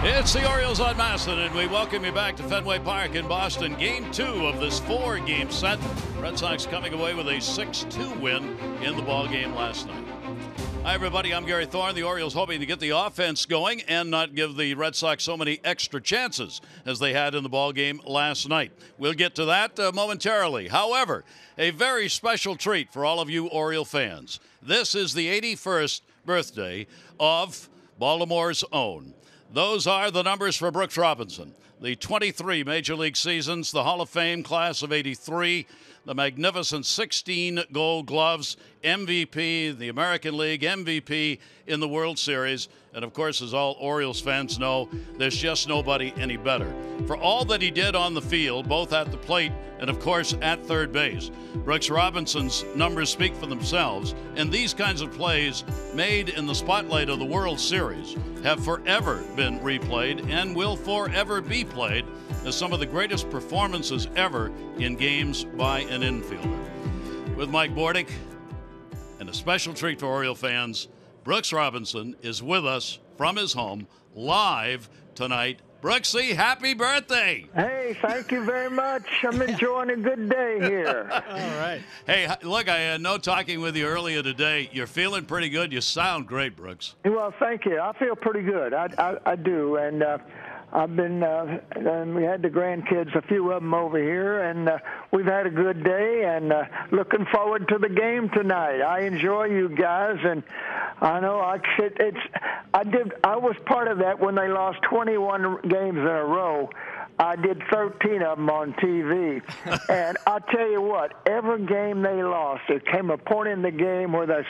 It's the Orioles on Masson, and we welcome you back to Fenway Park in Boston. Game 2 of this 4-game set. Red Sox coming away with a 6-2 win in the ball game last night. Hi, everybody. I'm Gary Thorne. The Orioles hoping to get the offense going and not give the Red Sox so many extra chances as they had in the ball game last night. We'll get to that momentarily. However, a very special treat for all of you Oriole fans. This is the 81st birthday of Baltimore's own. Those are the numbers for Brooks Robinson. The 23 Major League seasons, the Hall of Fame class of 83, the magnificent 16 Gold Gloves, MVP, the American League MVP in the World Series. And, of course, as all Orioles fans know, there's just nobody any better. For all that he did on the field, both at the plate and, of course, at third base, Brooks Robinson's numbers speak for themselves. And these kinds of plays made in the spotlight of the World Series have forever been replayed and will forever be played as some of the greatest performances ever in games by an infielder. With Mike Bordick, and a special treat for Oriole fans, Brooks Robinson is with us from his home live tonight. Brooksy, happy birthday. Hey, thank you very much. I'm enjoying a good day here. All right. Hey, look, I know talking with you earlier today, you're feeling pretty good. You sound great, Brooks. Well, thank you. I feel pretty good. I do. And I've been, we had the grandkids, a few of them over here, and we've had a good day, and looking forward to the game tonight. I enjoy you guys, and I know I was part of that when they lost 21 games in a row. I did 13 of them on TV. And I'll tell you what, every game they lost, there came a point in the game where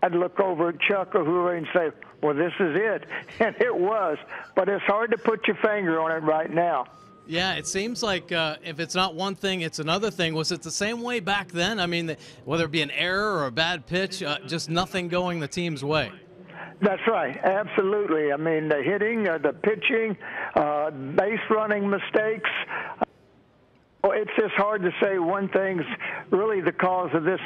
I'd look over at Chuck or whoever and say, well, this is it. And it was. But it's hard to put your finger on it right now. Yeah, it seems like if it's not one thing, it's another thing. Was it the same way back then? I mean, whether it be an error or a bad pitch, just nothing going the team's way. That's right, absolutely. I mean, the hitting, the pitching, base running mistakes. It's just hard to say one thing's really the cause of this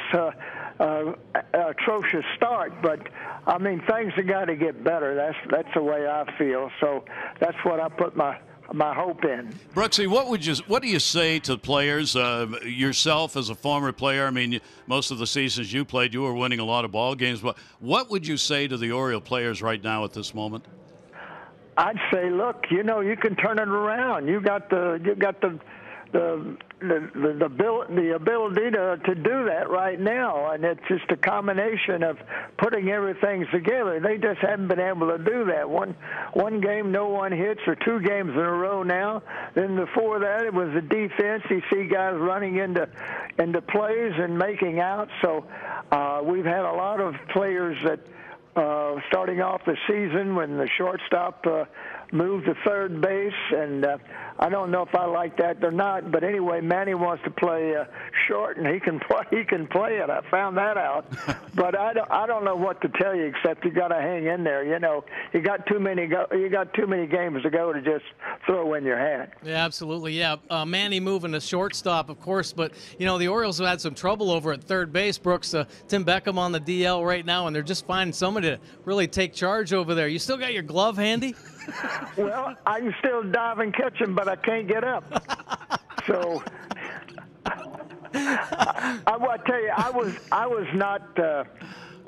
atrocious start. But, I mean, things have got to get better. That's the way I feel. So that's what I put my hope in. Brooksy, what do you say to players, yourself as a former player? I mean, most of the seasons you played, you were winning a lot of ball games. But what would you say to the Oriole players right now at this moment? I'd say, look, you can turn it around. You got the ability to do that right now, and it's just a combination of putting everything together. They just haven't been able to do that. One game, no one hits, or 2 games in a row now. Then before that, it was the defense. You see guys running into plays and making out. So we've had a lot of players that starting off the season when the shortstop moved to third base, and I don't know if I like that or not, but anyway, Manny wants to play short, and he can play it. I found that out, but I don't know what to tell you except you got to hang in there. You got too many games to go to just throw in your hat. Yeah, absolutely. Yeah, Manny moving to shortstop, of course, but the Orioles have had some trouble over at third base. Brooks, Tim Beckham on the DL right now, and they're just finding somebody to really take charge over there. You still got your glove handy? Well, I can still dive and catch him, but I can't get up. So I will tell you, I was not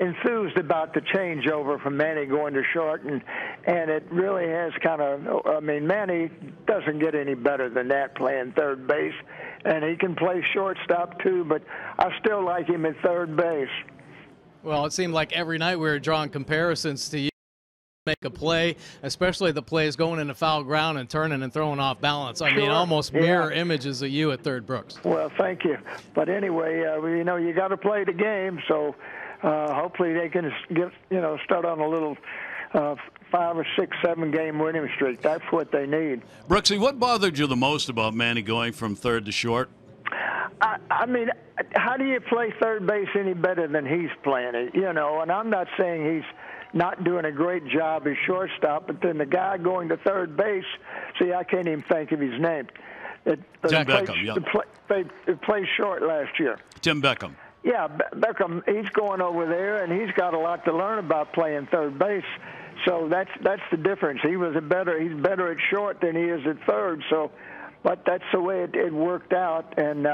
enthused about the changeover from Manny going to short, and it really has kind of. I mean, Manny doesn't get any better than that playing third base, and he can play shortstop too. But I still like him at third base. Well, it seemed like every night we were drawing comparisons to you. Make a play, especially the plays going into foul ground and turning and throwing off balance. I mean, almost mirror images of you at third, Brooks. Well, thank you. But anyway, you got to play the game, so hopefully they can start on a little 5 or 6, 7 game winning streak. That's what they need. Brooksy, what bothered you the most about Manny going from third to short? I mean, how do you play third base any better than he's playing it? And I'm not saying he's not doing a great job as shortstop, but then the guy going to third base, see, I can't even think of his name. Tim Beckham, yeah. They played short last year. Tim Beckham. Yeah, Beckham, he's going over there, and he's got a lot to learn about playing third base. So that's the difference. He's better at short than he is at third. So, but that's the way it worked out. And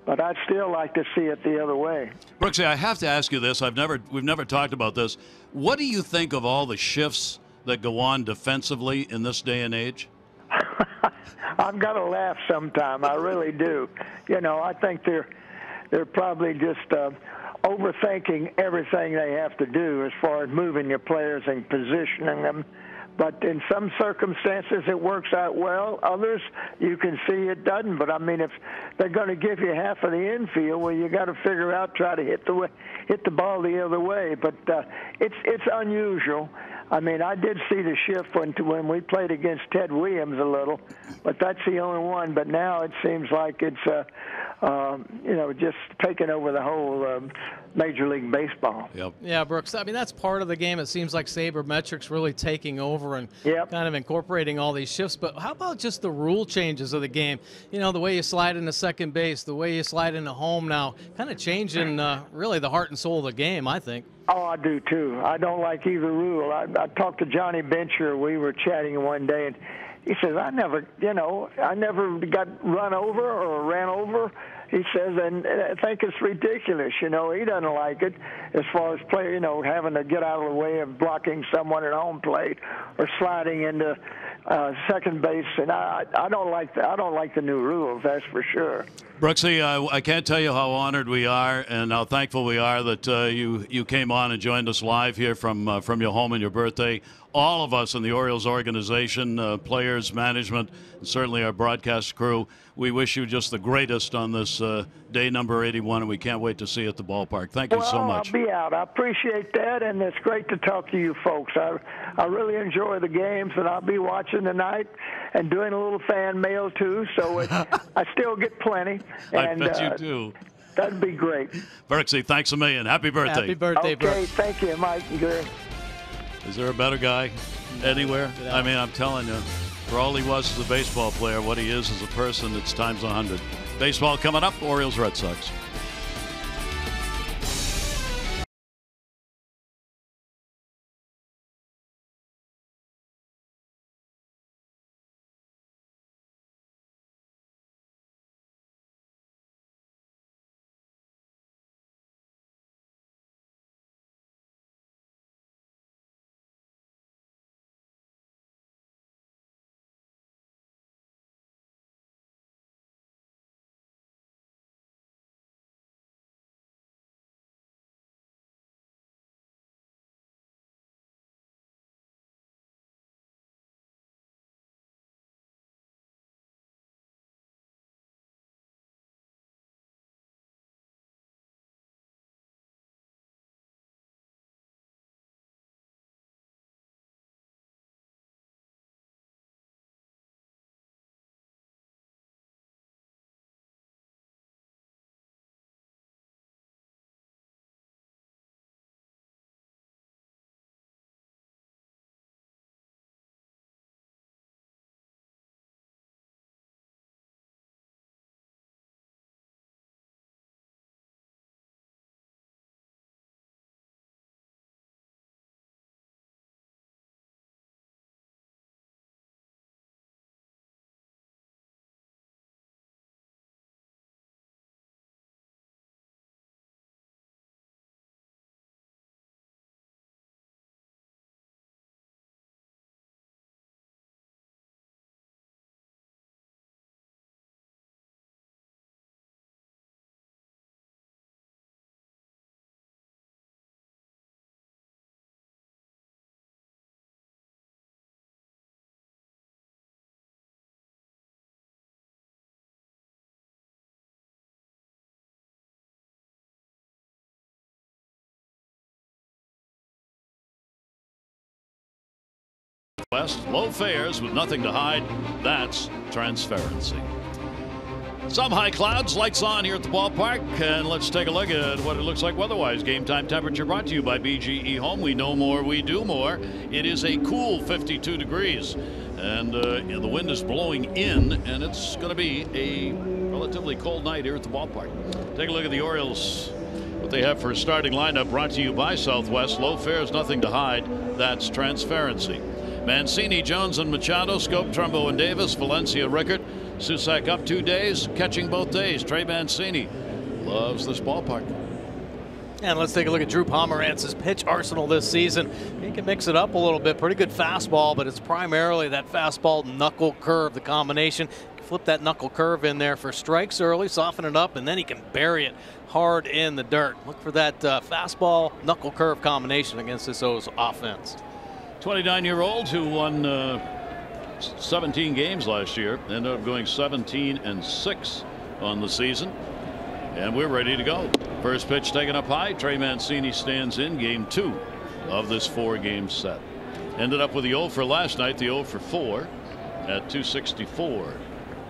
but I'd still like to see it the other way. Brooksy, I have to ask you this. We've never talked about this. What do you think of all the shifts that go on defensively in this day and age? I've got to laugh sometime. I really do. You know, I think they're probably just overthinking everything they have to do as far as moving your players and positioning them. But in some circumstances, it works out well. Others, you can see it doesn't. But I mean, if they're going to give you half of the infield, well, you got to figure out, try to hit the ball the other way. But it's unusual. I mean, I did see the shift when we played against Ted Williams a little, but that's the only one. But now it seems like it's, just taking over the whole Major League Baseball. Yep. Yeah, Brooks. I mean, that's part of the game. It seems like sabermetrics really taking over and kind of incorporating all these shifts. But how about just the rule changes of the game? You know, the way you slide into second base, the way you slide into home now, kind of changing really the heart and soul of the game, I think. Oh, I do too. I don't like either rule. I talked to Johnny Bencher. We were chatting one day, and he says, I never got run over or ran over. He says, and I think it's ridiculous. You know, he doesn't like it as far as having to get out of the way of blocking someone at home plate or sliding into second base. And I don't like the new rules. That's for sure. Brooksy, I can't tell you how honored we are and how thankful we are that you came on and joined us live here from your home and your birthday. All of us in the Orioles organization, players, management, and certainly our broadcast crew, we wish you just the greatest on this day number 81, and we can't wait to see you at the ballpark. Thank you so much. I'll be out. I appreciate that, and it's great to talk to you folks. I really enjoy the games, and I'll be watching tonight and doing a little fan mail, too, so I still get plenty. And, I bet you do. That'd be great. Brooksy, thanks a million. Happy birthday. Happy birthday, Brooks. Okay, thank you, Mike and Gary. Is there a better guy anywhere? I mean, I'm telling you, for all he was as a baseball player, what he is as a person, it's times 100. Baseball coming up, Orioles, Red Sox. West, low fares with nothing to hide. That's transparency. Some high clouds, lights on here at the ballpark, and let's take a look at what it looks like weather-wise. Game time temperature brought to you by BGE Home. We know more, we do more. It is a cool 52 degrees, and the wind is blowing in, and it's going to be a relatively cold night here at the ballpark. Take a look at the Orioles. What they have for a starting lineup brought to you by Southwest. Low fares, nothing to hide. That's transparency. Mancini, Jones, and Machado, Scope, Trumbo, and Davis, Valencia, Rickard, Susac up 2 days, catching both days. Trey Mancini loves this ballpark. And let's take a look at Drew Pomerantz's pitch arsenal this season. He can mix it up a little bit. Pretty good fastball, but it's primarily that fastball knuckle curve, the combination. Flip that knuckle curve in there for strikes early, soften it up, and then he can bury it hard in the dirt. Look for that fastball knuckle curve combination against this O's offense. 29-year-old who won 17 games last year, ended up going 17-6 on the season. And we're ready to go. First pitch taken up high. Trey Mancini stands in game 2 of this 4-game set. Ended up with the 0 for last night, the 0 for 4 at 264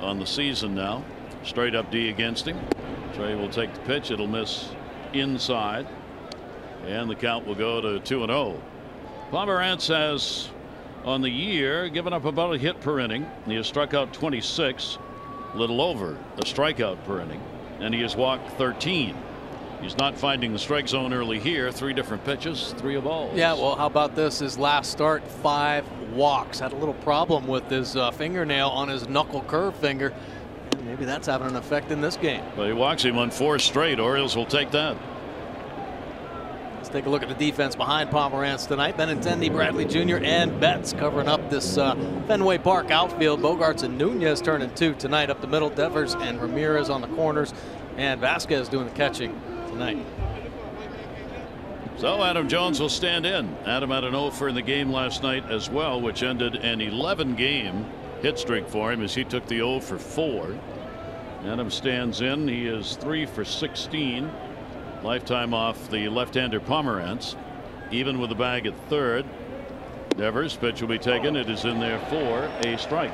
on the season now. Straight up D against him. Trey will take the pitch. It'll miss inside. And the count will go to 2-0. Pomerantz has on the year given up about a hit per inning. He has struck out 26, a little over a strikeout per inning. And he has walked 13. He's not finding the strike zone early here. 3 different pitches, 3 balls. Yeah, well, how about this? His last start, 5 walks. Had a little problem with his fingernail on his knuckle curve finger. And maybe that's having an effect in this game. But he walks him on 4 straight. Orioles will take that. Let's take a look at the defense behind Pomerantz tonight. Benintendi, Bradley Jr., and Betts covering up this Fenway Park outfield. Bogarts and Nunez turning 2 tonight up the middle. Devers and Ramirez on the corners, and Vasquez doing the catching tonight. So Adam Jones will stand in. Adam had an 0 for in the game last night as well, which ended an 11-game hit streak for him as he took the 0 for 4. Adam stands in. He is 3 for 16. Lifetime off the left-hander Pomerantz. Even with the bag at third. Devers pitch will be taken. It is in there for a strike.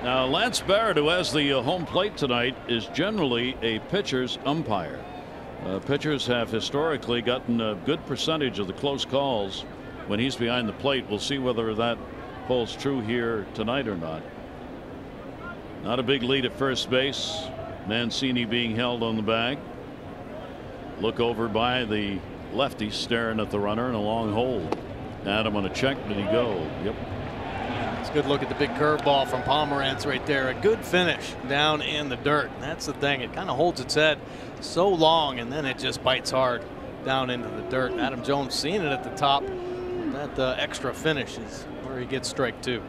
Now Lance Barrett, who has the home plate tonight, is generally a pitcher's umpire. Pitchers have historically gotten a good percentage of the close calls when he's behind the plate. We'll see whether that holds true here tonight or not. Not a big lead at first base. Mancini being held on the bag. Look over by the lefty staring at the runner in a long hold. Adam on a check. Did he go? Yep. It's a good look at the big curveball from Pomerantz right there. A good finish down in the dirt. And that's the thing. It kind of holds its head so long and then it just bites hard down into the dirt. Adam Jones seeing it at the top. That extra finish is where he gets strike 2.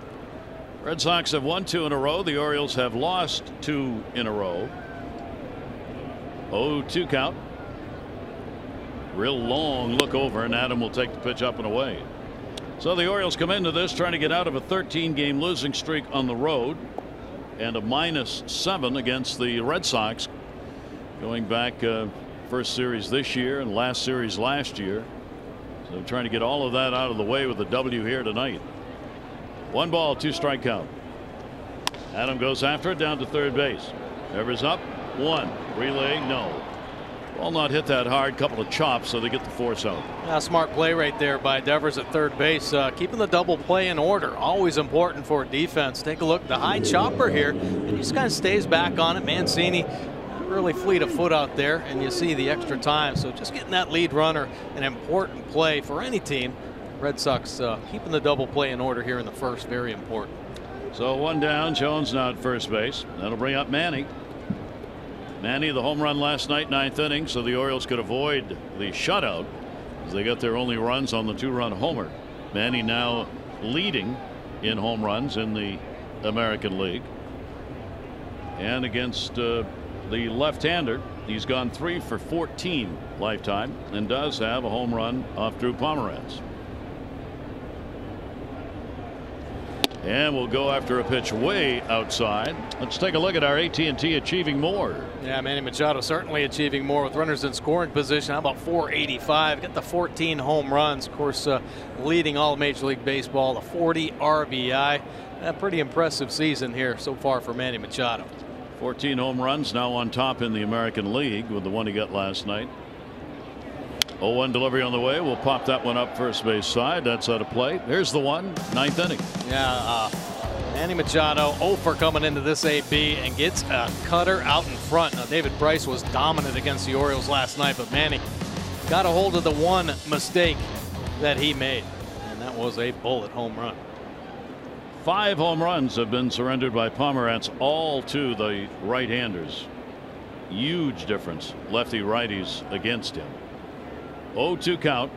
Red Sox have won 2 in a row. The Orioles have lost 2 in a row. 0-2 count. Real long look over, and Adam will take the pitch up and away. So the Orioles come into this trying to get out of a 13-game losing streak on the road and a -7 against the Red Sox going back first series this year and last series last year. So trying to get all of that out of the way with a W here tonight. 1 ball, 2 strike count. Adam goes after it down to third base. Devers up 1 relay no. Ball not hit that hard, couple of chops, so they get the force out. Yeah, smart play right there by Devers at third base. Keeping the double play in order, always important for defense. Take a look at the high chopper here, and he just kind of stays back on it. Mancini, not really fleet of foot out there, and you see the extra time. So just getting that lead runner, an important play for any team. Red Sox keeping the double play in order here in the first, very important. So 1 down, Jones now at first base. That'll bring up Manny. Manny, the home run last night, 9th inning, so the Orioles could avoid the shutout as they got their only runs on the 2-run homer. Manny now leading in home runs in the American League. And against the left-hander, he's gone 3 for 14 lifetime and does have a home run off Drew Pomerantz. And we'll go after a pitch way outside. Let's take a look at our AT&T achieving more. Yeah, Manny Machado certainly achieving more with runners in scoring position. How about 485? Got the 14 home runs. Of course, leading all Major League Baseball, the 40 RBI. A pretty impressive season here so far for Manny Machado. 14 home runs, now on top in the American League with the one he got last night. 0-1 delivery on the way. We'll pop that one up first base side. That's out of play. Here's the one, 9th inning. Yeah, Manny Machado 0 for coming into this AB and gets a cutter out in front. Now David Price was dominant against the Orioles last night, but Manny got a hold of the one mistake that he made, and that that was a bullet home run. 5 home runs have been surrendered by Pomerantz, all to the right-handers. Huge difference, lefty righties against him. 0-2 count.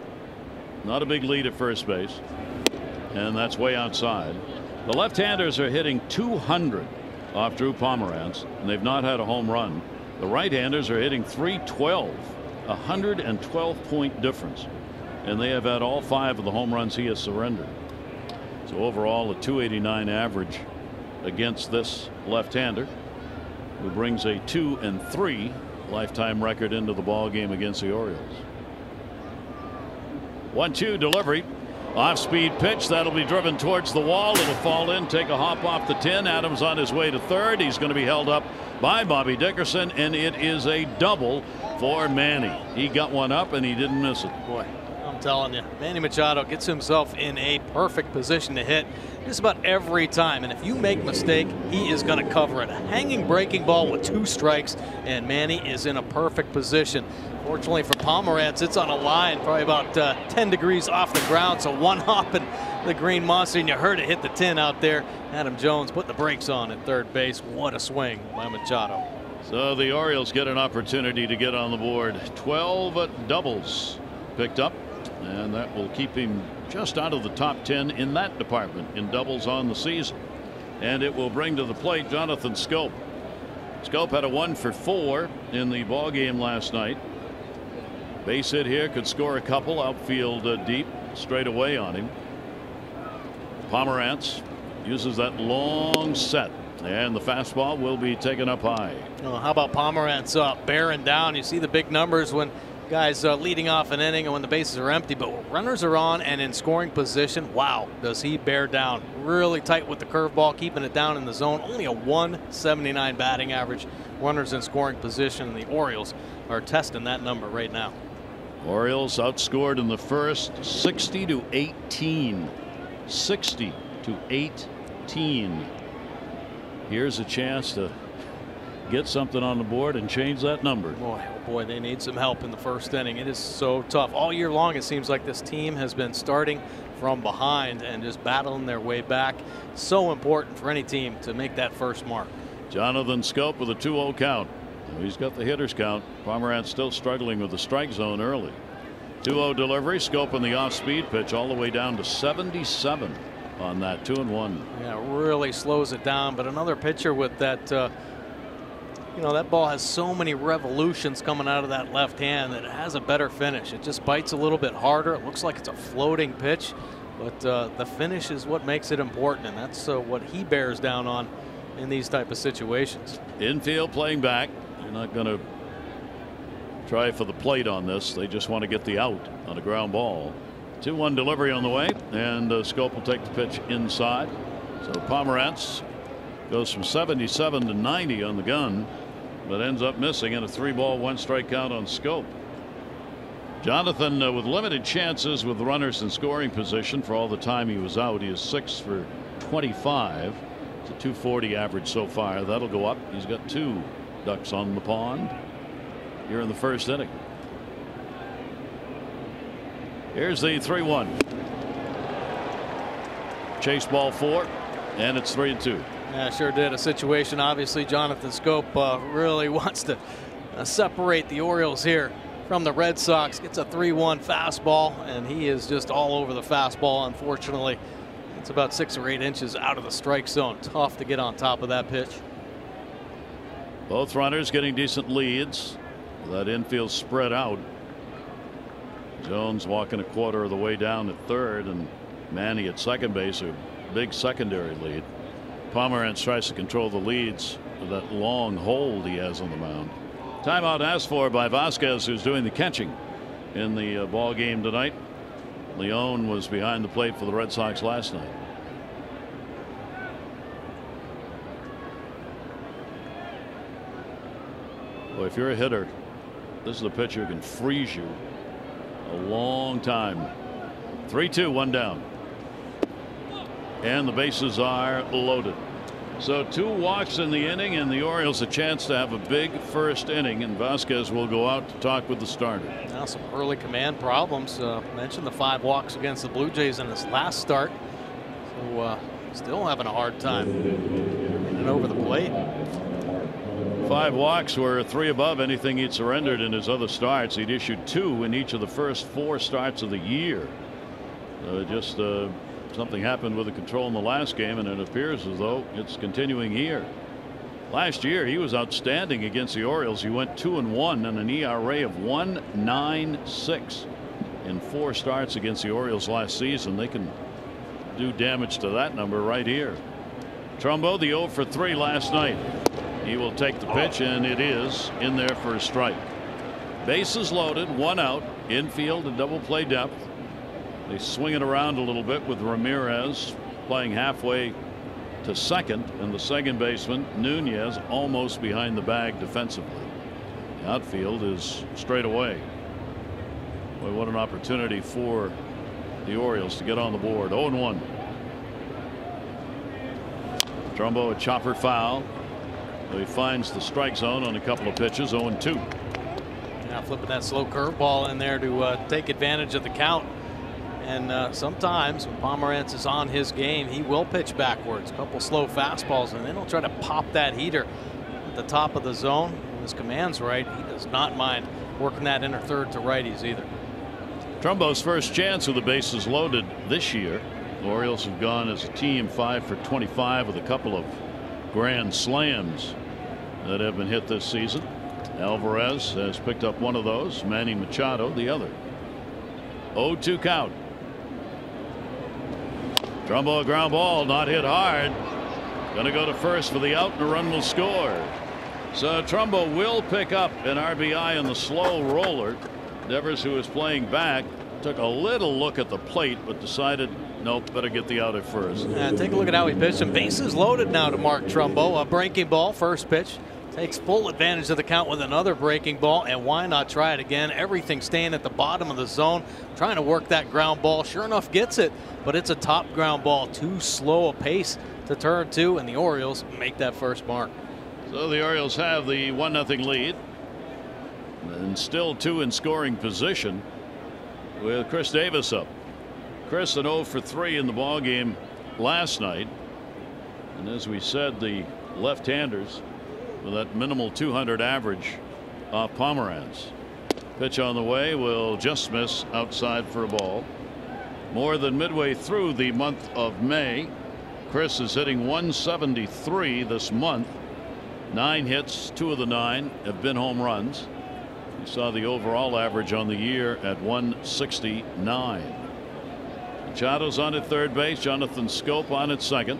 Not a big lead at first base, and that's way outside. The left-handers are hitting 200 off Drew Pomerantz, and they've not had a home run. The right-handers are hitting 312, 112-point difference, and they have had all 5 of the home runs he has surrendered. So overall, a .289 average against this left-hander, who brings a 2-3 lifetime record into the ball game against the Orioles. 1-2 delivery. Off-speed pitch that'll be driven towards the wall. It'll fall in, take a hop off the tin. Adams on his way to third. He's going to be held up by Bobby Dickerson, and it is a double for Manny. He got one up and he didn't miss it. Boy, I'm telling you, Manny Machado gets himself in a perfect position to hit just about every time, and if you make a mistake, he is going to cover it. A hanging breaking ball with 2 strikes, and Manny is in a perfect position. Fortunately for Pomerantz, it's on a line probably about 10 degrees off the ground, so one hop and the green monster, and you heard it hit the tin out there. Adam Jones put the brakes on at third base. What a swing by Machado. So the Orioles get an opportunity to get on the board. 12 doubles picked up, and that will keep him just out of the top 10 in that department in doubles on the season. And it will bring to the plate Jonathan Schoop. Schoop had a 1 for 4 in the ball game last night. Base hit here, could score a couple. Outfield deep, straight away on him. Pomerantz uses that long set, and the fastball will be taken up high. Oh, how about Pomerantz bearing down? You see the big numbers when guys leading off an inning and when the bases are empty, but when runners are on and in scoring position, wow, does he bear down. Really tight with the curveball, keeping it down in the zone. Only a 179 batting average. Runners in scoring position, and the Orioles are testing that number right now. Orioles outscored in the first 60-18. 60-18. Here's a chance to get something on the board and change that number. Boy, oh boy, they need some help in the first inning. It is so tough. All year long, it seems like this team has been starting from behind and just battling their way back. So important for any team to make that first mark. Jonathan Schoop with a 2-0 count. He's got the hitter's count. Pomerantz still struggling with the strike zone early. 2-0 delivery. Schoop on the off-speed pitch all the way down to 77 on that. 2-1. Yeah, really slows it down. But another pitcher with that, you know, that ball has so many revolutions coming out of that left hand that it has a better finish. It just bites a little bit harder. It looks like it's a floating pitch, but the finish is what makes it important, and that's what he bears down on in these type of situations. Infield playing back. They're not going to try for the plate on this. They just want to get the out on a ground ball. 2-1 delivery on the way, and Schoop will take the pitch inside. So Pomerantz goes from 77 to 90 on the gun, but ends up missing in a 3-ball 1-strike count on Schoop. Jonathan with limited chances with runners in scoring position for all the time he was out. He is 6 for 25. It's a .240 average so far. That'll go up. He's got 2 ducks on the pond here in the first inning. Here's the 3-1. Chase ball 4, and it's 3-2. Yeah, sure did. A situation, obviously, Jonathan Schoop really wants to separate the Orioles here from the Red Sox. Gets a 3-1 fastball, and he is just all over the fastball. Unfortunately, it's about 6 or 8 inches out of the strike zone. Tough to get on top of that pitch. Both runners getting decent leads. That infield spread out. Jones walking a quarter of the way down at third, and Manny at second base, a big secondary lead. Pomerantz tries to control the leads with that long hold he has on the mound. Timeout asked for by Vasquez, who's doing the catching in the ball game tonight. Leone was behind the plate for the Red Sox last night. Well, if you're a hitter, this is a pitcher who can freeze you a long time. 3-2, 1 down. And the bases are loaded. So 2 walks in the inning, and the Orioles a chance to have a big first inning, and Vasquez will go out to talk with the starter. Now some early command problems. Mentioned the 5 walks against the Blue Jays in his last start. So still having a hard time getting over the plate. 5 walks were 3 above anything he'd surrendered in his other starts. He'd issued 2 in each of the first 4 starts of the year. Just something happened with the control in the last game, and it appears as though it's continuing here. Last year he was outstanding against the Orioles. He went 2-1 and an ERA of 1.96 in 4 starts against the Orioles last season. They can do damage to that number right here. Trumbo, the 0 for 3 last night. He will take the pitch, and it is in there for a strike. Bases loaded, 1 out, infield and double play depth. They swing it around a little bit with Ramirez playing halfway to second, and the second baseman Nunez almost behind the bag defensively. The outfield is straight away. Boy, what an opportunity for the Orioles to get on the board. 0-1. Trumbo, a chopper foul. He finds the strike zone on a couple of pitches. 0-2. Now flipping that slow curveball in there to take advantage of the count. And sometimes when Pomerantz is on his game, he will pitch backwards. A couple slow fastballs, and then he'll try to pop that heater at the top of the zone. When his command's right, he does not mind working that inner third to righties either. Trumbo's first chance with the bases loaded this year. The Orioles have gone as a team 5 for 25 with a couple of grand slams that have been hit this season. Alvarez has picked up one of those. Manny Machado the other. 0-2 count. Trumbo, a ground ball, not hit hard. Going to go to first for the out, and a run will score. So Trumbo will pick up an RBI on the slow roller. Devers, who was playing back, took a little look at the plate, but decided, nope, better get the out at first. Take a look at how he pitched him. Bases loaded now to Mark Trumbo. A breaking ball, first pitch. Takes full advantage of the count with another breaking ball, and why not try it again? Everything staying at the bottom of the zone, trying to work that ground ball. Sure enough, gets it, but it's a top ground ball. Too slow a pace to turn to, and the Orioles make that first mark. So the Orioles have the 1-0 lead, and still 2 in scoring position with Chris Davis up. Chris, an 0 for 3 in the ball game last night, and as we said, the left-handers with that minimal 200 average off Pomerantz. Pitch on the way will just miss outside for a ball. More than midway through the month of May, Chris is hitting 173 this month. 9 hits, 2 of the 9 have been home runs. You saw the overall average on the year at 169. Machado's on at third base. Jonathan Scope on at second.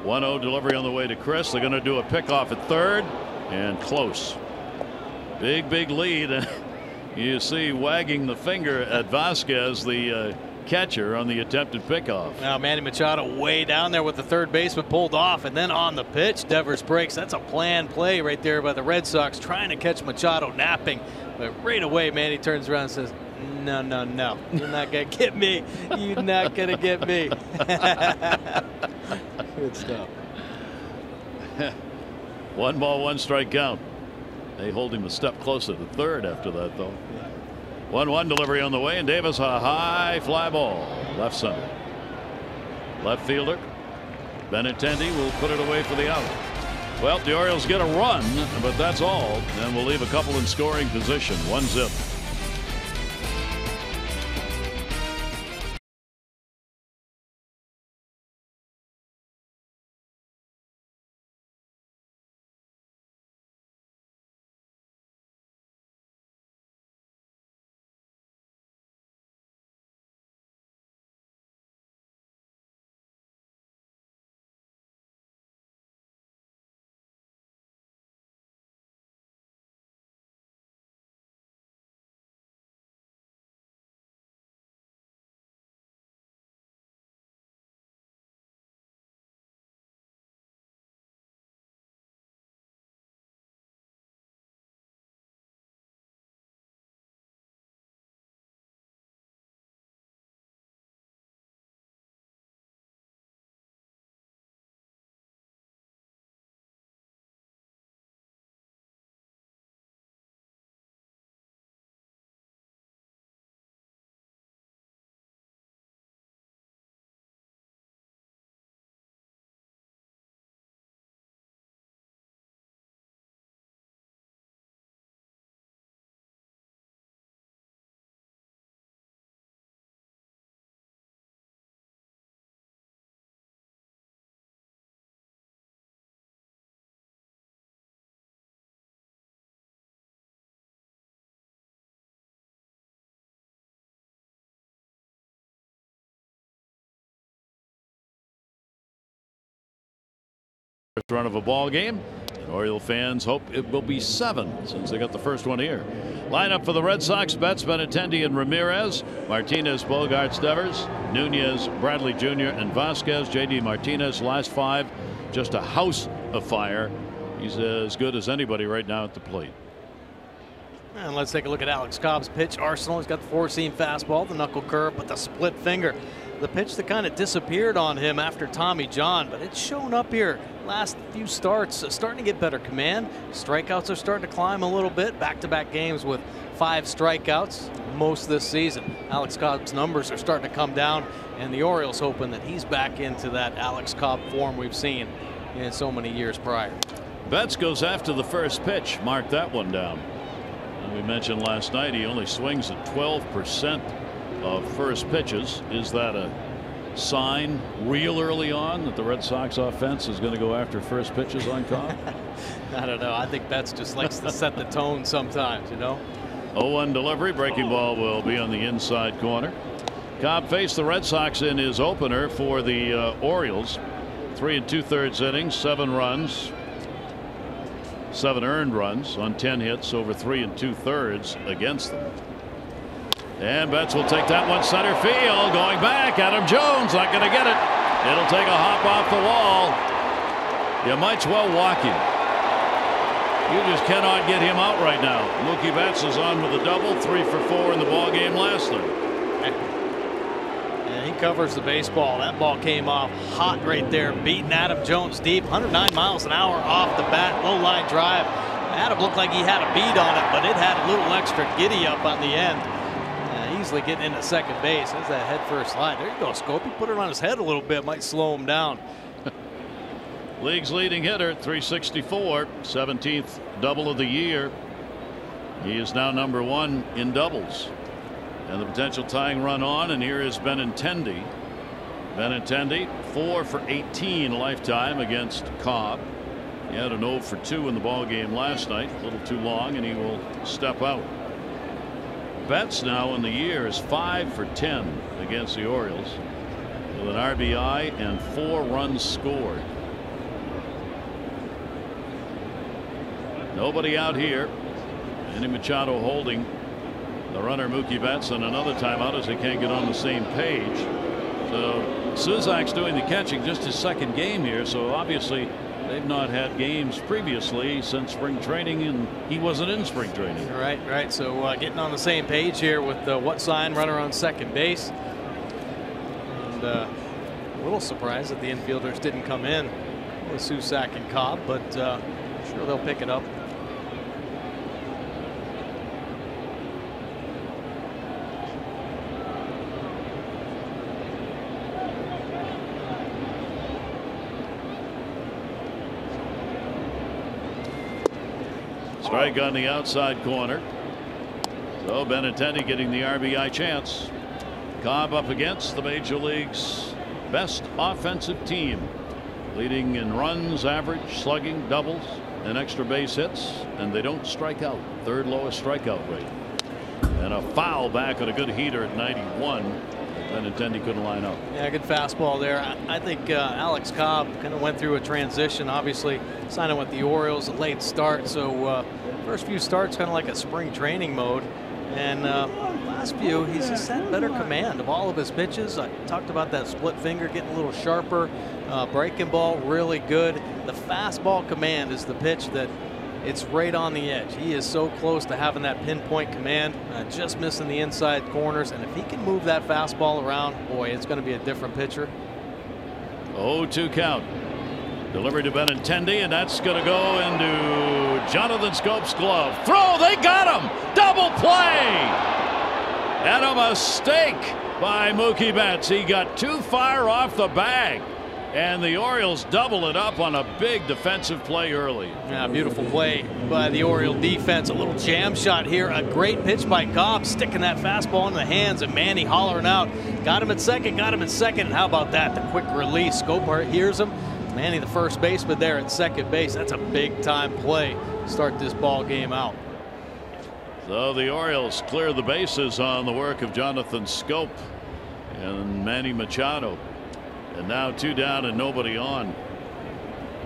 1-0 delivery on the way to Chris. They're going to do a pickoff at third, and close. Big lead. You see wagging the finger at Vasquez, the catcher, on the attempted pickoff. Now Manny Machado way down there with the third baseman pulled off, and then on the pitch Devers breaks. That's a planned play right there by the Red Sox, trying to catch Machado napping, but right away Manny turns around and says, no, you're not gonna get me. You're not gonna get me. Good stuff. 1 ball, 1 strike count. They hold him a step closer to third after that, though. 1-1 delivery on the way, and Davis, a high fly ball left center. Left fielder Benintendi will put it away for the out. Well, the Orioles get a run, but that's all, and we'll leave a couple in scoring position. 1-0. First run of a ball game. And Oriole fans hope it will be 7 since they got the first one here. Lineup for the Red Sox: Betts, Benintendi, and Ramirez. Martinez, Bogarts, Devers, Nunez, Bradley Jr., and Vasquez. JD Martinez, last 5, just a house of fire. He's as good as anybody right now at the plate. And let's take a look at Alex Cobb's pitch arsenal. He's got the 4-seam fastball, the knuckle curve, but the split finger. The pitch that kind of disappeared on him after Tommy John, but it's shown up here last few starts. Starting to get better command. Strikeouts are starting to climb a little bit. Back-to-back games with 5 strikeouts most this season. Alex Cobb's numbers are starting to come down, and the Orioles hoping that he's back into that Alex Cobb form we've seen in so many years prior. Betts goes after the first pitch. Mark that one down. And we mentioned last night he only swings at 12% of first pitches. Is that a sign real early on that the Red Sox offense is going to go after first pitches on Cobb? I don't know. I think Betts just likes to set the tone sometimes, you know. 0-1 delivery. Breaking ball will be on the inside corner. Cobb faced the Red Sox in his opener for the Orioles. 3 2/3 innings, 7 runs, 7 earned runs on 10 hits over 3 2/3 against them. And Betts will take that one center field. Going back, Adam Jones not going to get it. It'll take a hop off the wall. You might as well walk him. You just cannot get him out right now. Mookie Betts is on with a double, 3 for 4 in the ball game last night. And he covers the baseball. That ball came off hot right there, beating Adam Jones deep. 109 miles an hour off the bat, low line drive. Adam looked like he had a beat on it, but it had a little extra giddy up on the end. Easily getting into second base. There's that head first slide. There you go, Scopey. Put it on his head a little bit, might slow him down. League's leading hitter, 364, 17th double of the year. He is now number 1 in doubles. And the potential tying run on, and here is Benintendi. Benintendi 4 for 18 lifetime against Cobb. He had an 0 for 2 in the ball game last night. A little too long, and he will step out. Betts now in the year is 5 for 10 against the Orioles with an RBI and 4 runs scored. Nobody out here. Manny Machado holding the runner Mookie Betts, and another timeout as they can't get on the same page. So Suzak's doing the catching, just his second game here, so obviously they've not had games previously since spring training, and he wasn't in spring training. Right. So getting on the same page here with what sign, runner on second base. And a little surprised that the infielders didn't come in with Susak and Cobb, but sure they'll pick it up. Strike on the outside corner. So Benintendi getting the RBI chance. Cobb up against the Major League's best offensive team, leading in runs, average, slugging, doubles, and extra base hits, and they don't strike out. 3rd lowest strikeout rate. And a foul back on a good heater at 91. Benintendi couldn't line up. Yeah, good fastball there. I think Alex Cobb kind of went through a transition. Obviously signing with the Orioles, a late start, so first few starts kind of like a spring training mode, and last few he's just had better command of all of his pitches. I talked about that split finger getting a little sharper, breaking ball really good. The fastball command is the pitch that it's right on the edge. He is so close to having that pinpoint command, just missing the inside corners, and if he can move that fastball around, boy, it's going to be a different pitcher. 0-2 count. Delivery to Benintendi, and that's going to go into Jonathan Schoop's glove. Throw, they got him! Double play! And a mistake by Mookie Betts. He got too far off the bag, and the Orioles double it up on a big defensive play early. Yeah, beautiful play by the Oriole defense. A little jam shot here. A great pitch by Cobb, sticking that fastball in the hands, and Manny hollering out. Got him at second, and how about that? The quick release. Schoop hears him. Manny, the first baseman there at second base. That's a big time play to start this ball game out. So the Orioles clear the bases on the work of Jonathan Schoop and Manny Machado. And now 2 down and nobody on.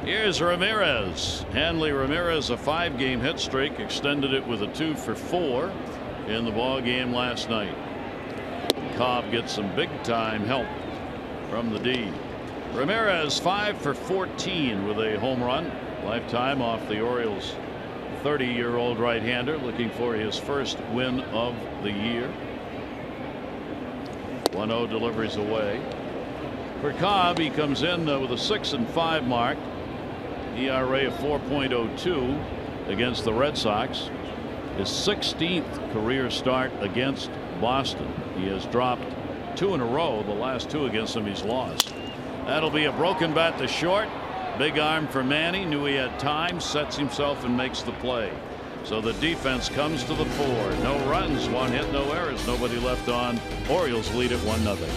Here's Ramirez. Hanley Ramirez, a 5-game hit streak, extended it with a 2 for 4 in the ball game last night. Cobb gets some big time help from the D. Ramirez 5 for 14 with a home run. Lifetime off the Orioles' 30-year-old right-hander, looking for his first win of the year. 1-0 deliveries away. For Cobb, he comes in with a 6-5 mark. ERA of 4.02 against the Red Sox. His 16th career start against Boston. He has dropped 2 in a row. The last 2 against him he's lost. That'll be a broken bat to short. Big arm for Manny. Knew he had time. Sets himself and makes the play. So the defense comes to the fore. No runs, 1 hit, no errors, nobody left on. Orioles lead at 1-0.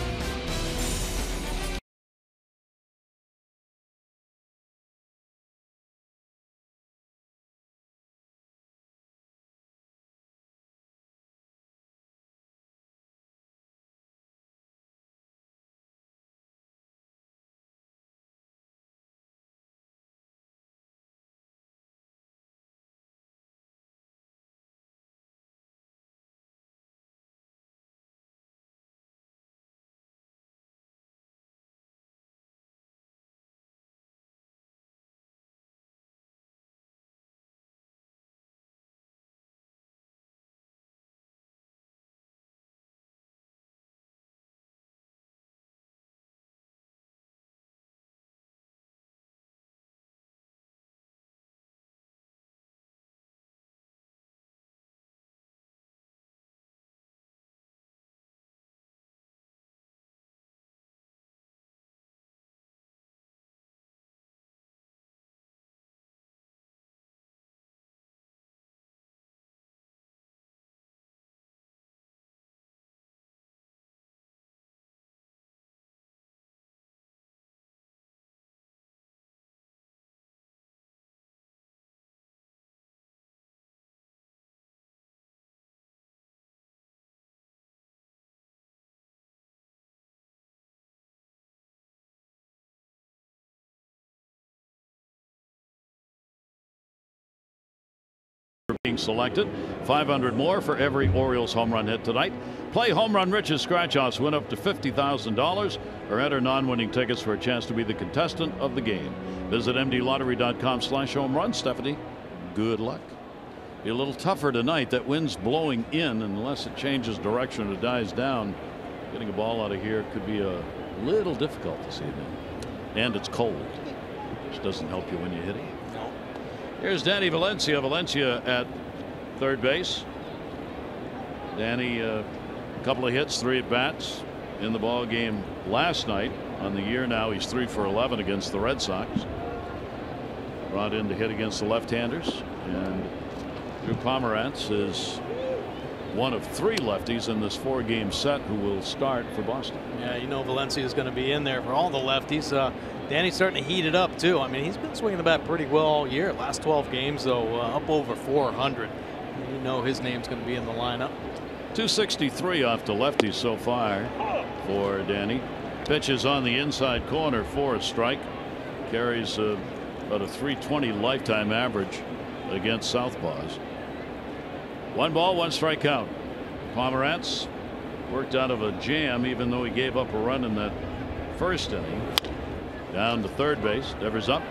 Being selected. 500 more for every Orioles home run hit tonight. Play Home Run Rich's scratch-offs, win up to $50,000, or enter non-winning tickets for a chance to be the contestant of the game. Visit mdlottery.com/home run. Stephanie, good luck. Be a little tougher tonight. That wind's blowing in, unless it changes direction or dies down. Getting a ball out of here could be a little difficult this evening. And it's cold, which doesn't help you when you hit it. Here's Danny Valencia. Valencia at third base. Danny, a couple of hits, 3 at bats in the ball game last night. On the year now, he's 3 for 11 against the Red Sox. Brought in to hit against the left-handers, and Drew Pomerantz is one of 3 lefties in this 4-game set who will start for Boston. Yeah, you know Valencia is going to be in there for all the lefties. Danny's starting to heat it up too. I mean, he's been swinging the bat pretty well all year. Last 12 games though, up over 400. You know his name's going to be in the lineup. 263 off the lefties so far for Danny. Pitches on the inside corner for a strike. Carries about a 320 lifetime average against southpaws. 1 ball, 1 strike count. Pomerantz worked out of a jam, even though he gave up a run in that first inning. Down to third base. Devers up.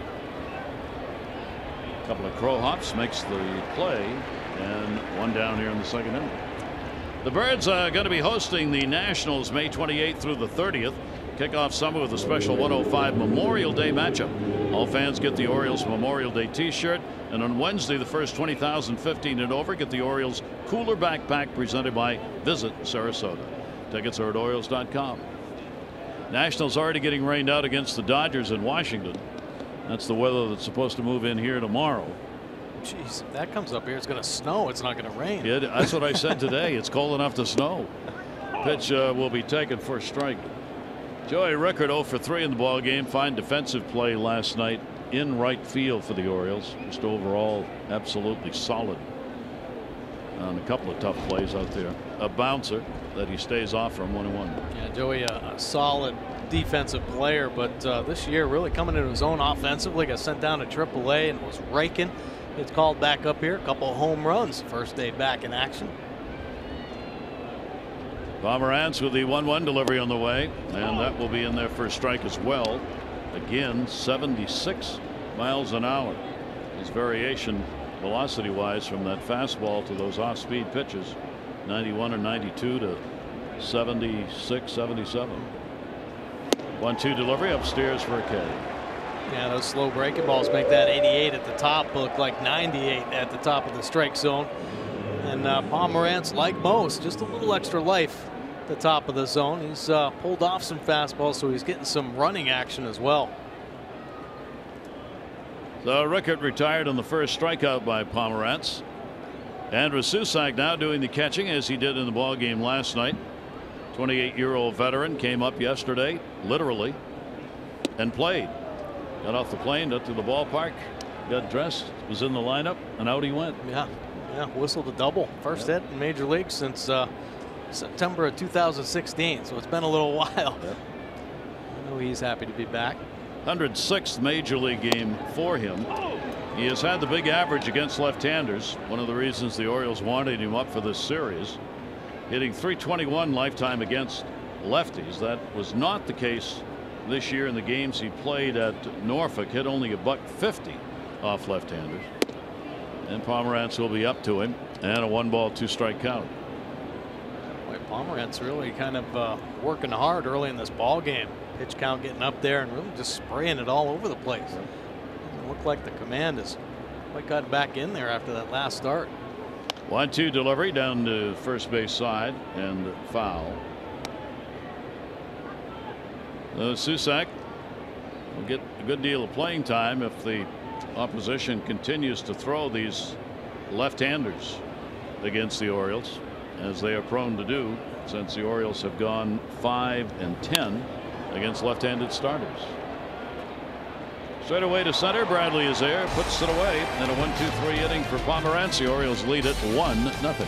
A couple of crow hops, makes the play, and 1 down here in the second inning. The Birds are going to be hosting the Nationals May 28th through the 30th. Kickoff summer with a special 105 Memorial Day matchup. All fans get the Orioles Memorial Day t-shirt, and on Wednesday the first 20,000 15 and over get the Orioles cooler backpack presented by Visit Sarasota. Tickets are at Orioles.com. Nationals already getting rained out against the Dodgers in Washington. That's the weather that's supposed to move in here tomorrow. Jeez, if that comes up here, it's going to snow. It's not going to rain. Yeah, that's what I said today. It's cold enough to snow. Pitch will be taken for a strike. Joey Rickard 0 for 3 in the ball game. Fine defensive play last night in right field for the Orioles. Just overall absolutely solid on a couple of tough plays out there. A bouncer that he stays off from 1-1. Yeah, Joey, a solid defensive player, but this year really coming into his own offensively. Got sent down to AAA and was raking. Gets called back up here. A couple of home runs. First day back in action. Pomerantz with the 1-1 delivery on the way, and that will be in there for a strike as well. Again, 76 miles an hour. His variation velocity wise from that fastball to those off speed pitches, 91 or 92 to 76, 77. 1-2 delivery upstairs for a K. Yeah, those slow breaking balls make that 88 at the top look like 98 at the top of the strike zone. And Pomerantz, like most, just a little extra life at the top of the zone. He's pulled off some fastballs, so he's getting some running action as well. So Rickert retired on the first strikeout by Pomerantz. Andrew Susak now doing the catching as he did in the ball game last night. 28-year-old veteran came up yesterday, literally, and played. Got off the plane, up to the ballpark, got dressed, was in the lineup, and out he went. Yeah, whistled a double. First hit in Major League since September of 2016, so it's been a little while. Yep. I know he's happy to be back. 106th Major League game for him. He has had the big average against left-handers. One of the reasons the Orioles wanted him up for this series. Hitting .321 lifetime against lefties. That was not the case this year in the games he played at Norfolk. Hit only a .150 off left-handers. And Pomerantz will be up to him, and a 1-ball 2-strike count. Boy, Pomerantz really kind of working hard early in this ball game. Pitch count getting up there and really just spraying it all over the place. Doesn't look like the command has quite gotten back in there after that last start. 1-2 delivery down to first base side and foul. Susak will get a good deal of playing time if the opposition continues to throw these left-handers against the Orioles, as they are prone to do, since the Orioles have gone 5-10 against left-handed starters. Straight away to center. Bradley is there, puts it away, and a 1-2-3 inning for Pomerantz. The Orioles lead it 1-0.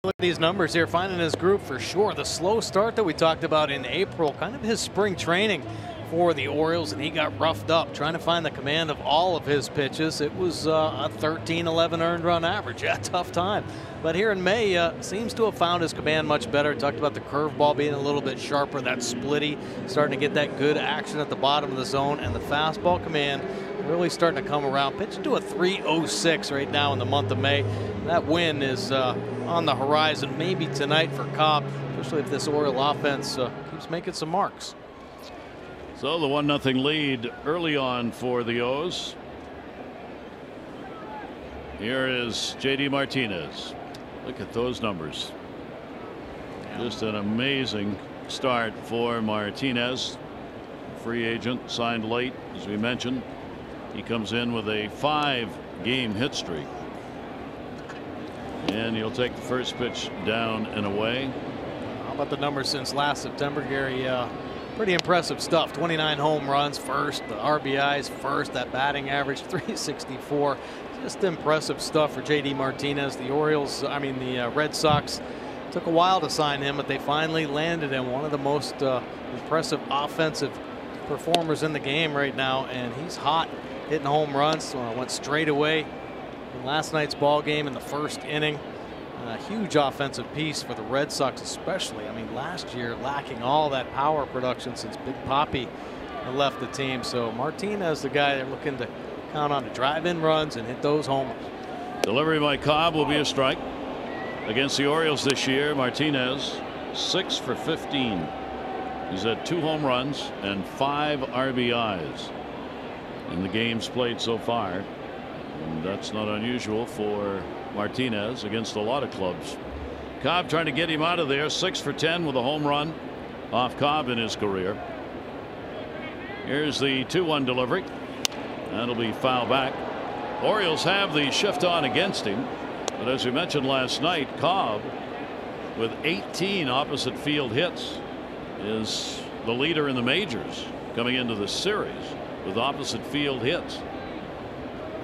Look at these numbers here, finding his groove for sure. The slow start that we talked about in April, kind of his spring training for the Orioles, and he got roughed up trying to find the command of all of his pitches. It was a 13-11 earned run average. Yeah, tough time. But here in May, seems to have found his command much better. Talked about the curveball being a little bit sharper, that splitty, starting to get that good action at the bottom of the zone, and the fastball command really starting to come around. Pitching to a 3.06 right now in the month of May. That win is on the horizon, maybe tonight for Cobb, especially if this Oriole offense keeps making some marks. So the 1-0 lead early on for the O's. Here is J.D. Martinez. Look at those numbers. Just an amazing start for Martinez. Free agent, signed late, as we mentioned. He comes in with a 5-game hit streak. And he'll take the first pitch down and away. How about the numbers since last September, Gary? Pretty impressive stuff. 29 home runs first, the RBIs first, that batting average 364. Just impressive stuff for J.D. Martinez. The Red Sox took a while to sign him, but they finally landed him. One of the most impressive offensive performers in the game right now, and he's hot, hitting home runs. Went straight away in last night's ball game in the first inning. A huge offensive piece for the Red Sox, especially. I mean, last year lacking all that power production since Big Papi left the team. So Martinez, the guy they're looking to count on to drive in runs and hit those homers. Delivery by Cobb will be a strike. Against the Orioles this year, Martinez 6 for 15. He's had 2 home runs and 5 RBIs in the games played so far. And that's not unusual for Martinez against a lot of clubs. Cobb trying to get him out of there. 6 for 10 with a home run off Cobb in his career. Here's the 2-1 delivery. That'll be foul back. Orioles have the shift on against him. But as we mentioned last night, Cobb with 18 opposite field hits is the leader in the majors coming into the series with opposite field hits.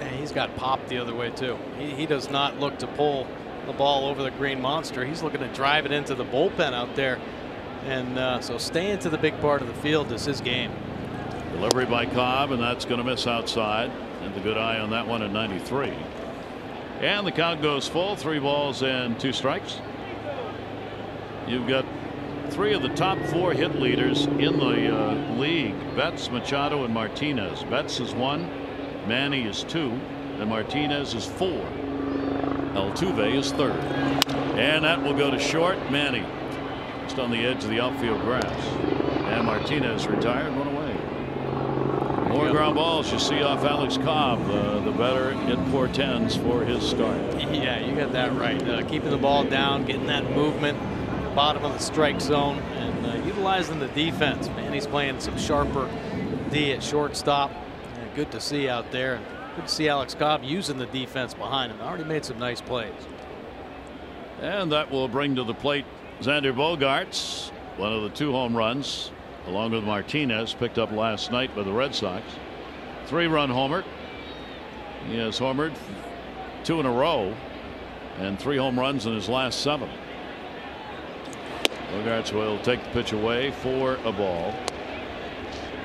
And he's got pop the other way too. He does not look to pull the ball over the green monster. He's looking to drive it into the bullpen out there. And so staying to the big part of the field is his game. Delivery by Cobb, and that's going to miss outside. And the good eye on that one at 93. And the count goes full. 3 balls and 2 strikes. You've got 3 of the top 4 hit leaders in the league. Betts, Machado, and Martinez. Betts is 1, Manny is 2, and Martinez is 4. Altuve is 3rd. And that will go to short. Manny just on the edge of the outfield grass. And Martinez retired, 1 away. More ground balls you see off Alex Cobb. The better it portends for his start. Yeah, you got that right. Keeping the ball down, getting that movement, bottom of the strike zone, and utilizing the defense. Man, he's playing some sharper D at shortstop. Good to see out there. Good to see Alex Cobb using the defense behind him. Already made some nice plays. And that will bring to the plate Xander Bogaerts, one of the 2 home runs, along with Martinez, picked up last night by the Red Sox. 3-run homer. He has homered 2 in a row and 3 home runs in his last 7. Bogaerts will take the pitch away for a ball.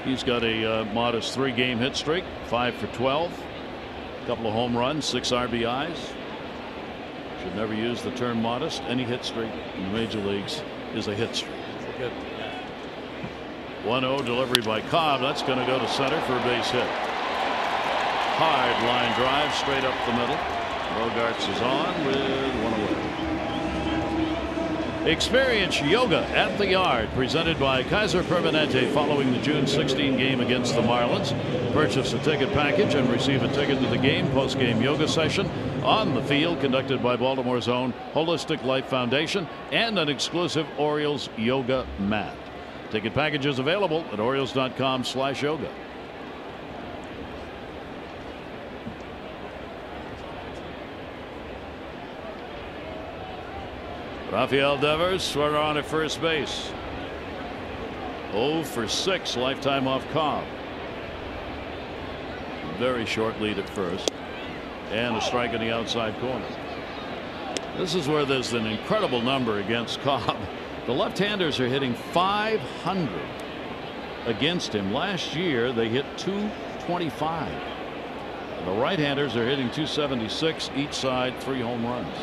He's got a modest 3-game hit streak, 5 for 12, a couple of home runs, 6 RBIs. Should never use the term modest. Any hit streak in the major leagues is a hit streak. Good. 1-0 delivery by Cobb. That's going to go to center for a base hit. Hard line drive straight up the middle. Bogaerts is on with 1 away. Experience yoga at the Yard, presented by Kaiser Permanente following the June 16 game against the Marlins. Purchase a ticket package and receive a ticket to the game post-game yoga session on the field conducted by Baltimore's own Holistic Life Foundation and an exclusive Orioles yoga mat. Ticket packages available at Orioles.com/yoga. Rafael Devers runner on at first base. 0 for 6 lifetime off Cobb. Very short lead at first. And a strike in the outside corner. This is where there's an incredible number against Cobb. The left-handers are hitting .500 against him. Last year they hit .225. The right-handers are hitting .276 each side, 3 home runs.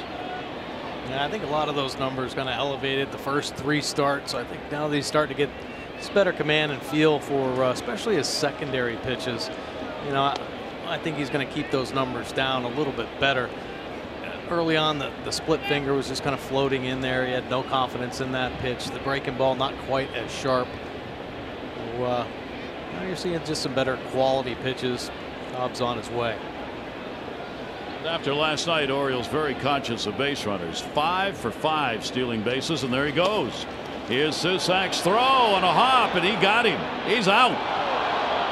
Yeah, I think a lot of those numbers kind of elevated the first 3 starts. I think now they start to get this better command and feel for especially his secondary pitches. You know, I think he's going to keep those numbers down a little bit better. Early on, the split finger was just kind of floating in there. He had no confidence in that pitch. The breaking ball not quite as sharp. So, now you're seeing just some better quality pitches. Cobb's on his way. After last night, Orioles very conscious of base runners. 5 for 5 stealing bases, and there he goes. Here's Susak's throw on a hop, and he got him. He's out.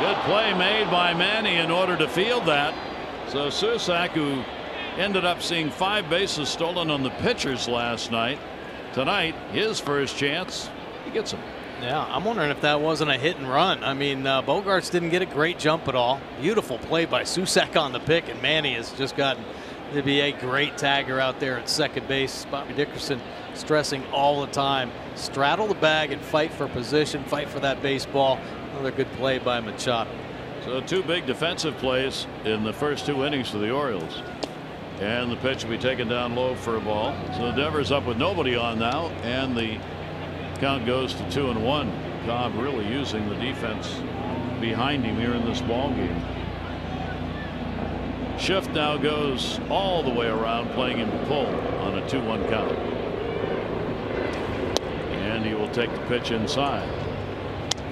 Good play made by Manny in order to field that. So Susak, who ended up seeing 5 bases stolen on the pitchers last night, tonight his first chance, he gets him. Yeah, I'm wondering if that wasn't a hit and run. I mean, Bogarts didn't get a great jump at all. Beautiful play by Susak on the pick, and Manny has just gotten to be a great tagger out there at second base. Bobby Dickerson stressing all the time, straddle the bag and fight for position, fight for that baseball. Another good play by Machado. So 2 big defensive plays in the first 2 innings for the Orioles. And the pitch will be taken down low for a ball. So Devers up with nobody on now, and the count goes to 2-1. Cobb really using the defense behind him here in this ball game. Shift now goes all the way around, playing him to pull on a 2-1 count. And he will take the pitch inside.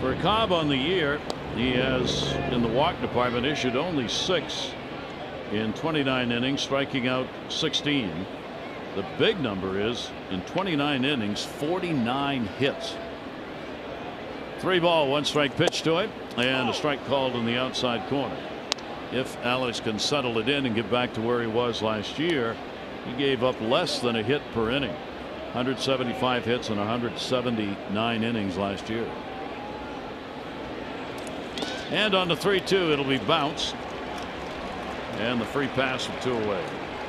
For Cobb on the year, he has, in the walk department, issued only 6 in 29 innings, striking out 16. The big number is, in 29 innings, 49 hits. 3-ball, 1-strike pitch to it, and a strike called in the outside corner. If Alex can settle it in and get back to where he was last year, he gave up less than a hit per inning. 175 hits in 179 innings last year. And on the 3-2, it'll be bounced. And the free pass with 2 away.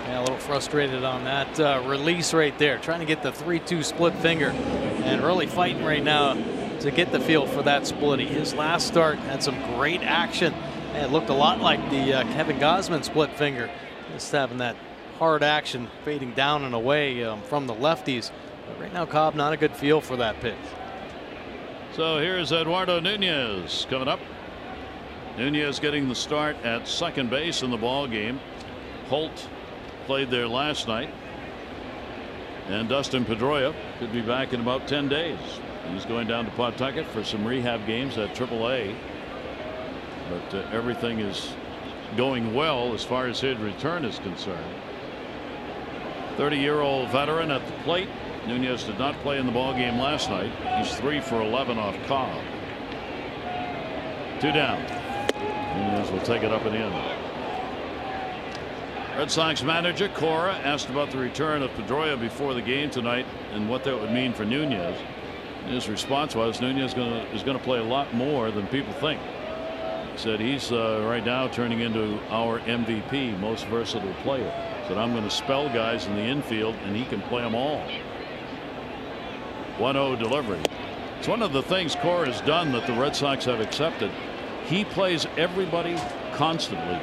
Yeah, a little frustrated on that release right there, trying to get the 3-2 split finger, and really fighting right now to get the feel for that splitty. His last start had some great action. It looked a lot like the Kevin Gausman split finger, just having that hard action fading down and away from the lefties. But right now, Cobb, not a good feel for that pitch. So here's Eduardo Nunez coming up. Nunez getting the start at second base in the ball game. Holt played there last night, and Dustin Pedroia could be back in about 10 days. He's going down to Pawtucket for some rehab games at AAA. But everything is going well as far as his return is concerned. 30-year-old veteran at the plate. Nunez did not play in the ball game last night. He's 3 for 11 off Cobb. 2 down. Nunez will take it up and in. Red Sox manager Cora asked about the return of Pedroia before the game tonight and what that would mean for Nunez. His response was Nunez is going to play a lot more than people think. He said he's right now turning into our MVP, most versatile player. Said I'm going to spell guys in the infield and he can play them all. 1-0 delivery. It's one of the things Cora has done that the Red Sox have accepted. He plays everybody constantly.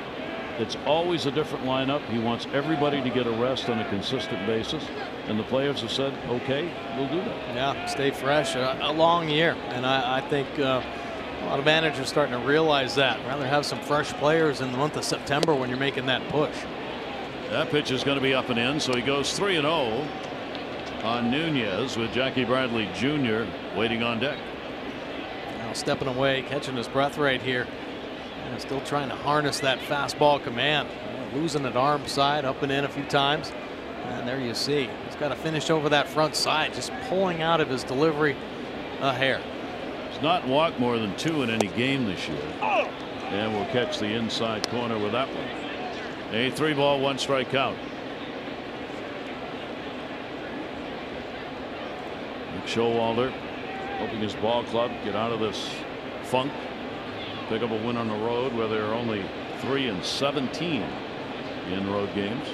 It's always a different lineup. He wants everybody to get a rest on a consistent basis, and the players have said, okay, we'll do that. Yeah, stay fresh. A long year, and I think a lot of managers starting to realize that. Rather have some fresh players in the month of September when you're making that push. That pitch is going to be up and in, so he goes 3-0 on Nunez with Jackie Bradley Jr. waiting on deck. Now stepping away, catching his breath right here. And still trying to harness that fastball command. Losing it arm side, up and in a few times. And there you see. He's got to finish over that front side, just pulling out of his delivery a hair. He's not walked more than 2 in any game this year. And we'll catch the inside corner with that one. A 3-ball, 1-strike count. Nick Showalter hoping his ball club get out of this funk. Pick up a win on the road where they're only 3-17 in road games.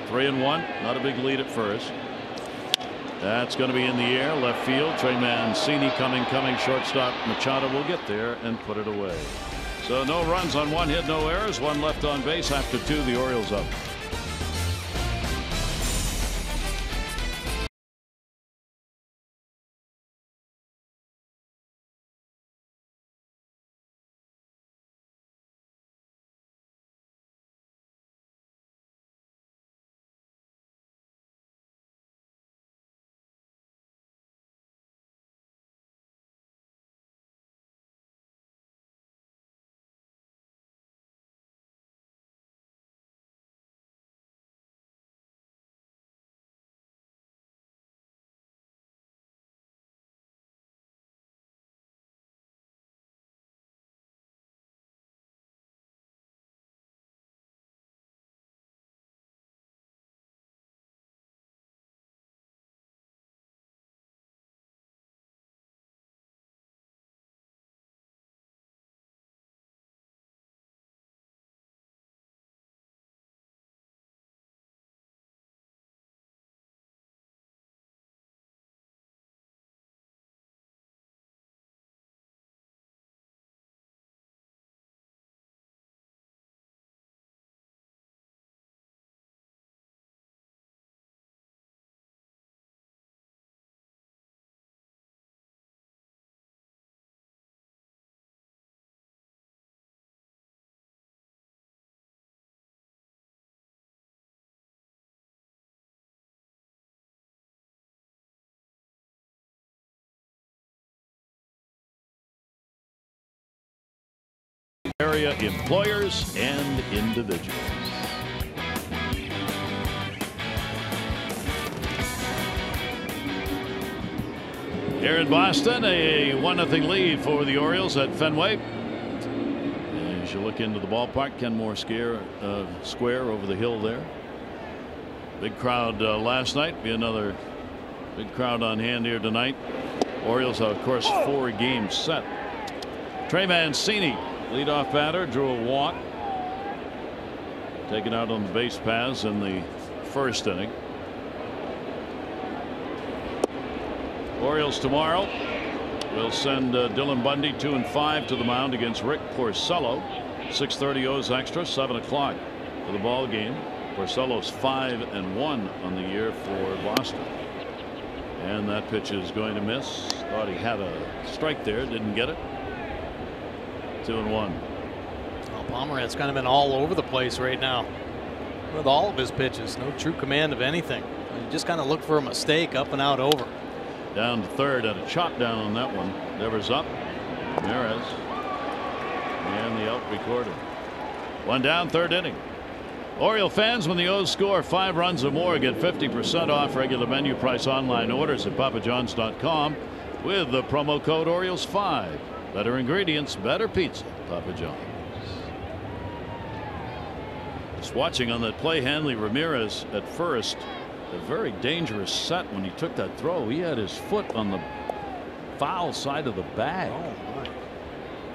3-1, not a big lead at first. That's going to be in the air, left field. Trey Mancini coming. Shortstop Machado will get there and put it away. So no runs on 1 hit, no errors, 1 left on base after 2. The Orioles up. area employers and individuals. Here in Boston, a 1-0 lead for the Orioles at Fenway. As you look into the ballpark, Kenmore Square over the hill there. Big crowd last night. Be another big crowd on hand here tonight. Orioles, of course, 4-game set. Trey Mancini, leadoff batter, drew a walk. Taken out on the base paths in the first inning. Orioles tomorrow will send Dylan Bundy 2 and 5 to the mound against Rick Porcello. 6:30 O's extra, 7 o'clock for the ball game. Porcello's 5-1 on the year for Boston. And that pitch is going to miss. Thought he had a strike there, didn't get it. 2-1. Well, Pomeranz kind of been all over the place right now with all of his pitches. No true command of anything. You just kind of look for a mistake, up and out, over. Down to third, and a chop down on that one. Devers up. Ramirez. And the out recorded. 1 down, third inning. Oriole fans, when the O's score 5 runs or more, get 50% off regular menu price online orders at papajohns.com with the promo code Orioles5. Better ingredients, better pizza. Papa John's. Just watching on that play, Hanley Ramirez at first. A very dangerous set when he took that throw. He had his foot on the foul side of the bag.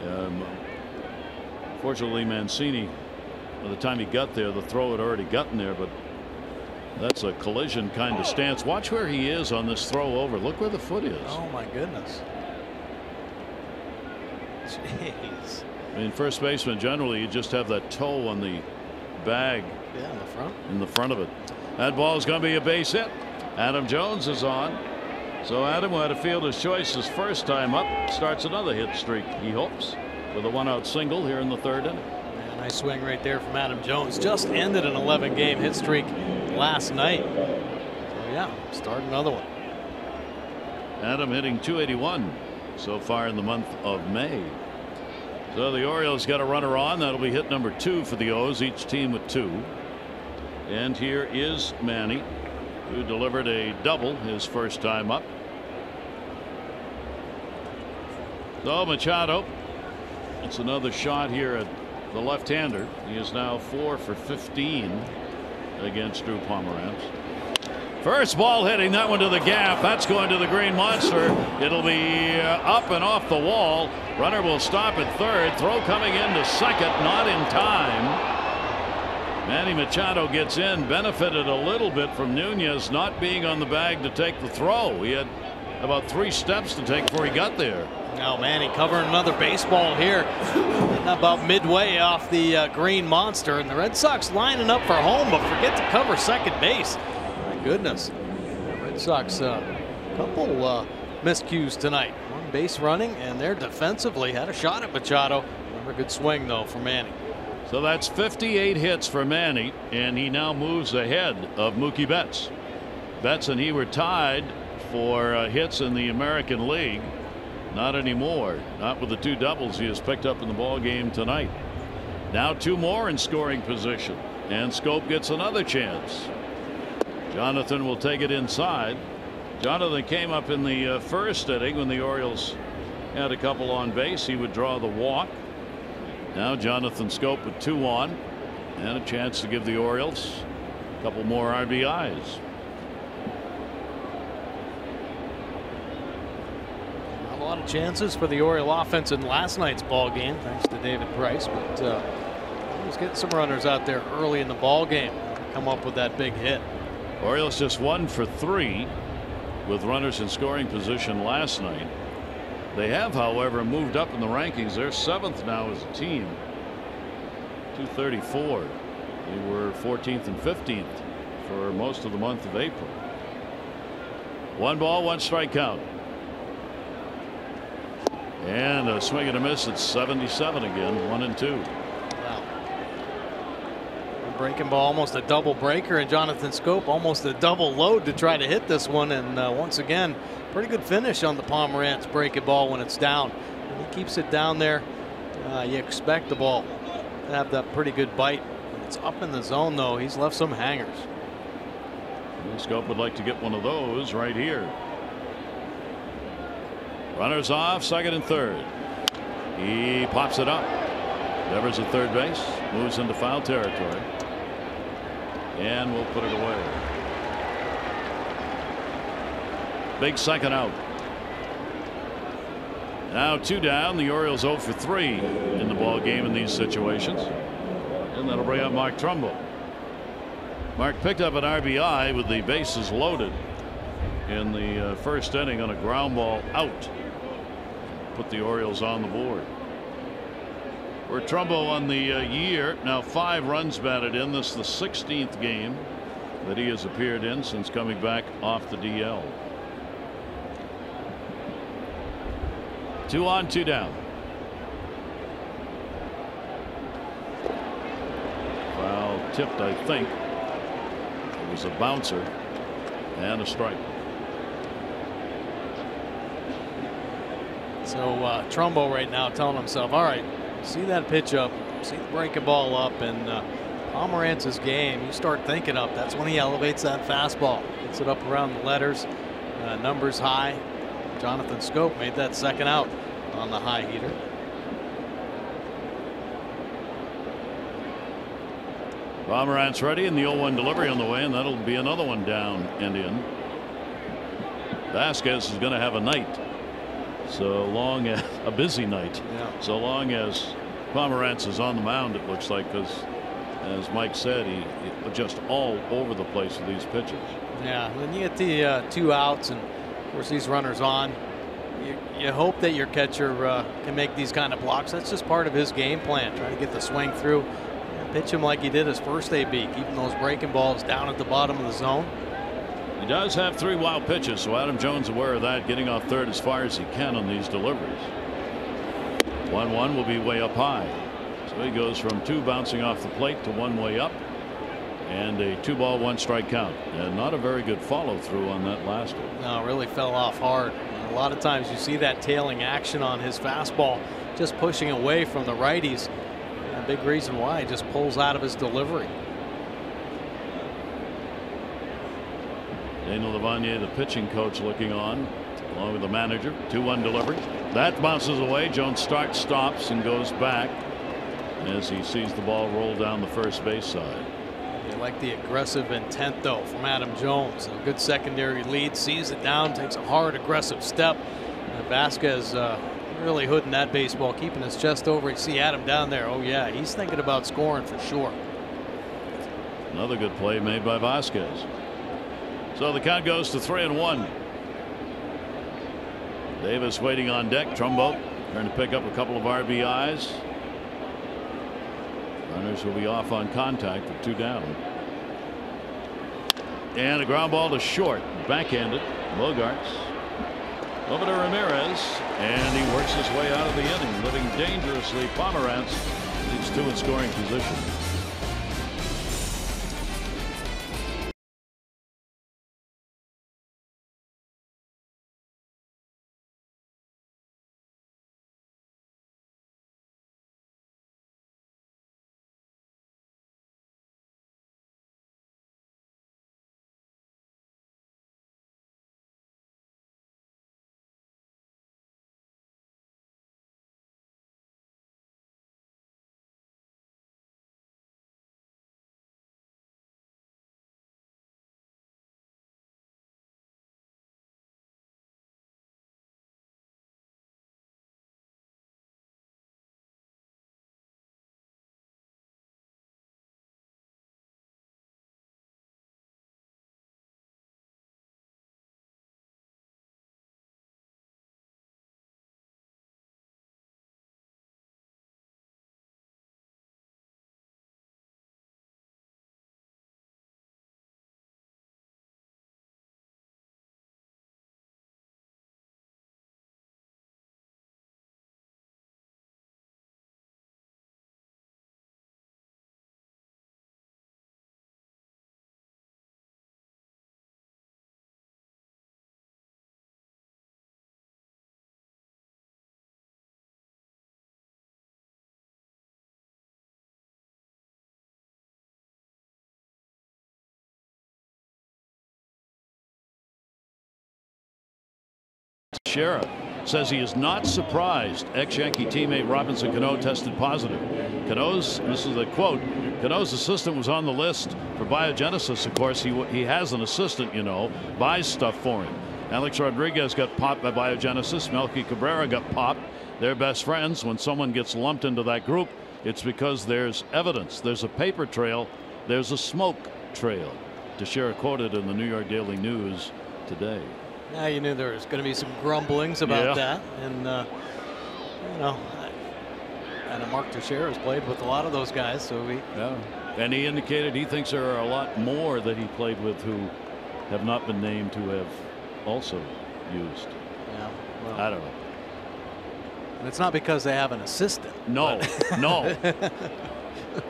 Oh, my. Fortunately, Mancini, by the time he got there, the throw had already gotten there, but that's a collision kind of stance. Watch where he is on this throw over. Look where the foot is. Oh, my goodness. Jeez. I mean, first baseman, generally, you just have that toe on the bag. Yeah, in the front. In the front of it. That ball is going to be a base hit. Adam Jones is on. So Adam, who had to field his choice his first time up, starts another hit streak, he hopes, with a 1-out single here in the third inning. Yeah, nice swing right there from Adam Jones. Just ended an 11-game hit streak last night. So yeah, start another one. Adam hitting .281 so far in the month of May. So the Orioles got a runner on. That'll be hit number 2 for the O's, each team with 2. And here is Manny, who delivered a double his first time up. So Machado, it's another shot here at the left-hander. He is now 4 for 15 against Drew Pomeranz. First ball hitting that one to the gap. That's going to the Green Monster. It'll be up and off the wall. Runner will stop at third. Throw coming into second, not in time. Manny Machado gets in, benefited a little bit from Nunez not being on the bag to take the throw. He had about 3 steps to take before he got there. Now Manny covering another baseball here, about midway off the Green Monster, and the Red Sox lining up for home, but forget to cover second base. My goodness, the Red Sox couple miscues tonight. 1 base running, and they're defensively had a shot at Machado. Another good swing though for Manny. So that's 58 hits for Manny, and he now moves ahead of Mookie Betts. Betts and he were tied for hits in the American League. Not anymore. Not with the 2 doubles he has picked up in the ball game tonight. Now 2 more in scoring position, and Scope gets another chance. Jonathan will take it inside. Jonathan came up in the first inning when the Orioles had a couple on base. He would draw the walk. Now Jonathan Scope with 2 on, and a chance to give the Orioles a couple more RBIs. Not a lot of chances for the Oriole offense in last night's ball game, thanks to David Price, but Orioles getting some runners out there early in the ball game. Come up with that big hit. Orioles just 1 for 3 with runners in scoring position last night. They have, however, moved up in the rankings. They're 7th now as a team. 234. They were 14th and 15th for most of the month of April. 1 ball, 1 strike count. And a swing and a miss at 77 again. 1-2. Wow. A breaking ball, almost a double breaker, and Jonathan Scope almost a double load to try to hit this one. And once again, pretty good finish on the Pomeranz breaking ball when it's down. And he keeps it down there You expect the ball to have that pretty good bite. It's up in the zone, though. He's left some hangers. Scope would like to get one of those right here. Runners off, second and third. He pops it up. Devers at third base, moves into foul territory, and we'll put it away. Big second out. Now 2 down. The Orioles 0 for 3 in the ball game in these situations, and that'll bring up Mark Trumbo. Mark picked up an RBI with the bases loaded in the first inning on a ground ball out. Put the Orioles on the board. We're Trumbo on the year now, 5 runs batted in. This is the 16th game that he has appeared in since coming back off the DL. 2 on, 2 down. Foul tipped, I think. It was a bouncer and a strike. So Trumbo right now telling himself, all right, see that pitch up, see the breaking ball up, and Pomerantz's game, you start thinking up. That's when he elevates that fastball, gets it up around the letters, numbers high. Jonathan Scope made that second out on the high heater. Pomerantz ready, and the 0-1 delivery on the way, and that'll be another one down and in. Vasquez is going to have a night, so long as a busy night. Yeah. So long as Pomerantz is on the mound, it looks like, because as Mike said, he just all over the place with these pitches. Yeah, when you get the 2 outs, and of course these runners on, you hope that your catcher can make these kind of blocks. That's just part of his game plan, trying to get the swing through, pitch him like he did his first AB, keeping those breaking balls down at the bottom of the zone. He does have 3 wild pitches, so Adam Jones aware of that, getting off third as far as he can on these deliveries. 1-1 will be way up high, so he goes from 2 bouncing off the plate to 1 way up, and a 2-ball 1-strike count, and not a very good follow through on that last one. No, really fell off hard. A lot of times you see that tailing action on his fastball, just pushing away from the righties. A big reason why he just pulls out of his delivery. Daniel Levanier, the pitching coach, looking on along with the manager. 2-1 delivery that bounces away. Jones stops and goes back as he sees the ball roll down the first base side. You like the aggressive intent, though, from Adam Jones. A good secondary lead, sees it down, takes a hard, aggressive step. And Vasquez really hooding that baseball, keeping his chest over. You see Adam down there. Oh, yeah, he's thinking about scoring for sure. Another good play made by Vasquez. So the count goes to 3-1. Davis waiting on deck. Trumbo trying to pick up a couple of RBIs. Runners will be off on contact with 2 down. And a ground ball to short, backhanded. Bogarts over to Ramirez, and he works his way out of the inning, living dangerously. Pomerantz leaves 2 in scoring position. Teixeira says he is not surprised ex-Yankee teammate Robinson Cano tested positive. Cano's, this is a quote, Cano's assistant was on the list for biogenesis. Of course, he has an assistant, you know, buys stuff for him. Alex Rodriguez got popped by biogenesis. Melky Cabrera got popped. They're best friends. When someone gets lumped into that group, it's because there's evidence. There's a paper trail. There's a smoke trail. Teixeira quoted in the New York Daily News today. Now you knew there was going to be some grumblings about that, and you know, I know Mark Teixeira has played with a lot of those guys, so and he indicated he thinks there are a lot more that he played with who have not been named who have also used. Yeah, well, I don't know. And it's not because they have an assistant. No, no.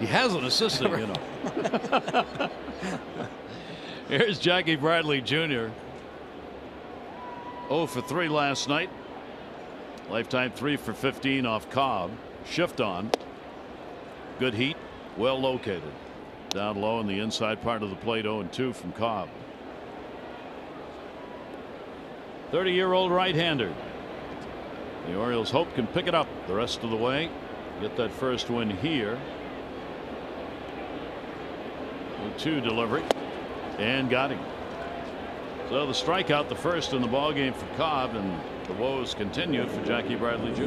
He has an assistant, you know. Here's Jackie Bradley Jr. 0 for 3 last night. Lifetime 3 for 15 off Cobb. Shift on. Good heat. Well located. Down low in the inside part of the plate. 0-2 from Cobb. 30-year-old right-hander. The Orioles hope can pick it up the rest of the way. Get that first win here. 0-2 delivery. And got him. So the strikeout, the first in the ball game for Cobb, and the woes continue for Jackie Bradley Jr.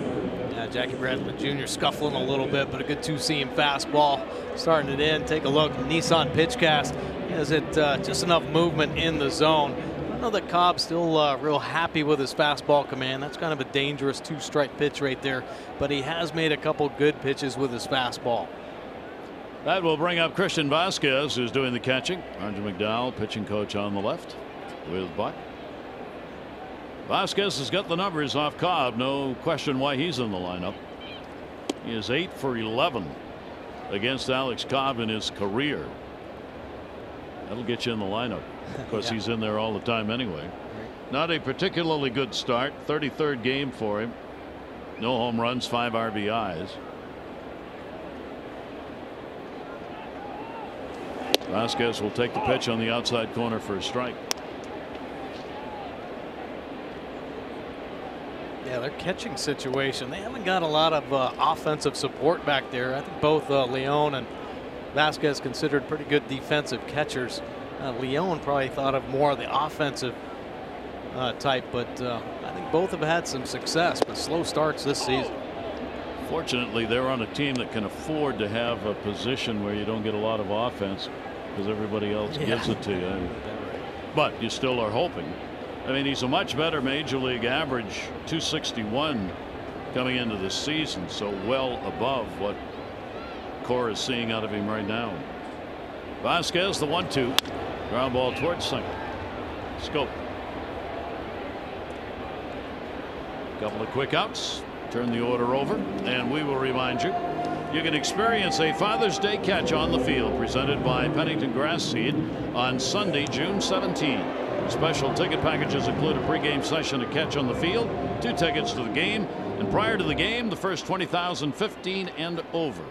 Yeah, Jackie Bradley Jr. scuffling a little bit, but a good 2-seam fastball. Starting it in. Take a look. Nissan pitch cast. Is it just enough movement in the zone? I don't know that Cobb's still real happy with his fastball command. That's kind of a dangerous 2-strike pitch right there, but he has made a couple good pitches with his fastball. That will bring up Christian Vasquez, who's doing the catching. Arjun McDowell, pitching coach, on the left with Buck. Vasquez has got the numbers off Cobb. No question why he's in the lineup. He is 8 for 11 against Alex Cobb in his career. That'll get you in the lineup. Of course, he's in there all the time anyway. Not a particularly good start. 33rd game for him. No home runs, 5 RBIs. Vasquez will take the pitch on the outside corner for a strike. Yeah, their catching situation, they haven't got a lot of offensive support back there. I think both Leon and Vasquez considered pretty good defensive catchers. Leon probably thought of more of the offensive type, but I think both have had some success, but slow starts this season. Fortunately, they're on a team that can afford to have a position where you don't get a lot of offense because everybody else gives it to you. But you still are hoping. I mean, he's a much better major league average, 261 coming into the season, so well above what Cora is seeing out of him right now. Vasquez, the 1-2, ground ball towards second. Scope. Couple of quick outs. Turn the order over, and we will remind you you can experience a Father's Day catch on the field presented by Pennington Grass Seed on Sunday, June 17. Special ticket packages include a pregame session at Catch on the Field, 2 tickets to the game, and prior to the game, the first 20,000 15 and over,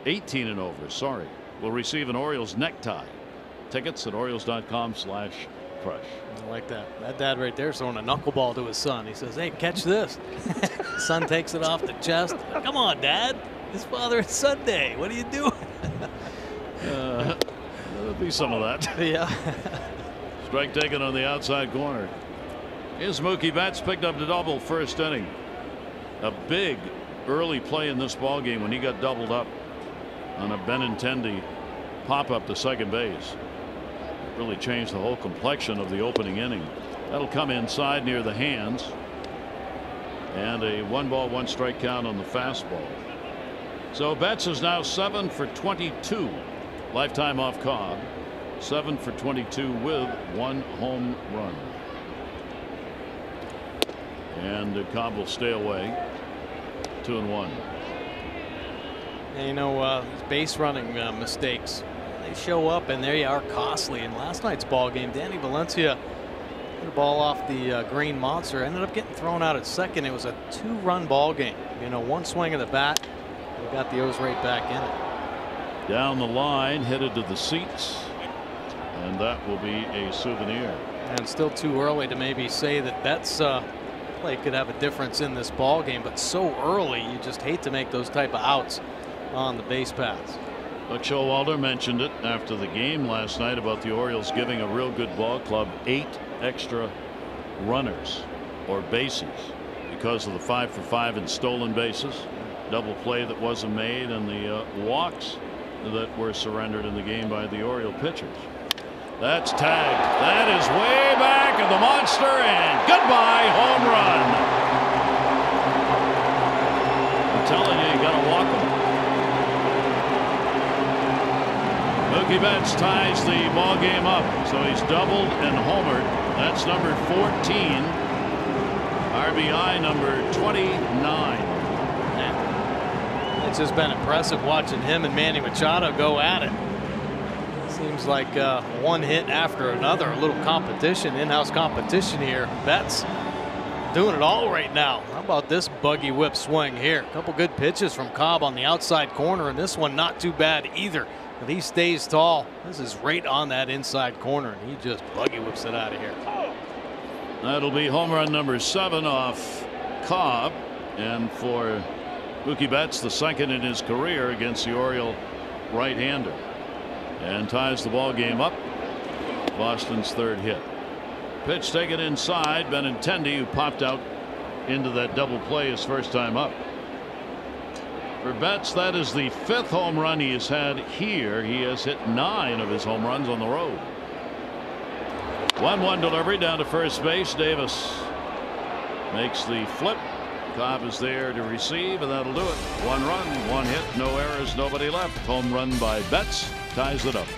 18 and over, sorry, will receive an Orioles necktie. Tickets at Orioles.com/crush. I like that. That dad right there is throwing a knuckleball to his son. He says, "Hey, catch this." Son takes it off the chest. "Come on, Dad. It's Father and Son Day. What are you doing?" There'll be some of that. Yeah. Strike taken on the outside corner. Here's Mookie Betts, picked up the double first inning. A big early play in this ball game when he got doubled up on a Benintendi pop up to second base. Really changed the whole complexion of the opening inning. That'll come inside near the hands. And a 1-ball 1-strike count on the fastball. So Betts is now 7 for 22 lifetime off Cobb. 7 for 22 with 1 home run. And Cobb will stay away. 2-1. And you know, base running mistakes, they show up, and there you are, costly. In last night's ball game, Danny Valencia hit a ball off the green monster, ended up getting thrown out at second. It was a 2-run ball game. You know, 1 swing of the bat, we got the O's right back in it. Down the line, headed to the seats, and that will be a souvenir. And still too early to maybe say that Betts play could have a difference in this ball game, but so early, you just hate to make those type of outs on the base paths. Buck Showalter mentioned it after the game last night about the Orioles giving a real good ball club 8 extra runners or bases because of the 5 for 5 in stolen bases, double play that wasn't made, and the walks that were surrendered in the game by the Oriole pitchers. That's tagged. That is way back of the monster, and goodbye, home run. I'm telling you, you got to walk him. Mookie Betts ties the ball game up, so he's doubled and homered. That's number 14. RBI number 29. It's just been impressive watching him and Manny Machado go at it. Seems like one hit after another. A little competition, in-house competition here. Betts doing it all right now. How about this buggy whip swing here? A couple good pitches from Cobb on the outside corner, and this one not too bad either. But he stays tall. This is right on that inside corner, and he just buggy whips it out of here. That'll be home run number 7 off Cobb, and for Mookie Betts, the second in his career against the Oriole right-hander, and ties the ball game up. Boston's 3rd hit. Pitch taken inside. Benintendi, who popped out into that double play his first time up. For Betts, that is the 5th home run he has had here. He has hit 9 of his home runs on the road. 1-1 delivery down to first base. Davis makes the flip. Cobb is there to receive, and that'll do it. 1 run, 1 hit, no errors, nobody left. Home run by Betts ties it up.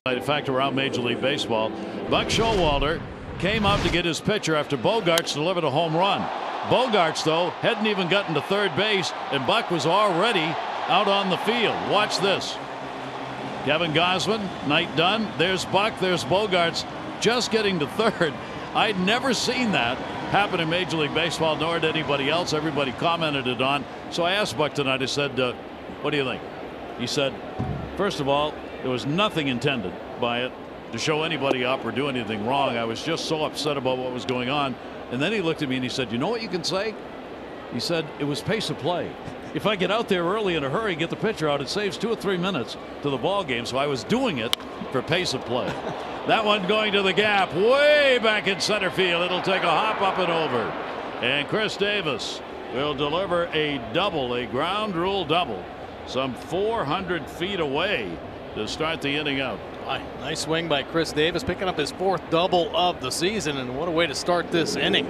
In fact, around Major League Baseball, Buck Showalter came out to get his pitcher after Bogaerts delivered a home run. Bogaerts, though, hadn't even gotten to third base, and Buck was already out on the field. Watch this. Kevin Gausman, night done. There's Buck, there's Bogaerts just getting to third. I'd never seen that happen in Major League Baseball, nor did anybody else. Everybody commented it on. So I asked Buck tonight, I said, what do you think? He said, first of all, there was nothing intended by it to show anybody up or do anything wrong. I was just so upset about what was going on. And then he looked at me and he said, you know what you can say? He said, it was pace of play. If I get out there early in a hurry, get the pitcher out, it saves 2 or 3 minutes to the ball game. So I was doing it for pace of play. That one going to the gap way back in center field. It'll take a hop up and over. And Chris Davis will deliver a double, a ground rule double, some 400 feet away to start the inning out. Nice swing by Chris Davis, picking up his 4th double of the season, and what a way to start this inning.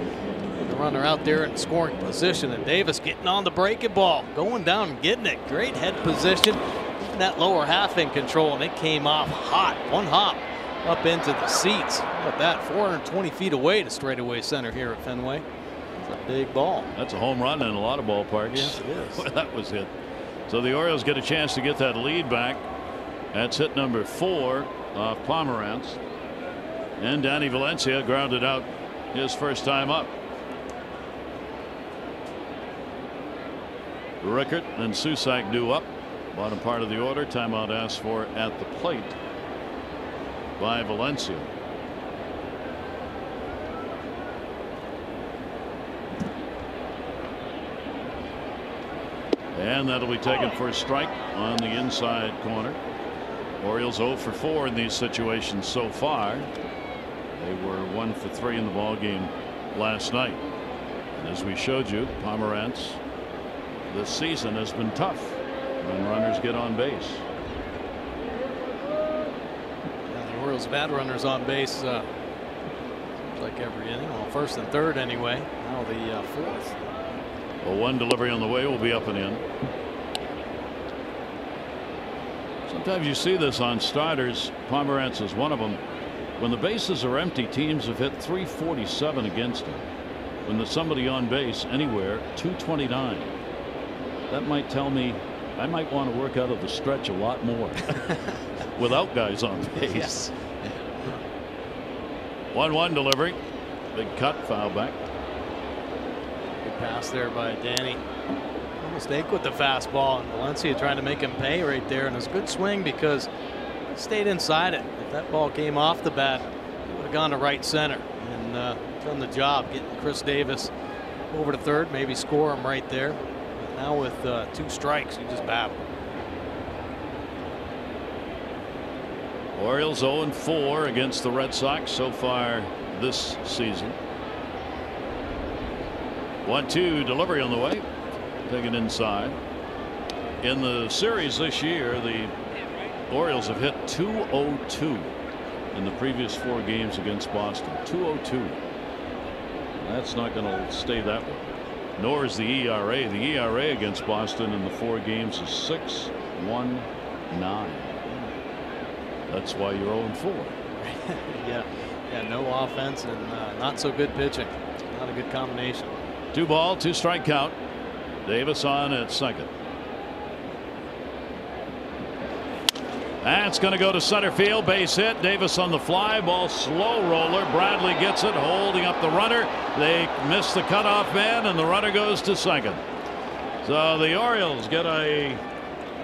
The runner out there in scoring position, and Davis getting on the breaking ball, going down and getting it. Great head position, keeping that lower half in control, and it came off hot. 1 hop up into the seats. Look at that, 420 feet away to straightaway center here at Fenway. It's a big ball. That's a home run in a lot of ballparks. Yes, it is. That was hit. So the Orioles get a chance to get that lead back. That's hit number 4 off Pomerantz. And Danny Valencia grounded out his first time up. Rickert and Susac due up. Bottom part of the order. Timeout asked for at the plate by Valencia. And that'll be taken for a strike on the inside corner. Orioles 0 for 4 in these situations so far. They were 1 for 3 in the ball game last night. And as we showed you, Pomerantz this season has been tough when runners get on base. Yeah, the Orioles have had runners on base seems like every inning. Well, first and third anyway. Now the fourth. Well, one delivery on the way will be up and in. Sometimes you see this on starters. Pomerantz is one of them. When the bases are empty, teams have hit 347 against him. When there's somebody on base anywhere, 229. That might tell me I might want to work out of the stretch a lot more without guys on base. Yes. 1-1 delivery. Big cut, foul back. Good pass there by Danny. A mistake with the fastball, and Valencia trying to make him pay right there. And it was a good swing because he stayed inside it. If that ball came off the bat, it would have gone to right center and done the job getting Chris Davis over to third, maybe score him right there. But now with 2 strikes, he just babbled. Orioles 0-4 against the Red Sox so far this season. 1-2 delivery on the way. Taken inside. In the series this year, the Orioles have hit 202 in the previous 4 games against Boston. 202. That's not going to stay that way. Nor is the ERA. The ERA against Boston in the 4 games is 6.19. That's why you're 0-4. Yeah, no offense and not so good pitching. Not a good combination. 2 ball, 2 strike count. Davis on at second. That's going to go to center field. Base hit. Davis on the fly ball. Slow roller. Bradley gets it, holding up the runner. They miss the cutoff man, and the runner goes to second. So the Orioles get a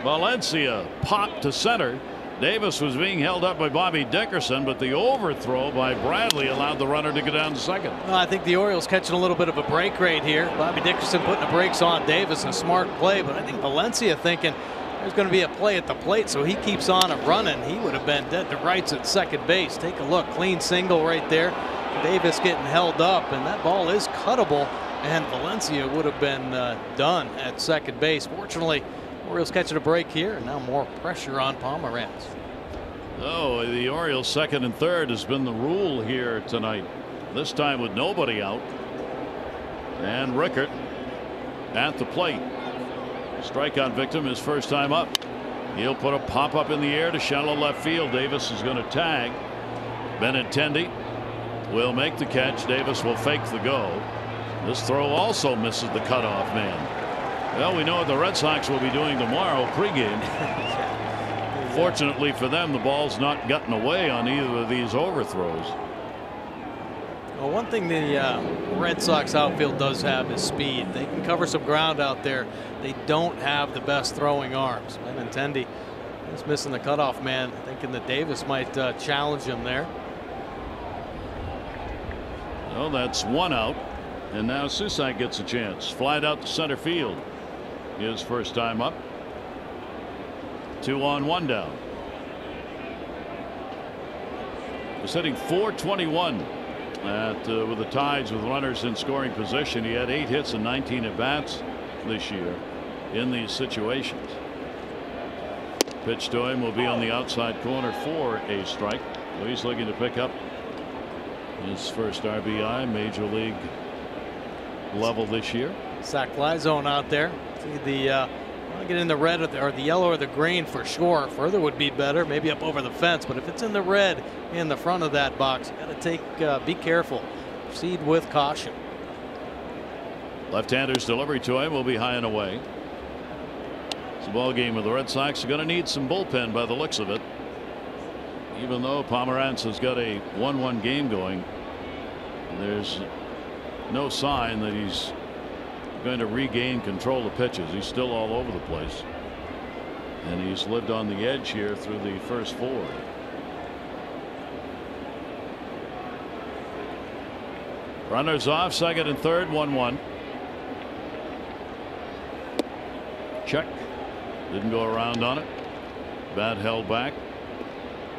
Valencia pop to center. Davis was being held up by Bobby Dickerson, but the overthrow by Bradley allowed the runner to go down to second. Well, I think the Orioles catching a little bit of a break right here. Bobby Dickerson putting the brakes on Davis, a smart play, but I think Valencia thinking there's going to be a play at the plate, so he keeps on and running. He would have been dead to rights at second base. Take a look, clean single right there. Davis getting held up, and that ball is cuttable, and Valencia would have been done at second base. Fortunately, Orioles catching a break here, and now more pressure on Pomerantz. Oh, the Orioles second and third has been the rule here tonight. This time with nobody out. And Rickert at the plate. Strikeout victim his first time up. He'll put a pop up in the air to shallow left field. Davis is going to tag. Benintendi will make the catch. Davis will fake the go. This throw also misses the cutoff man. Well, we know what the Red Sox will be doing tomorrow pregame. Fortunately for them, the ball's not gotten away on either of these overthrows. Well, one thing the Red Sox outfield does have is speed. They can cover some ground out there. They don't have the best throwing arms. Benintendi is missing the cutoff man, thinking that Davis might challenge him there. Well, that's 1 out. And now Susac gets a chance. Flied out to center field. His first time up. 2 on 1 down. He's hitting .421 with the Tides with runners in scoring position. He had 8 hits and 19 at bats this year in these situations. Pitch to him will be on the outside corner for a strike. So he's looking to pick up his first RBI major league level this year. Sack fly zone out there. See the get in the red or the yellow or the green for sure. Further would be better, maybe up over the fence, but if it's in the red in the front of that box, you got to take be careful. Proceed with caution. Left-hander's delivery to him will be high and away. It's a ball game where the Red Sox are going to need some bullpen by the looks of it. Even though Pomerantz has got a 1-1 game going, there's no sign that he's going to regain control of pitches. He's still all over the place, and he's lived on the edge here through the first 4. Runners off, second and third, 1-1. Check. Didn't go around on it. Bat held back.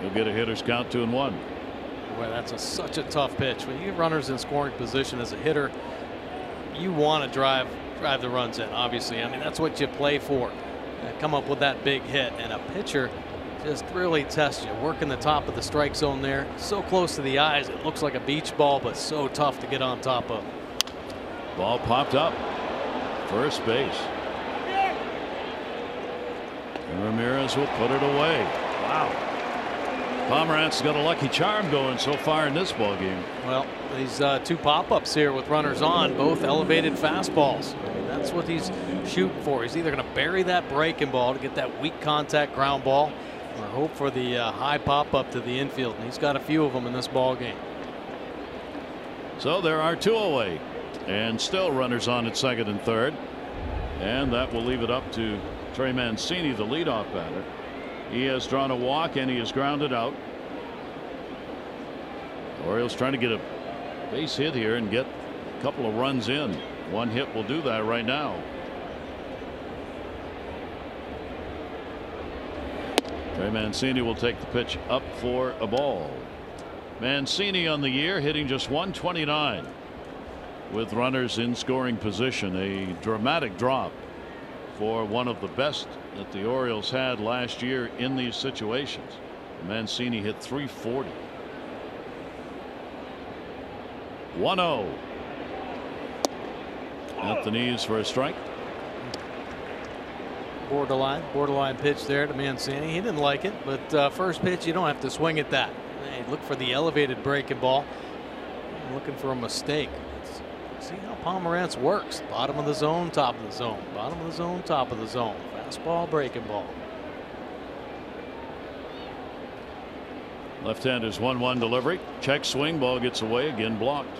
He'll get a hitter's count, 2-1. Boy, that's such a tough pitch. When you get runners in scoring position as a hitter, you want to drive the runs in. Obviously, I mean, that's what you play for. Come up with that big hit, and a pitcher just really tests you. Working the top of the strike zone there, so close to the eyes, it looks like a beach ball, but so tough to get on top of. Ball popped up, first base. And Ramirez will put it away. Wow. Pomerantz got a lucky charm going so far in this ball game. Well, these 2 pop-ups here with runners on, both elevated fastballs. I mean, that's what he's shooting for. He's either going to bury that breaking ball to get that weak contact ground ball, or hope for the high pop-up to the infield. And he's got a few of them in this ball game. So there are 2 away, and still runners on at second and third, and that will leave it up to Trey Mancini, the leadoff batter. He has drawn a walk and he is grounded out. The Orioles trying to get a base hit here and get a couple of runs in. 1 hit will do that right now. Trey Mancini will take the pitch up for a ball. Mancini on the year hitting just .129 with runners in scoring position. A dramatic drop for one of the best that the Orioles had last year in these situations. Mancini hit .340. 1-0 at the knees for a strike. Borderline pitch there to Mancini. He didn't like it, but first pitch, you don't have to swing at that. Hey, look for the elevated breaking ball. I'm looking for a mistake. Let's see how Pomerantz works. Bottom of the zone, top of the zone. Bottom of the zone, top of the zone. Fastball, breaking ball. Left-hander's 1-1 delivery. Check swing, ball gets away, again blocked.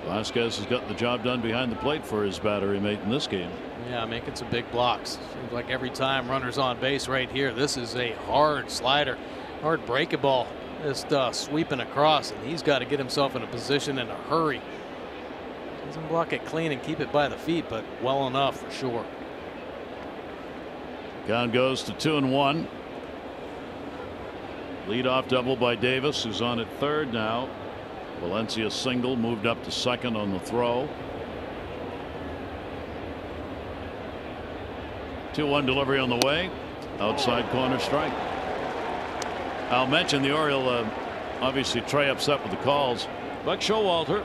Vasquez has got the job done behind the plate for his battery mate in this game. Yeah, making some big blocks. Seems like every time runners on base right here. This is a hard slider, hard breaking ball, just sweeping across, and he's got to get himself in a position in a hurry. Doesn't block it clean and keep it by the feet, but well enough for sure. Count goes to 2-1. Leadoff double by Davis, who's on at third now. Valencia single, moved up to second on the throw. 2-1 delivery on the way. Outside corner strike. I'll mention the Oriole, obviously Trey upset with the calls. Buck Showalter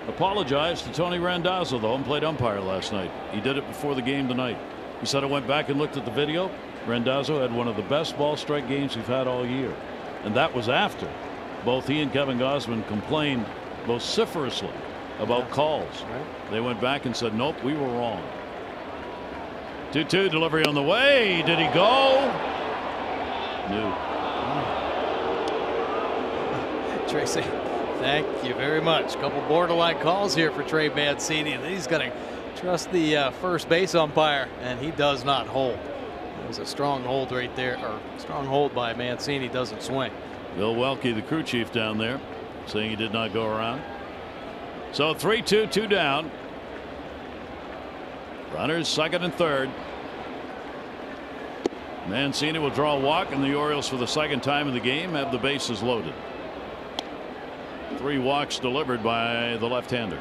apologized to Tony Randazzo, the home plate umpire, last night. He did it before the game tonight. He said, I went back and looked at the video. Randazzo had one of the best ball strike games we've had all year. And that was after both he and Kevin Gausman complained vociferously about calls. Right. They went back and said, nope, we were wrong. 2-2 delivery on the way. Did he go? No. Tracy, thank you very much. A couple borderline calls here for Trey Mancini, and he's going to trust the first base umpire, and he does not hold. It was a strong hold right there, or strong hold by Mancini. Doesn't swing. Bill Welke, the crew chief down there, saying he did not go around. So 3-2, 2 down. Runners second and third. Mancini will draw a walk, and the Orioles, for the second time in the game, have the bases loaded. 3 walks delivered by the left-hander.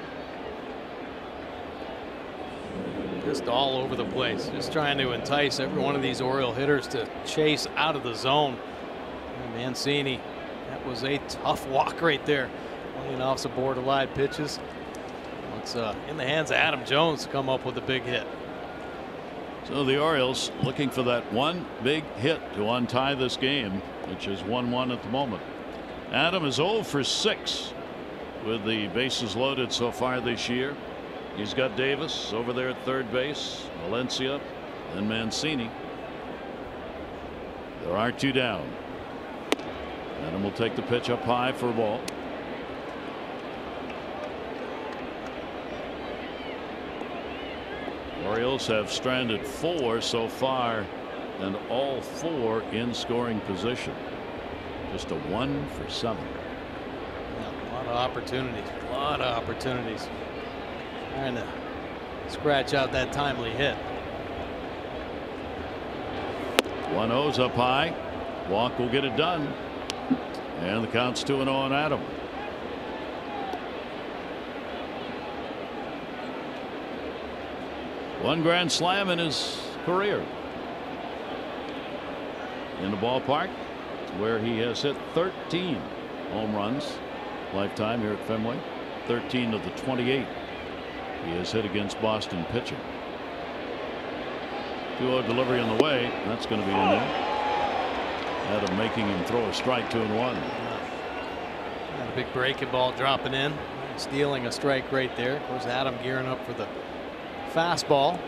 Just all over the place, just trying to entice every one of these Oriole hitters to chase out of the zone. Mancini, that was a tough walk right there, laying off some borderline pitches. It's in the hands of Adam Jones to come up with a big hit. So the Orioles looking for that one big hit to untie this game, which is 1-1 at the moment. Adam is 0 for 6 with the bases loaded so far this year. He's got Davis over there at third base, Valencia, and Mancini. There are 2 down. Adam will take the pitch up high for a ball. Orioles have stranded 4 so far, and all 4 in scoring position. Just a 1 for 7. Yeah, a lot of opportunities. A lot of opportunities. Trying to scratch out that timely hit. 1-0's up high. Walk will get it done. And the count's 2-0 on Adam. One grand slam in his career. In the ballpark where he has hit 13 home runs lifetime here at Fenway. 13 of the 28 he has hit against Boston pitching. 2-0 delivery on the way. That's going to be in there. Adam making him throw a strike. 2-1. A big breaking ball dropping in, stealing a strike right there. Of course, Adam gearing up for the fastball.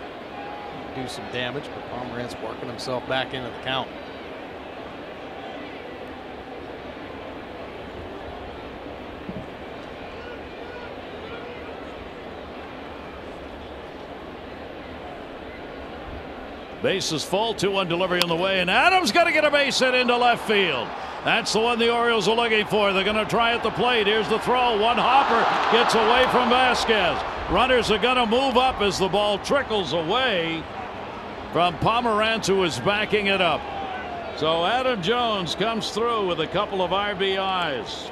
Do some damage, but Pomerantz working himself back into the count. Base is full. 2-1 delivery on the way, and Adams got to get a base hit into left field. That's the one the Orioles are looking for. They're going to try at the plate. Here's the throw. One hopper gets away from Vasquez. Runners are going to move up as the ball trickles away from Pomerantz, who is backing it up. So Adam Jones comes through with a couple of RBIs,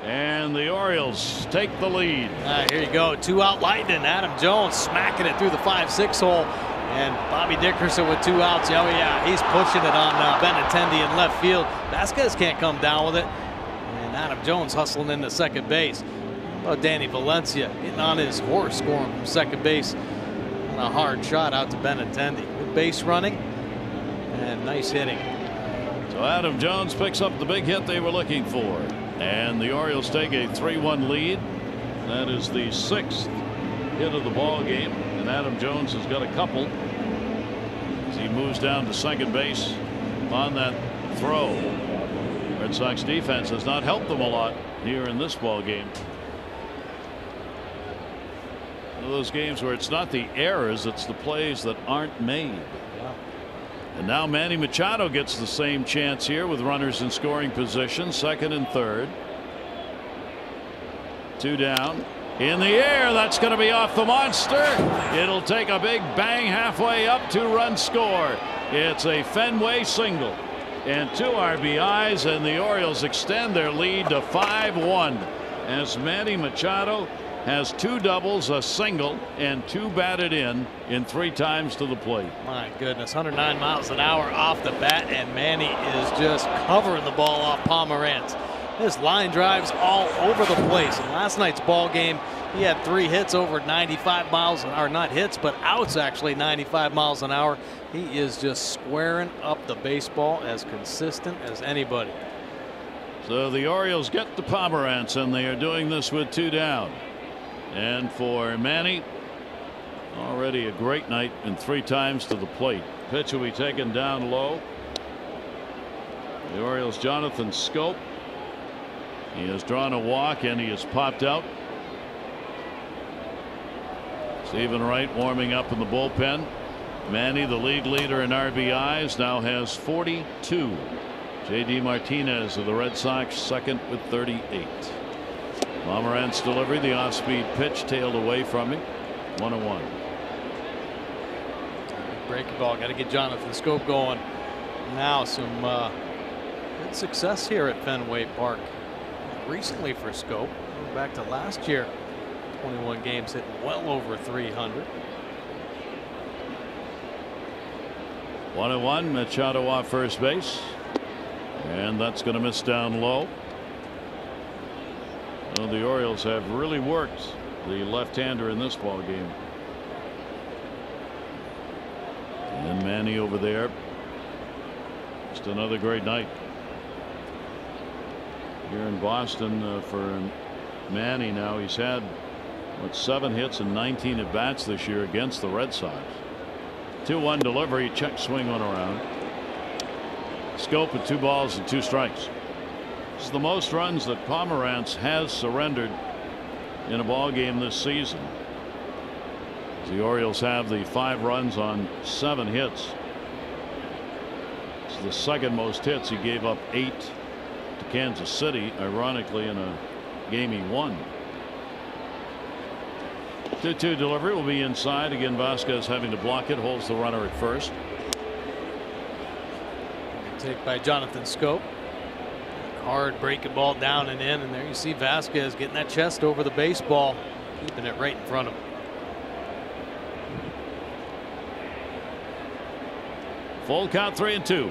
and the Orioles take the lead. Here you go. 2 out lightning. Adam Jones smacking it through the 5-6 hole. And Bobby Dickerson with 2 outs. Oh yeah, he's pushing it on Benintendi in left field. Vasquez can't come down with it. And Adam Jones hustling into second base. How about Danny Valencia getting on his horse, scoring from second base on a hard shot out to Benintendi. Good base running and nice hitting. So Adam Jones picks up the big hit they were looking for. And the Orioles take a 3-1 lead. That is the 6th hit of the ball game. And Adam Jones has got a couple as he moves down to second base on that throw. Red Sox defense has not helped them a lot here in this ball game. One of those games where it's not the errors, it's the plays that aren't made. And now Manny Machado gets the same chance here with runners in scoring position, second and third. 2 down. In the air, that's going to be off the monster. It'll take a big bang halfway up. 2-run score. It's a Fenway single and 2 RBIs, and the Orioles extend their lead to 5-1 as Manny Machado has 2 doubles, a single, and 2 batted in 3 times to the plate. My goodness, 109 miles an hour off the bat, and Manny is just covering the ball off Pomerantz. His line drives all over the place. In last night's ball game, he had 3 hits over 95 miles an hour. Not hits, but outs actually 95 miles an hour. He is just squaring up the baseball as consistent as anybody. So the Orioles get to Pomerantz, and they are doing this with 2 down. And for Manny, already a great night and 3 times to the plate. Pitch will be taken down low. The Orioles' Jonathan Scope. He has drawn a walk and he has popped out. Stephen Wright warming up in the bullpen. Manny, the league leader in RBIs, now has 42. J.D. Martinez of the Red Sox second with 38. Pomerantz delivery, the off-speed pitch tailed away from him. 1-1. Breaking ball, got to get Jonathan Scope going. Now some good success here at Fenway Park. Recently for Scope, back to last year, 21 games hitting well over 300. 1-1, Machado off first base, and that's going to miss down low. Well, the Orioles have really worked the left-hander in this ball game. And Manny over there, just another great night here in Boston for Manny. Now he's had 7 hits and 19 at bats this year against the Red Sox. 2-1 delivery, check swing on around. Scope with 2 balls and 2 strikes. This is the most runs that Pomerantz has surrendered in a ball game this season. The Orioles have the 5 runs on 7 hits. It's the second most hits. He gave up 8 to Kansas City, ironically, in a game he won. 2-2 delivery will be inside. Again, Vasquez having to block it, holds the runner at first. Take by Jonathan Scope. Hard breaking ball down and in, and there you see Vasquez getting that chest over the baseball, keeping it right in front of him. Full count, 3-2.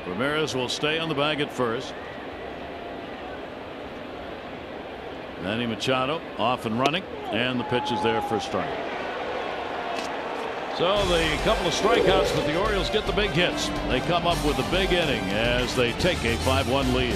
Ramirez will stay on the bag at first. Manny Machado off and running, and the pitch is there for a strike. So the couple of strikeouts, but the Orioles get the big hits. They come up with a big inning as they take a 5-1 lead.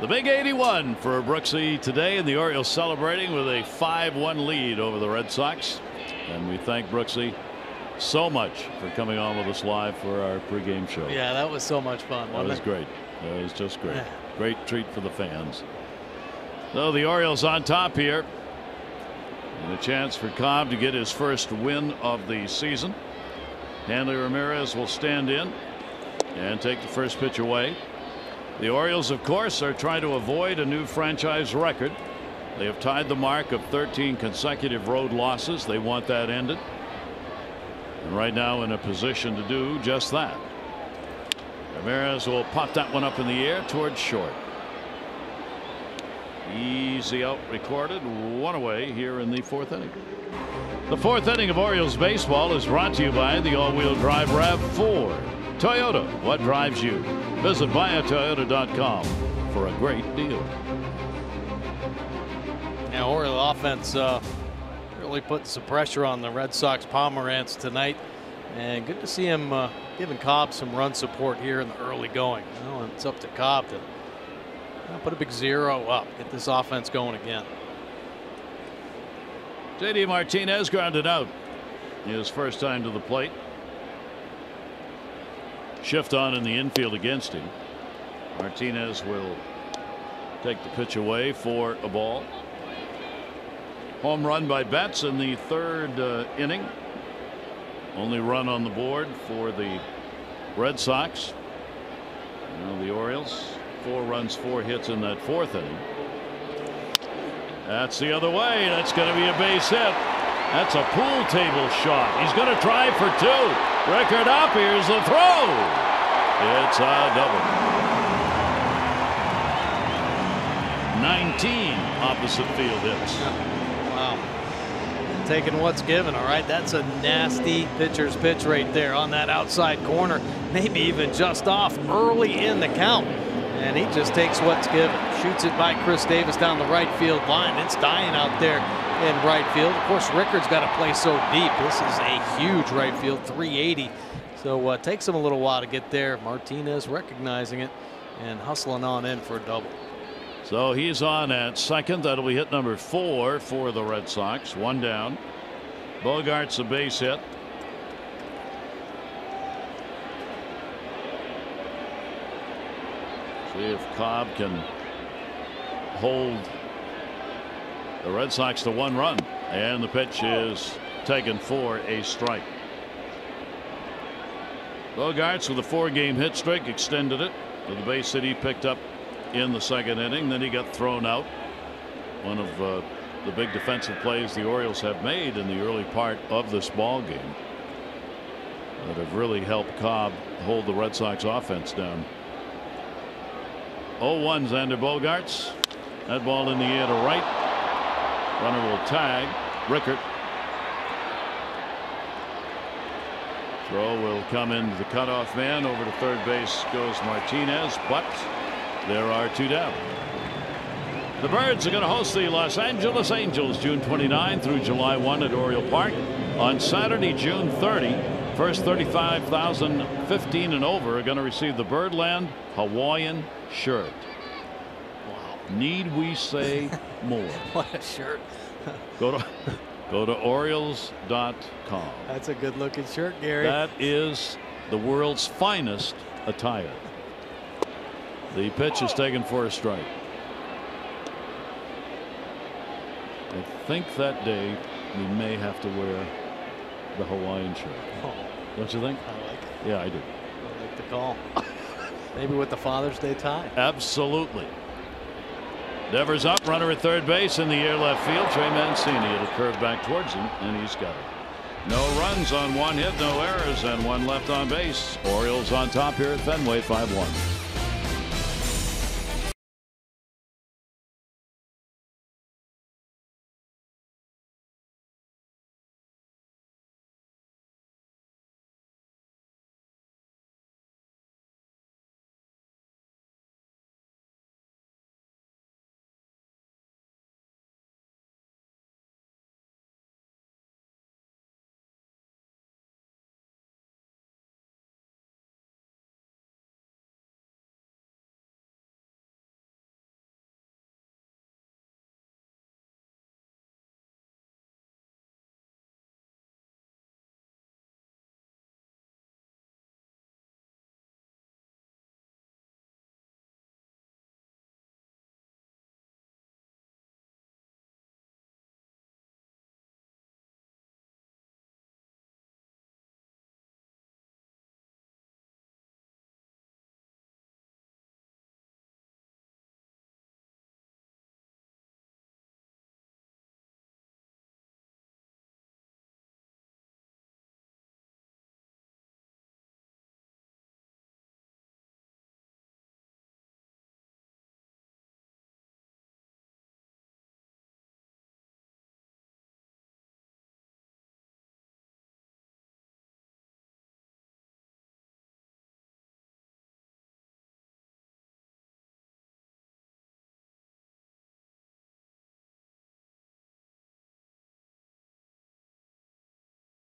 The big 81 for Brooksy today, and the Orioles celebrating with a 5-1 lead over the Red Sox. And we thank Brooksy so much for coming on with us live for our pregame show. Yeah, that was so much fun. That was great. That was just great. Yeah. Great treat for the fans. So the Orioles on top here, and a chance for Cobb to get his first win of the season. Hanley Ramirez will stand in and take the first pitch away. The Orioles, of course, are trying to avoid a new franchise record. They have tied the mark of 13 consecutive road losses. They want that ended, and right now in a position to do just that. Ramirez will pop that one up in the air towards short. Easy out recorded, 1 away here in the 4th inning. The 4th inning of Orioles baseball is brought to you by the all-wheel drive RAV4. Toyota, what drives you? Visit buyatoyota.com for a great deal. Now, Oriole offense really putting some pressure on the Red Sox Pomerantz tonight, and good to see him giving Cobb some run support here in the early going. Well, it's up to Cobb to put a big 0 up, get this offense going again. JD Martinez grounded out his first time to the plate. Shift on in the infield against him. Martinez will take the pitch away for a ball. Home run by Betts in the 3rd inning. Only run on the board for the Red Sox. Now the Orioles, 4 runs, 4 hits in that 4th inning. That's the other way. That's going to be a base hit. That's a pool table shot. He's going to try for 2. Rickard up. Here's the throw. It's a double. 19 opposite field hits. Wow. Taking what's given. All right, that's a nasty pitcher's pitch right there on that outside corner, maybe even just off early in the count, and he just takes what's given. Shoots it by Chris Davis down the right field line. It's dying out there in right field. Of course, Rickard's got to play so deep. This is a huge right field, 380. So it takes him a little while to get there. Martinez recognizing it and hustling on in for a double. So he's on at second. That'll be hit number 4 for the Red Sox. 1 down. Bogart's a base hit. See if Cobb can hold the Red Sox to 1 run. And the pitch is taken for a strike. Bogarts with a 4-game hit streak extended it to the base that he picked up in the second inning. Then he got thrown out. One of the big defensive plays the Orioles have made in the early part of this ball game that have really helped Cobb hold the Red Sox offense down. 0-1 Xander Bogaerts. That ball in the air to right. Runner will tag. Rickard. Throw will come into the cutoff man. Over to third base goes Martinez, but there are 2 down. The Birds are going to host the Los Angeles Angels June 29 through July 1 at Oriole Park. On Saturday, June 30, first 35,015 and over are going to receive the Birdland Hawaiian shirt. Wow. Need we say more? What a shirt. Go to Orioles.com. That's a good looking shirt, Gary. That is the world's finest attire. The pitch is taken for a strike. I think that day we may have to wear the Hawaiian shirt. Oh, don't you think? I like it. Yeah, I do. I like the call. Maybe with the Father's Day tie. Absolutely. Devers up, runner at third base in the air left field. Trey Mancini, it'll curve back towards him, and he's got it. No runs on 1 hit, no errors, and 1 left on base. Orioles on top here at Fenway, 5-1.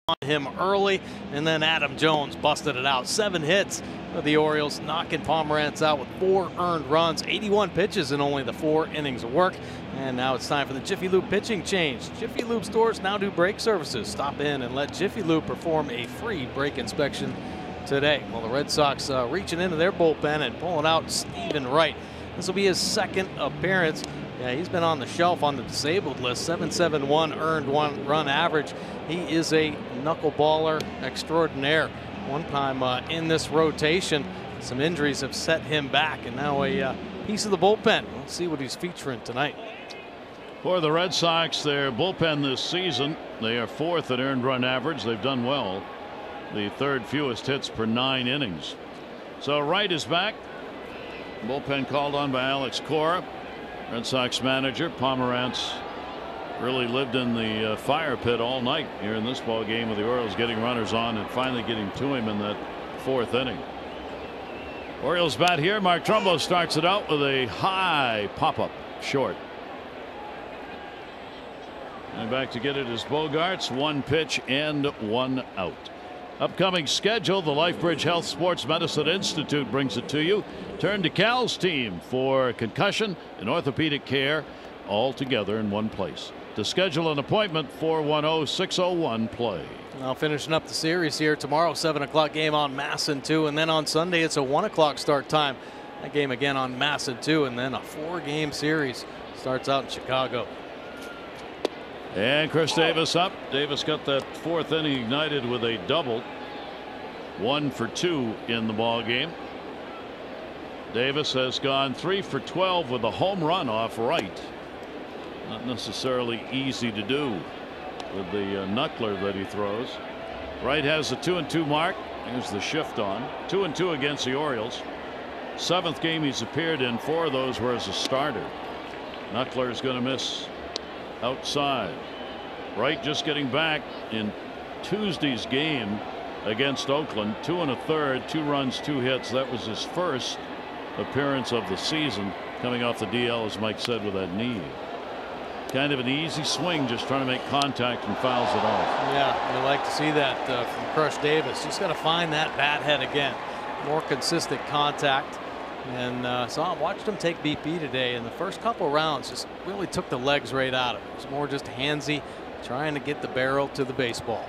On him early, and then Adam Jones busted it out. 7 hits for the Orioles, knocking Pomerantz out with 4 earned runs, 81 pitches in only the 4 innings of work. And now it's time for the Jiffy Lube pitching change. Jiffy Lube stores now do brake services. Stop in and let Jiffy Lube perform a free brake inspection today. Well, the Red Sox reaching into their bullpen and pulling out Stephen Wright. This will be his 2nd appearance. Yeah, he's been on the shelf on the disabled list. 7.71 earned run average. He is a knuckleballer extraordinaire. One time in this rotation, some injuries have set him back, and now a piece of the bullpen. Let's see what he's featuring tonight. For the Red Sox, their bullpen this season, they are 4th in earned run average. They've done well. The 3rd fewest hits per 9 innings. So Wright is back. Bullpen called on by Alex Cora. Red Sox manager Pomerantz really lived in the fire pit all night here in this ball game with the Orioles getting runners on and finally getting to him in that 4th inning. Orioles bat here. Mark Trumbo starts it out with a high pop-up short. And back to get it is Bogarts. 1 pitch and 1 out. Upcoming schedule, the LifeBridge Health Sports Medicine Institute brings it to you. Turn to Cal's team for concussion and orthopedic care all together in one place. To schedule an appointment, 410-601-PLAY. Now finishing up the series here tomorrow, 7 o'clock game on Masson 2, and then on Sunday it's a 1 o'clock start time. That game again on Masson 2, and then a 4-game series starts out in Chicago. And Chris Davis up. Davis got that 4th inning ignited with a double. 1 for 2 in the ball game. Davis has gone 3 for 12 with a home run off Wright. Not necessarily easy to do with the knuckler that he throws. Wright has the 2-2 mark. Here's the shift on. 2-2 against the Orioles. 7th game he's appeared in. 4 of those were as a starter. Knuckler is going to miss outside. Wright just getting back in Tuesday's game against Oakland. 2 1/3, 2 runs, 2 hits. That was his first appearance of the season, coming off the DL, as Mike said, with that knee. Kind of an easy swing, just trying to make contact, and fouls it off. Yeah, you like to see that from Crush Davis. Just got to find that bat head again. More consistent contact. And watched him take BP today, and the first couple rounds just really took the legs right out of it. It was more just handsy, trying to get the barrel to the baseball.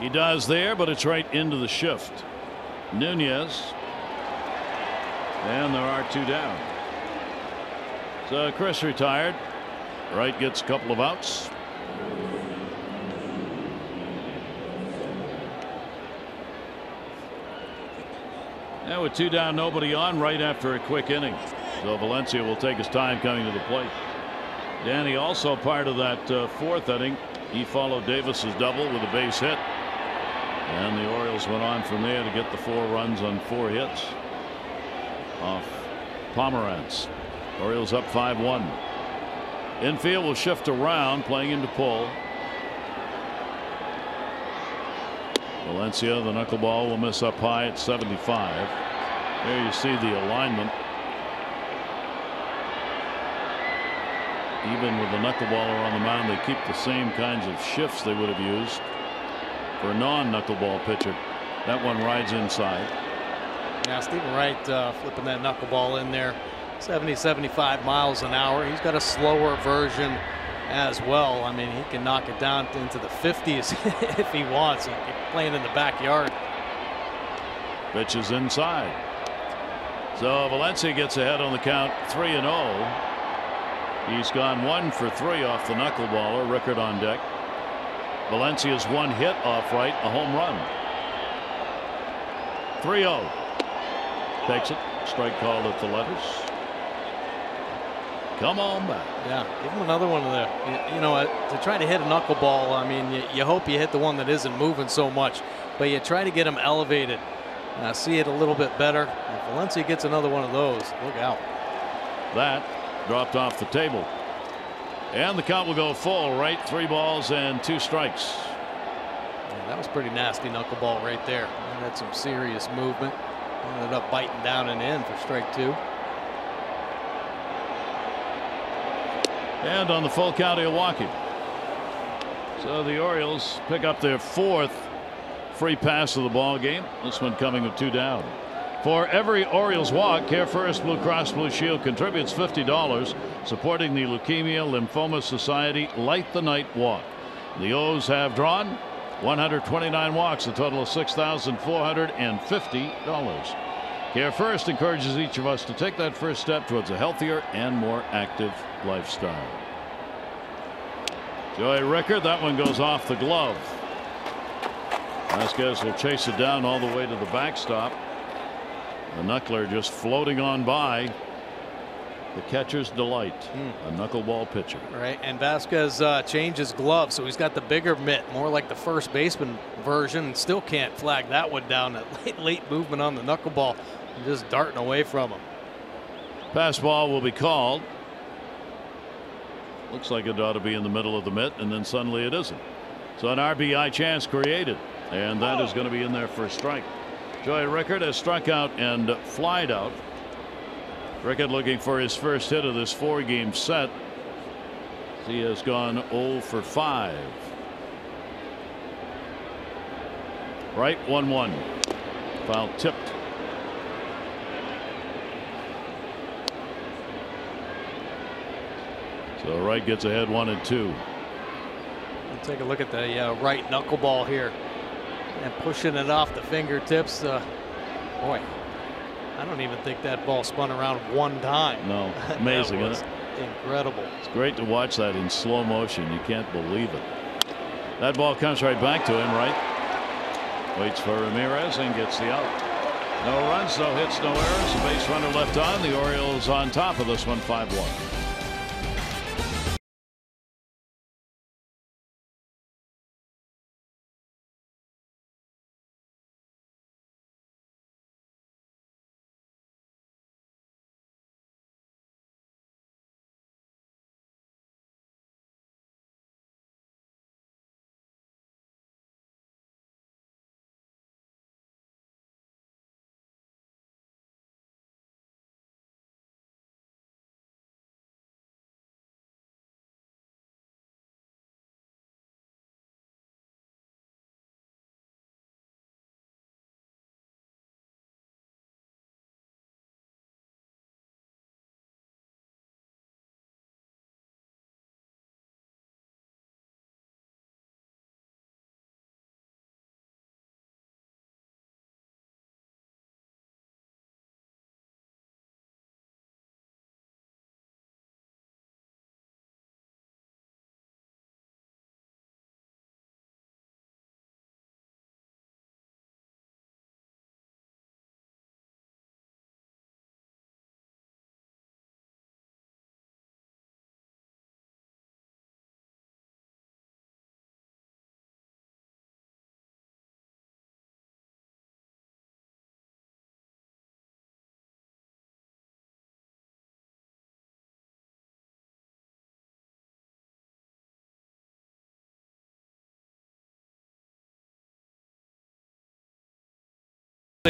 He does there, but it's right into the shift. Nunez. And there are 2 down. So Chris retired. Wright gets a couple of outs. Now with 2 down, nobody on, right after a quick inning. So Valencia will take his time coming to the plate. Danny also part of that 4th inning. He followed Davis's double with a base hit. And the Orioles went on from there to get the 4 runs on 4 hits off Pomerantz. Orioles up 5-1. Infield will shift around, playing him to pull. Valencia, the knuckleball, will miss up high at 75. There you see the alignment. Even with the knuckleballer on the mound, they keep the same kinds of shifts they would have used for a non-knuckleball pitcher. That one rides inside. Yeah, Stephen Wright flipping that knuckleball in there. 70-75 miles an hour. He's got a slower version as well. I mean, he can knock it down into the 50s if he wants. He's playing in the backyard. Pitch is inside. So Valencia gets ahead on the count, 3-0. He's gone 1 for 3 off the knuckleballer. Rickard on deck. Valencia's 1 hit off Wright, a home run. 3-0. Takes it. Strike called at the letters. Come on back. Yeah, give him another one of there. You know, to try to hit a knuckleball, I mean, you hope you hit the one that isn't moving so much, but you try to get him elevated. See it a little bit better. If Valencia gets another one of those, look out. That dropped off the table. And the count will go full. Right, 3 balls and 2 strikes. Yeah, that was pretty nasty knuckleball right there. That had some serious movement. Ended up biting down and in for strike 2. And on the full count, he'll walk him. So the Orioles pick up their 4th free pass of the ball game. This one coming with 2 down. For every Orioles walk, Care First Blue Cross Blue Shield contributes $50, supporting the Leukemia Lymphoma Society Light the Night Walk. The O's have drawn 129 walks, a total of $6,450. Care First encourages each of us to take that first step towards a healthier and more active lifestyle. Joey Rickard, that one goes off the glove. Vasquez will chase it down all the way to the backstop. The knuckler just floating on by. the catcher's delight, a knuckleball pitcher. Right, and Vasquez changed his glove, so he's got the bigger mitt, more like the first baseman version, and still can't flag that one down. That late movement on the knuckleball, and just darting away from him. Pass ball will be called. Looks like it ought to be in the middle of the mitt, and then suddenly it isn't. So an RBI chance created, and that is going to be in there for a strike. Joey Rickard has struck out and flied out. Rickard looking for his first hit of this 4-game set. He has gone 0 for 5. Right, 1-1. Foul tipped. So Wright gets ahead 1-2. Take a look at the right knuckleball here, and pushing it off the fingertips. Boy, I don't even think that ball spun around one time. No, amazing, that isn't it? Incredible. It's great to watch that in slow motion. You can't believe it. That ball comes right back to him. Right, waits for Ramirez and gets the out. No runs, no hits, no errors. The base runner left on. The Orioles on top of this one, 5-1.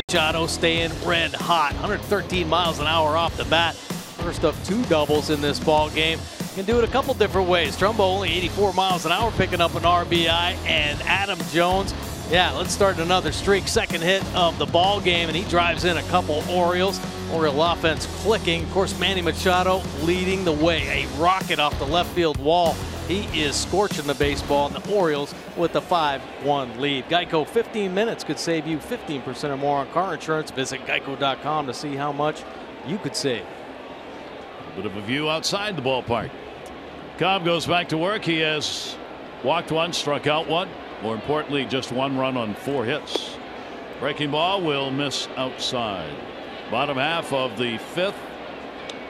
Machado staying red hot, 113 miles an hour off the bat. First of 2 doubles in this ball game. Can do it a couple different ways. Trumbo only 84 miles an hour, picking up an RBI, and Adam Jones, yeah, let's start another streak. Second hit of the ball game, and he drives in a couple Orioles. Oriole offense clicking. Of course, Manny Machado leading the way. A rocket off the left field wall. He is scorching the baseball, and the Orioles with the 5-1 lead. Geico, 15 minutes could save you 15% or more on car insurance. Visit geico.com to see how much you could save. A bit of a view outside the ballpark. Cobb goes back to work. He has walked 1, struck out 1. More importantly, just 1 run on 4 hits. Breaking ball will miss outside. Bottom half of the 5th.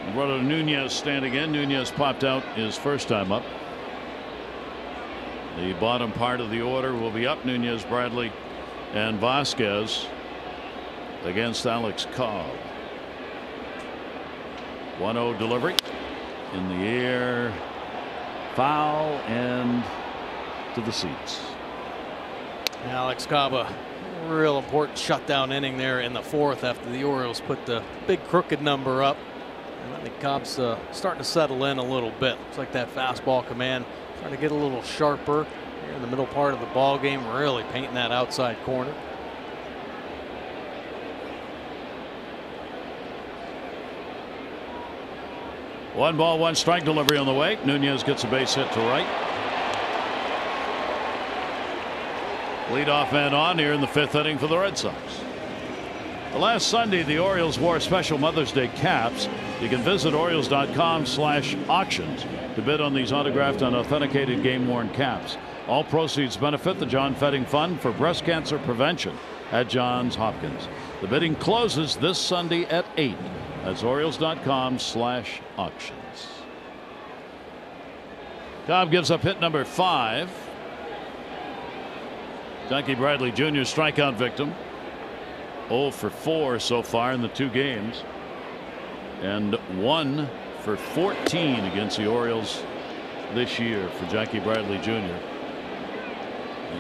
Roberto Nunez standing in. Nunez popped out his first time up. The bottom part of the order will be up. Nunez, Bradley, and Vasquez against Alex Cobb. 1-0 delivery in the air, foul, and to the seats. Alex Cobb, a real important shutdown inning there in the 4th after the Orioles put the big crooked number up. And I think Cobb's starting to settle in a little bit. Looks like that fastball command trying to get a little sharper here in the middle part of the ball game, really painting that outside corner. One ball, 1 strike delivery on the way. Nunez gets a base hit to right. Leadoff man on here in the 5th inning for the Red Sox. Last Sunday, the Orioles wore special Mother's Day caps. You can visit Orioles.com/auctions to bid on these autographed and authenticated game-worn caps. All proceeds benefit the John Fetting Fund for Breast Cancer Prevention. at Johns Hopkins. The bidding closes this Sunday at 8. That's Orioles.com/auctions. Cobb gives up hit number 5. Jackie Bradley Jr. strikeout victim. 0 for 4 so far in the 2 games. And 1 for 14 against the Orioles this year for Jackie Bradley Jr.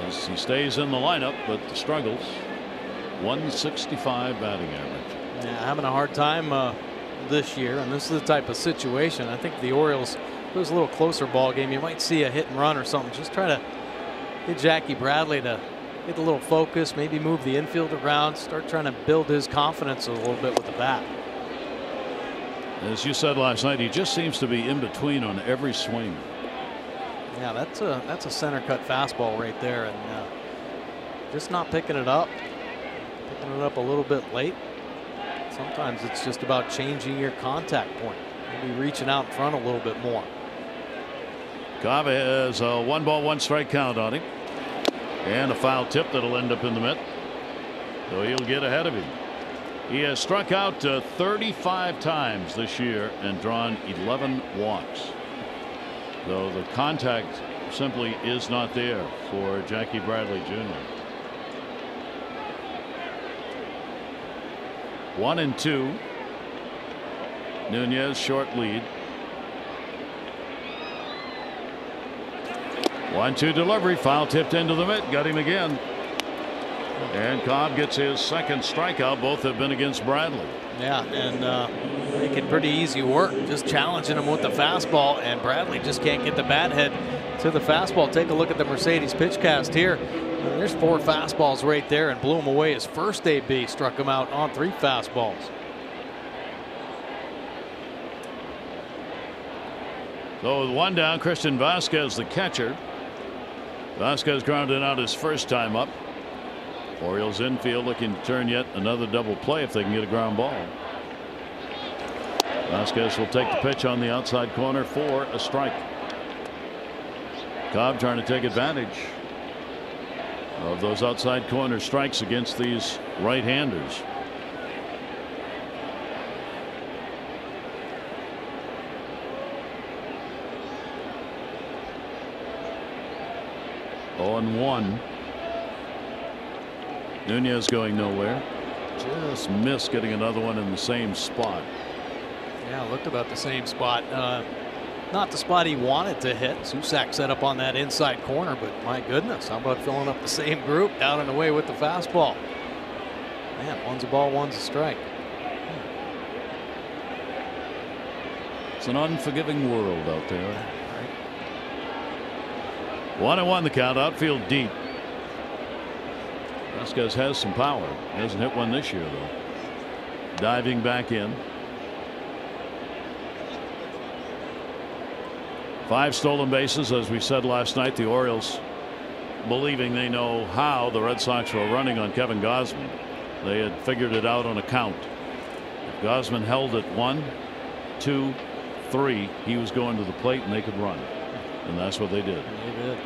As he stays in the lineup, but struggles. 165 batting average. Yeah, having a hard time this year, and this is the type of situation. I think the Orioles, if it was a little closer ball game, you might see a hit and run or something. Just try to get Jackie Bradley to get a little focus, maybe move the infield around, start trying to build his confidence a little bit with the bat. As you said last night, he just seems to be in between on every swing. Yeah, that's a center cut fastball right there, and just not picking it up. Picking it up a little bit late. Sometimes it's just about changing your contact point, maybe reaching out in front a little bit more. Cobb has a 1 ball 1 strike count on him, and a foul tip that'll end up in the mitt, so he'll get ahead of him. He has struck out 35 times this year and drawn 11 walks. So the contact simply is not there for Jackie Bradley Jr. 1-2. Nunez short lead. 1-2 delivery, foul tipped into the mitt, got him again. And Cobb gets his second strikeout. Both have been against Bradley. Yeah, and making pretty easy work, just challenging him with the fastball, and Bradley just can't get the bat head to the fastball. Take a look at the Mercedes pitch cast here. There's 4 fastballs right there, and blew him away. His first AB struck him out on 3 fastballs. So with 1 down, Christian Vasquez, the catcher. Vasquez grounded out his first time up. Orioles infield looking to turn yet another double play if they can get a ground ball. Vasquez will take the pitch on the outside corner for a strike. Cobb trying to take advantage of those outside corner strikes against these right-handers. On 1. Nunez going nowhere. Just missed getting another one in the same spot. Yeah, looked about the same spot. Not the spot he wanted to hit. Susak set up on that inside corner, but my goodness, how about filling up the same group down and away with the fastball? Man, one's a ball, one's a strike. It's an unforgiving world out there. Right. 1-1 the count, outfield deep. Vasquez has some power. He hasn't hit one this year, though. Diving back in. 5 stolen bases, as we said last night. The Orioles believing they know how the Red Sox were running on Kevin Gausman. They had figured it out on a count. If Gausman held it 1, 2, 3, he was going to the plate and they could run. And that's what they did. They did.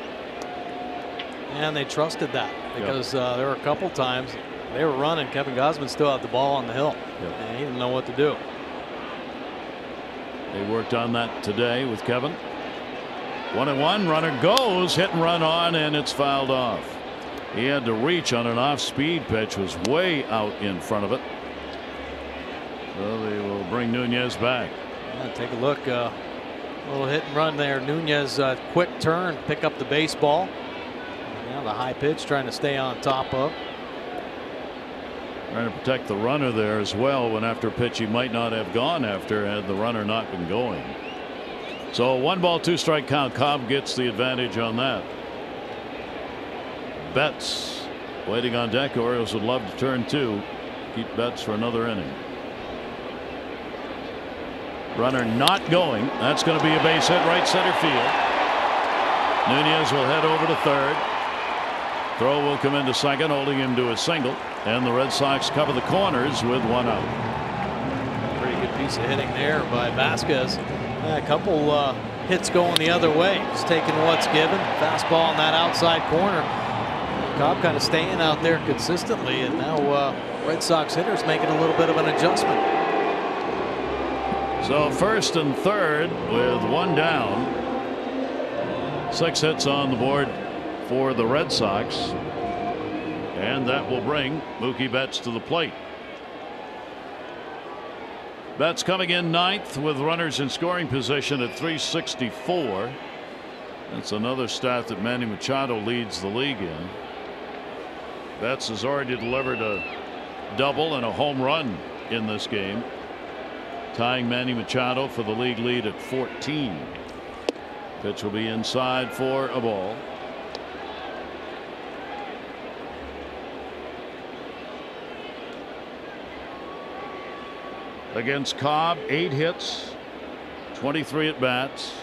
And they trusted that, because there were a couple times they were running. Kevin Gausman still had the ball on the hill, and he didn't know what to do. They worked on that today with Kevin. 1-1, runner goes, hit and run on, and it's fouled off. He had to reach on an off-speed pitch, was way out in front of it. So they will bring Nunez back. Yeah, take a look, a little hit and run there. Nunez quick turn, pick up the baseball. Now the high pitch trying to stay on top of. Trying to protect the runner there as well, when after a pitch he might not have gone after had the runner not been going. So 1 ball 2 strike count. Cobb gets the advantage on that. Betts waiting on deck. Orioles would love to turn 2. Keep Betts for another inning. Runner not going. That's going to be a base hit right center field. Nunez will head over to third. Throw will come into second, holding him to a single, and the Red Sox cover the corners with 1 out. Pretty good piece of hitting there by Vasquez. A couple hits going the other way, just taking what's given. Fastball in that outside corner. Cobb kind of staying out there consistently, and now Red Sox hitters making a little bit of an adjustment. So first and third with one down. 6 hits on the board for the Red Sox, and that will bring Mookie Betts to the plate. Betts coming in ninth with runners in scoring position at 364. That's another stat that Manny Machado leads the league in. Betts has already delivered a double and a home run in this game, tying Manny Machado for the league lead at 14. Pitch will be inside for a ball. Against Cobb, 8 hits, 23 at bats,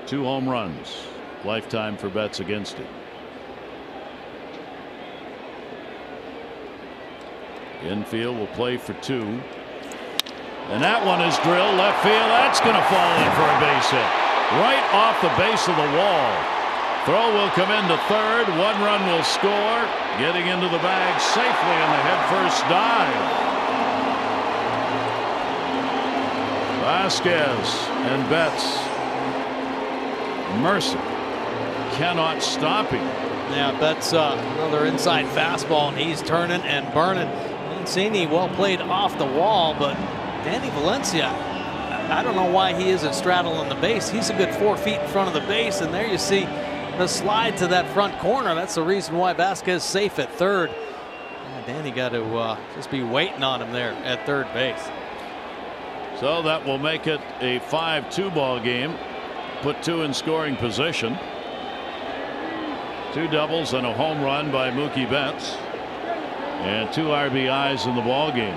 2 home runs. Lifetime for Betts against it. Infield will play for 2. And that one is drilled left field. That's going to fall in for a base hit. Right off the base of the wall. Throw will come into third. 1 run will score. Getting into the bag safely in the headfirst dive. Vasquez and Betts. Mercer cannot stop him. Yeah, Betts another inside fastball, and he's turning and burning. Mancini well played off the wall, but Danny Valencia, I don't know why he isn't straddling the base. He's a good 4 feet in front of the base, and there you see the slide to that front corner. That's the reason why Vasquez is safe at third. Yeah, Danny got to just be waiting on him there at third base. So that will make it a 5-2 ball game. Put 2 in scoring position. 2 doubles and a home run by Mookie Betts, and 2 RBIs in the ball game.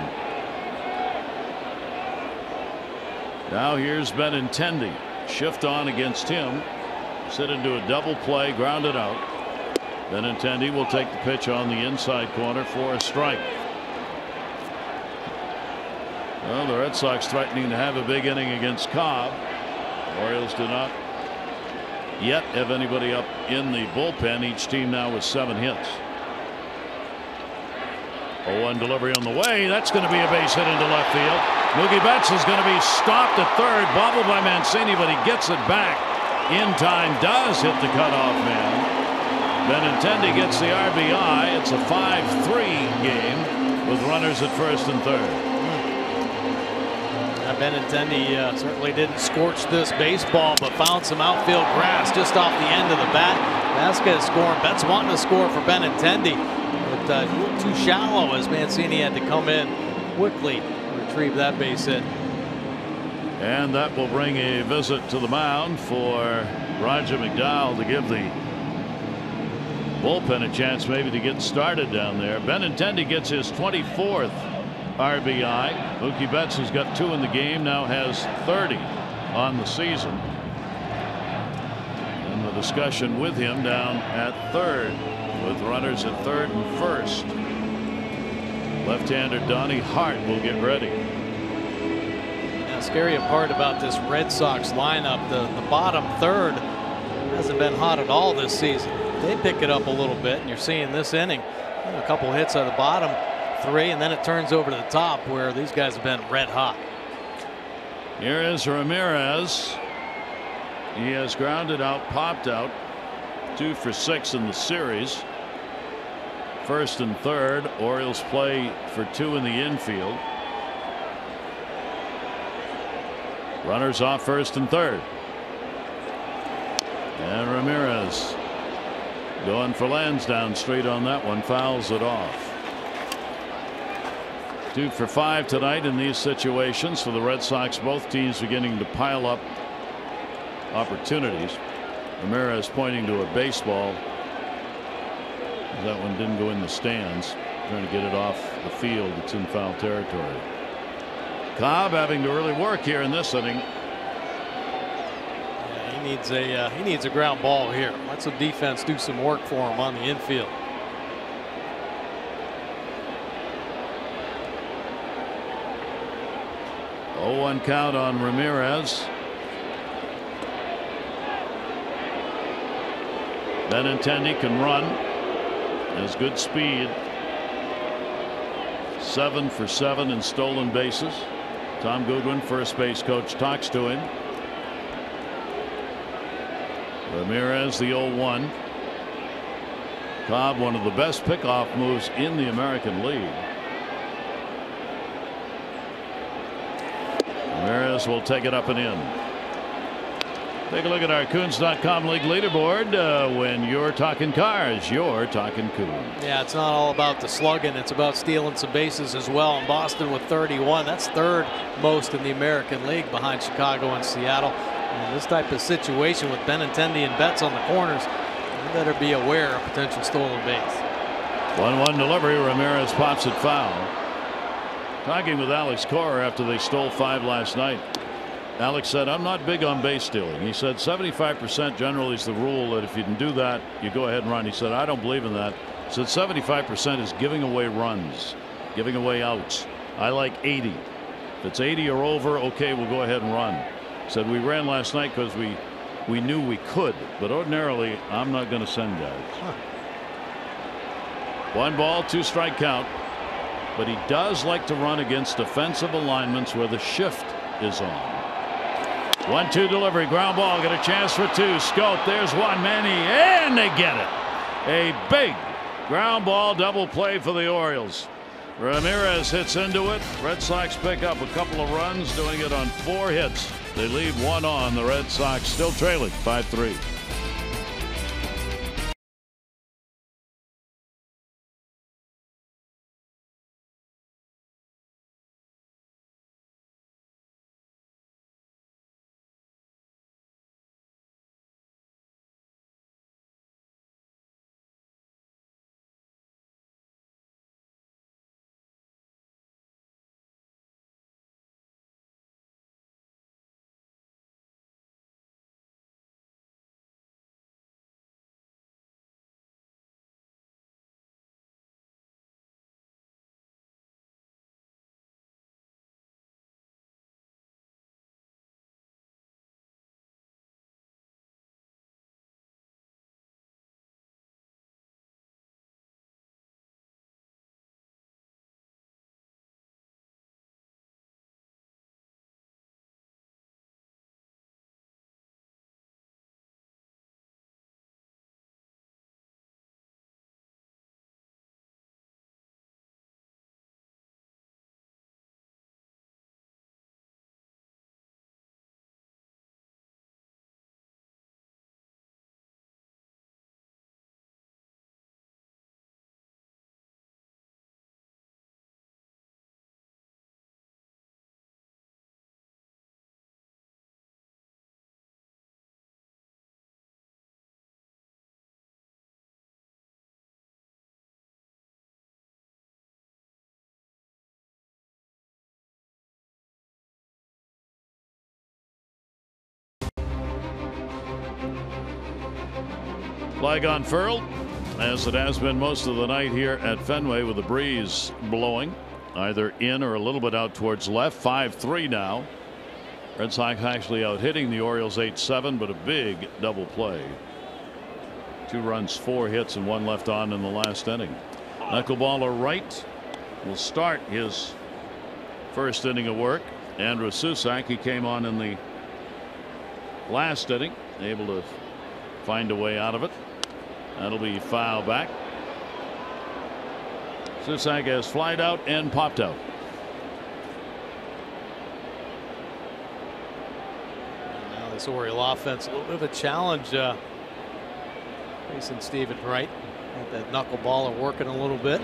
Now here's Benintendi. Shift on against him. Sit into a double play, grounded out. Benintendi will take the pitch on the inside corner for a strike. Well, the Red Sox threatening to have a big inning against Cobb. Orioles do not yet have anybody up in the bullpen. Each team now with 7 hits. 0-1 delivery on the way. That's going to be a base hit into left field. Mookie Betts is going to be stopped at third, bobbled by Mancini, but he gets it back in time. Does hit the cutoff man. Benintendi gets the RBI. It's a 5-3 game with runners at first and third. Benintendi certainly didn't scorch this baseball, but found some outfield grass just off the end of the bat. Vasquez scoring. Betts wanting to score for Benintendi, but he looked too shallow as Mancini had to come in quickly to retrieve that base hit. And that will bring a visit to the mound for Roger McDowell to give the bullpen a chance maybe to get started down there. Benintendi gets his 24th RBI. Mookie Betts has got 2 in the game, now has 30 on the season. And the discussion with him down at third with runners at third and first. Left-hander Donnie Hart will get ready. Now, scary part about this Red Sox lineup, the bottom third hasn't been hot at all this season. They pick it up a little bit, and you're seeing this inning a couple hits on the bottom 3, and then it turns over to the top where these guys have been red hot. Here is Ramirez. He has grounded out, popped out, 2 for 6 in the series. First and third. Orioles play for 2 in the infield. Runners off first and third. And Ramirez going for Lansdowne straight on that one, fouls it off. 2 for 5 tonight in these situations for the Red Sox. Both teams beginning to pile up opportunities. Ramirez pointing to a baseball. That one didn't go in the stands. Trying to get it off the field. It's in foul territory. Cobb having to really work here in this inning. Yeah, he needs a ground ball here. Let some defense do some work for him on the infield. Oh, 1 count on Ramirez. Benintendi can run. has good speed. 7 for 7 in stolen bases. Tom Goodwin, first base coach, talks to him. Ramirez, the 0-1. Cobb, one of the best pickoff moves in the American League. Ramirez will take it up and in. Take a look at our Coons.com league leaderboard. When you're talking cars, you're talking Coons. Yeah, it's not all about the slugging. It's about stealing some bases as well. And Boston with 31. That's third most in the American League behind Chicago and Seattle. And this type of situation with Benintendi and Betts on the corners, you better be aware of potential stolen base. 1-1 delivery. Ramirez pops it foul. Talking with Alex Cora after they stole 5 last night. Alex said, I'm not big on base stealing. He said 75% generally is the rule, that if you can do that, you go ahead and run. He said, I don't believe in that. He said 75% is giving away runs, giving away outs. I like 80. If it's 80 or over, okay, we'll go ahead and run. He said, we ran last night because we knew we could, but ordinarily I'm not going to send guys. 1 ball, 2 strike count, but he does like to run against defensive alignments where the shift is on. 1-2 delivery, ground ball, get a chance for 2. Scope, there's one, Manny, and they get it. A big ground ball double play for the Orioles. Ramirez hits into it. Red Sox pick up a couple of runs, doing it on 4 hits. They leave 1 on. The Red Sox still trailing 5-3. Flag unfurled, as it has been most of the night here at Fenway, with the breeze blowing either in or a little bit out towards left. 5-3 now. Red Sox actually out hitting the Orioles 8-7, but a big double play. 2 runs, 4 hits, and 1 left on in the last inning. Knuckleballer Wright will start his first inning of work. Andrew Susak, he came on in the last inning, able to find a way out of it. That'll be foul back. Susak has flied out and popped out. And now this Oriole offense, a little bit of a challenge facing Stephen Wright. Got that knuckleballer working a little bit.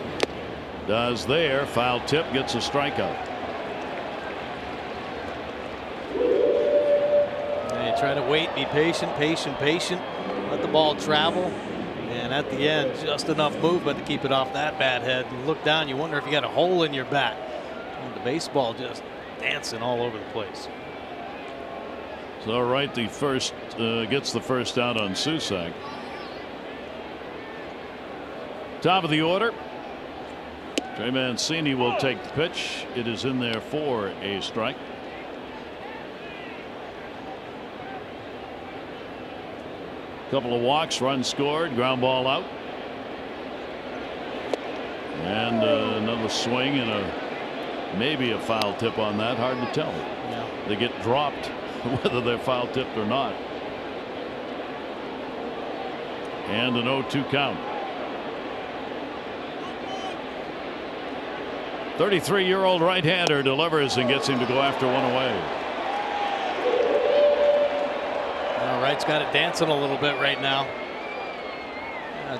Does there. Foul tip, gets a strikeout. And you try to wait, be patient, let the ball travel. And at the end, just enough movement to keep it off that bat head. You look down, you wonder if you got a hole in your bat. And the baseball just dancing all over the place. So Wright, the first gets the first out on Susak. Top of the order. Trey Mancini will take the pitch. It is in there for a strike. Couple of walks, runs scored, ground ball out. And another swing and maybe a foul tip on that. Hard to tell. Yeah. They get dropped whether they're foul tipped or not. And an 0-2 count. 33-year-old right-hander delivers and gets him to go after one away. All right's got it dancing a little bit right now.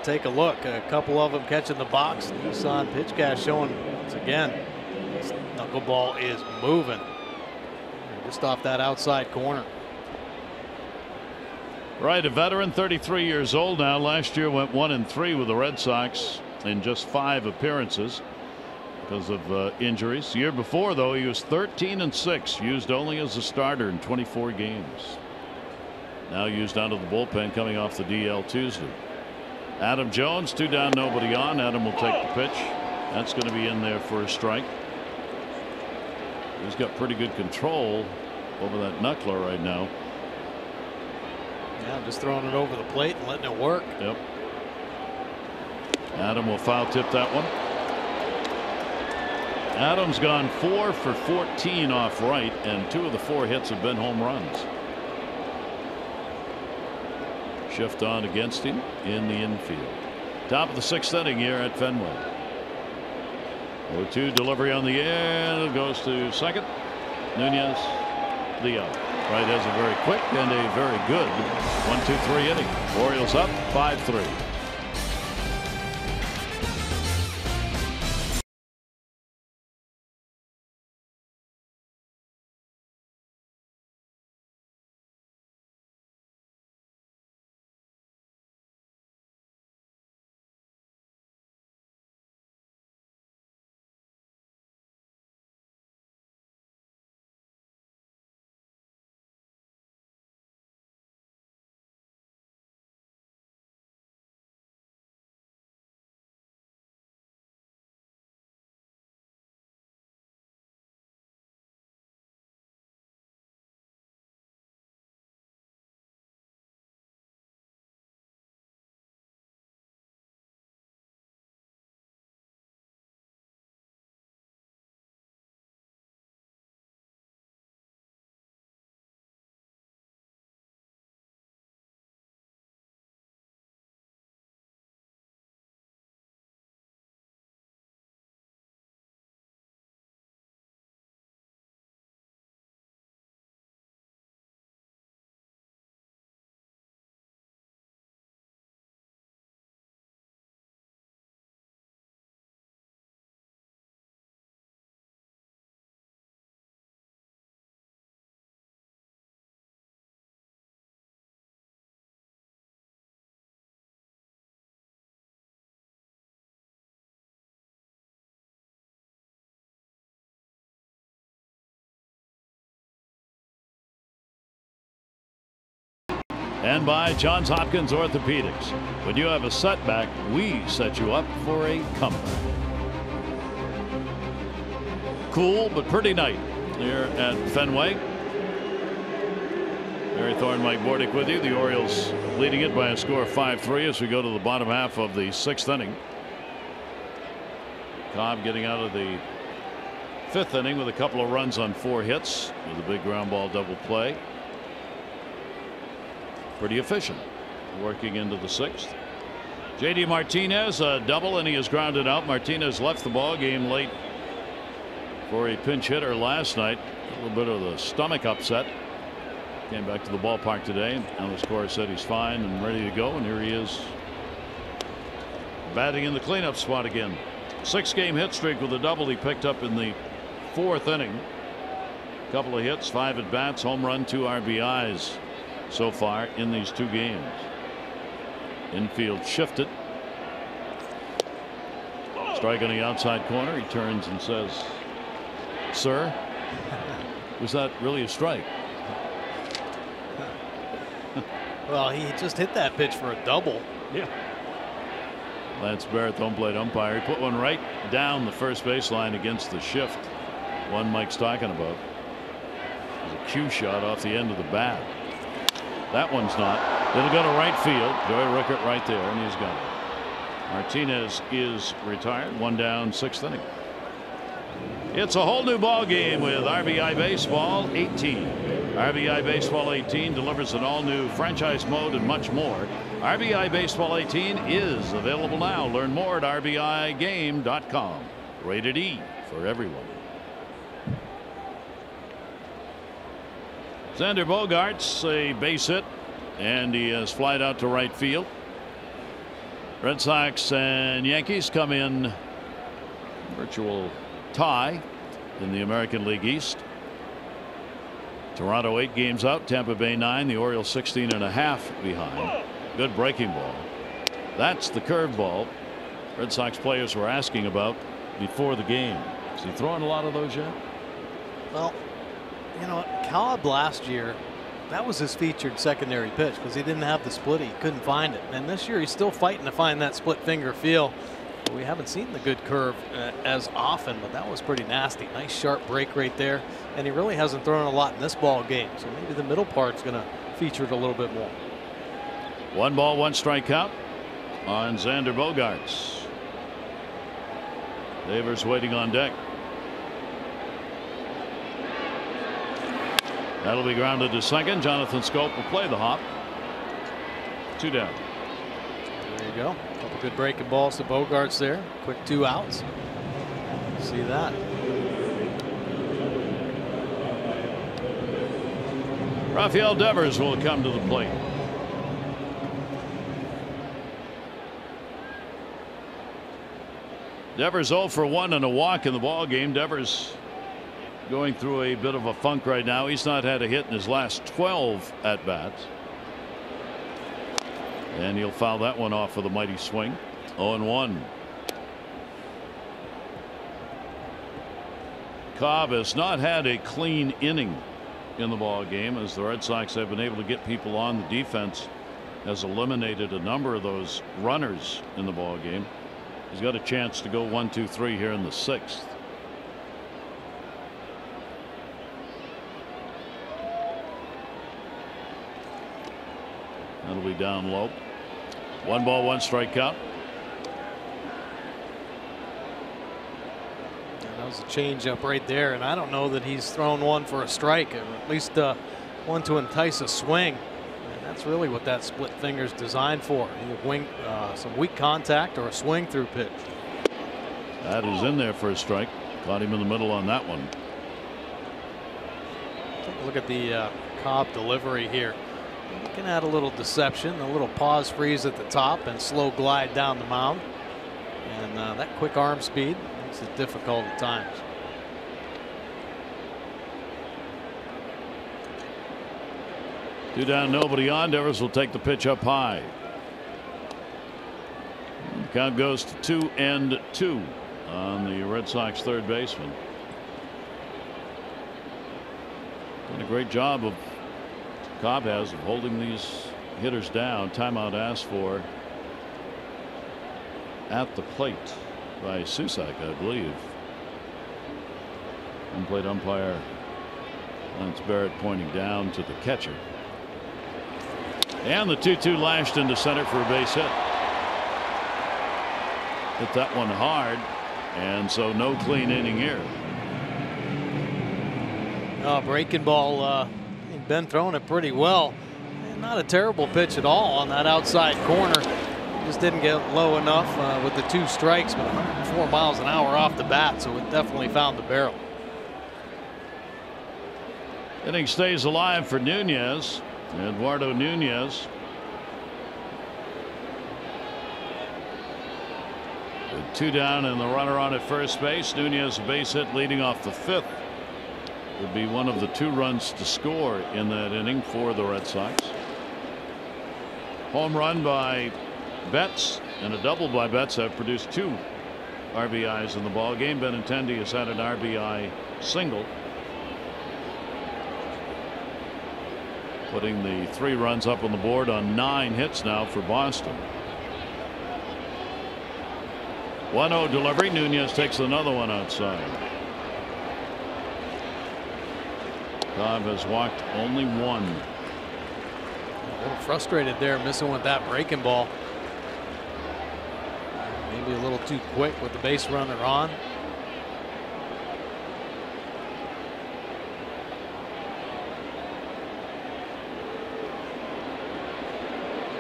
Take a look. A couple of them catching the box. Nissan pitch gas showing once again. This knuckleball is moving. Just off that outside corner. Right, a veteran, 33 years old now. Last year went 1-3 with the Red Sox in just 5 appearances because of injuries. The year before, though, he was 13-6, used only as a starter in 24 games. Now used out of the bullpen coming off the DL Tuesday. Adam Jones, 2 down, nobody on. Adam will take the pitch. That's going to be in there for a strike. He's got pretty good control over that knuckler right now. Yeah, just throwing it over the plate and letting it work. Yep. Adam will foul tip that one. Adam's gone 4 for 14 off right, and 2 of the 4 hits have been home runs. Shift on against him in the infield. Top of the 6th inning here at Fenway. 0-2 delivery on the air. It goes to second. Nunez, the out. Right has a very quick and a very good 1-2-3 inning. Orioles up 5-3. And by Johns Hopkins Orthopedics. When you have a setback, we set you up for a comeback. Cool but pretty night here at Fenway. Barry Thorne, Mike Bordick with you. The Orioles leading it by a score of 5-3 as we go to the bottom half of the 6th inning. Cobb getting out of the 5th inning with a couple of runs on 4 hits with a big ground ball double play. Pretty efficient. Working into the 6th. JD Martinez a double and he is grounded out. Martinez left the ball game late for a pinch hitter last night. A little bit of the stomach upset. Came back to the ballpark today and the scorer said he's fine and ready to go, and here he is batting in the cleanup spot again. 6-game hit streak with a double he picked up in the 4th inning. Couple of hits, 5 at bats, home run, 2 RBIs so far in these 2 games. Infield shifted. Strike on the outside corner. He turns and says, "Sir, was that really a strike?" Well, he just hit that pitch for a double. Yeah. Lance Barrett, home plate umpire. He put one right down the first baseline against the shift. One Mike's talking about. There's a cue shot off the end of the bat. That one's not. It'll go to right field. Joey Rickert right there, and he's got it. Martinez is retired. 1 down, 6th inning. It's a whole new ball game with RBI Baseball 18. RBI Baseball 18 delivers an all-new franchise mode and much more. RBI Baseball 18 is available now. Learn more at rbigame.com. Rated E for everyone. Xander Bogaerts, a base hit, and he has flied out to right field. Red Sox and Yankees come in virtual tie in the American League East. Toronto 8 games out, Tampa Bay 9, the Orioles 16.5 behind. Good breaking ball. That's the curveball Red Sox players were asking about before the game. Is he throwing a lot of those yet? Well, you know, Cobb last year, that was his featured secondary pitch because he didn't have the split. He couldn't find it. And this year he's still fighting to find that split finger feel. We haven't seen the good curve as often, but that was pretty nasty. Nice sharp break right there. And he really hasn't thrown a lot in this ball game. So maybe the middle part's going to feature it a little bit more. 1 ball, 1 strike count on Xander Bogaerts. Devers waiting on deck. That'll be grounded to second. Jonathan Scope will play the hop. 2 down. There you go. Couple good breaking balls to Bogaerts there. Quick 2 outs. See that. Rafael Devers will come to the plate. Devers 0 for 1 and a walk in the ball game. Devers going through a bit of a funk right now. He's not had a hit in his last 12 at bats. And he'll foul that one off with a mighty swing. 0-1. Cobb has not had a clean inning in the ball game, as the Red Sox have been able to get people on. The defense has eliminated a number of those runners in the ball game. He's got a chance to go 1-2-3 here in the 6th. That'll be down low. 1 ball, 1 strike count. That was a changeup right there, and I don't know that he's thrown one for a strike, or at least one to entice a swing. And that's really what that split finger's designed for. Either some weak contact or a swing through pitch. That is in there for a strike. Caught him in the middle on that one. Take a look at the Cobb delivery here. You can add a little deception, a little pause freeze at the top, and slow glide down the mound. And that quick arm speed makes it difficult at times. Two down, nobody on. Devers will take the pitch up high. The count goes to 2-2 on the Red Sox third baseman. Done a great job of Cobb has of holding these hitters down. Timeout asked for at the plate by Susak, I believe. Home plate umpire Lance Barrett pointing down to the catcher. And the 2-2 lashed into center for a base hit. Hit that one hard, and so no clean inning here. Breaking ball, been throwing it pretty well. Not a terrible pitch at all on that outside corner. Just didn't get low enough with the 2 strikes, but 104 miles an hour off the bat, so it definitely found the barrel. Inning stays alive for Nunez. Eduardo Nunez. With 2 down and the runner on at first base. Nunez a base hit leading off the 5th. Would be one of the 2 runs to score in that inning for the Red Sox. Home run by Betts and a double by Betts have produced 2 RBIs in the ball game. Benintendi has had an RBI single, putting the 3 runs up on the board on 9 hits now for Boston. 1-0 delivery. Nunez takes another one outside. Cobb has walked only 1. A little frustrated there, missing with that breaking ball. Maybe a little too quick with the base runner on.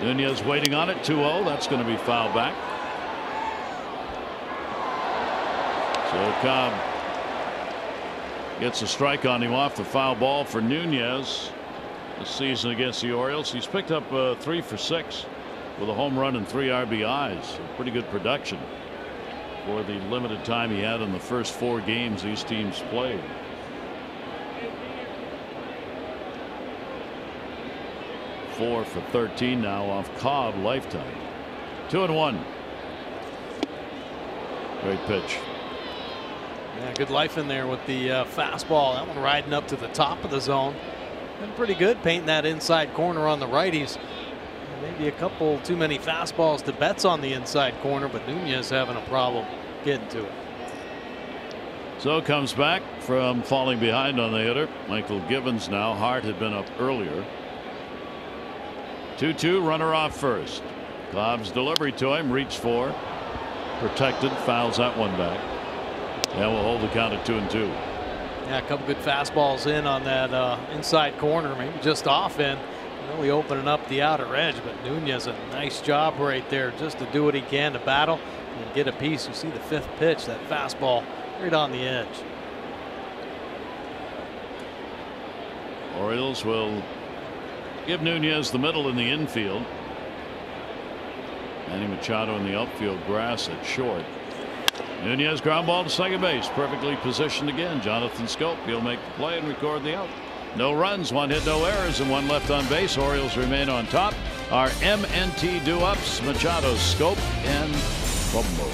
Nunez waiting on it, 2-0. That's going to be fouled back. So Cobb gets a strike on him off the foul ball for Nunez this season against the Orioles. He's picked up 3 for 6 with a home run and 3 RBIs. So pretty good production for the limited time he had in the first 4 games these teams played. Four for 13 now off Cobb lifetime. 2-1. Great pitch. Yeah, good life in there with the fastball. That one riding up to the top of the zone. Been pretty good painting that inside corner on the righties. Maybe a couple too many fastballs to Betts on the inside corner, but Nunez having a problem getting to it. So comes back from falling behind on the hitter. Michael Givens now. Hart had been up earlier. 2-2, runner off first. Cobb's delivery to him, reached for, protected, fouls that one back. And we'll hold the count at 2-2. Yeah, a couple good fastballs in on that inside corner, maybe just off in. Really opening up the outer edge, but Nunez a nice job right there just to do what he can to battle and get a piece. You see the 5th pitch, that fastball right on the edge. Orioles will give Nunez the middle in the infield. Manny Machado in the outfield grass at short. Nunez ground ball to second base, perfectly positioned again. Jonathan Scope, he'll make the play and record the out. No runs, 1 hit, no errors, and 1 left on base. Orioles remain on top. Our MNT do-ups: Machado, Scope, and Bumbo.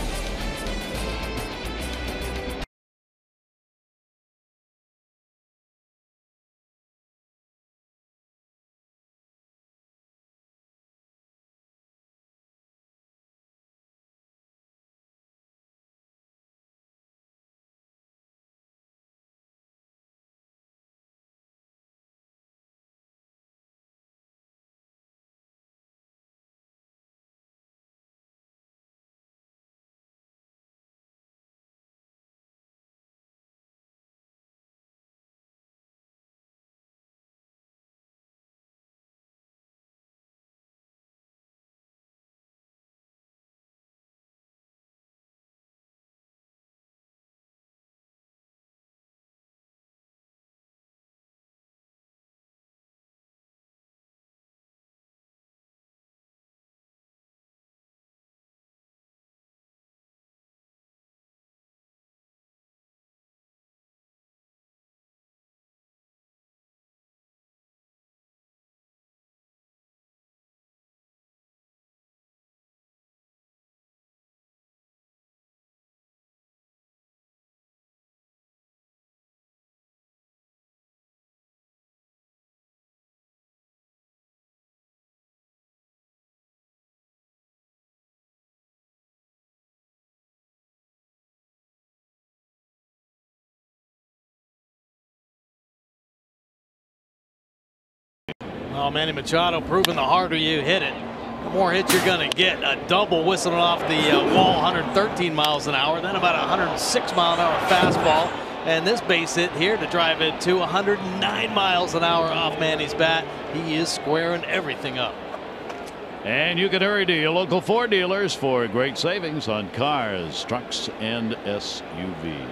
Well, Manny Machado proving the harder you hit it, the more hits you're going to get. A double whistling off the wall, 113 miles an hour, then about 106 mile an hour fastball. And this base hit here to drive it to 109 miles an hour off Manny's bat. He is squaring everything up. And you can hurry to your local Ford dealers for great savings on cars, trucks, and SUVs.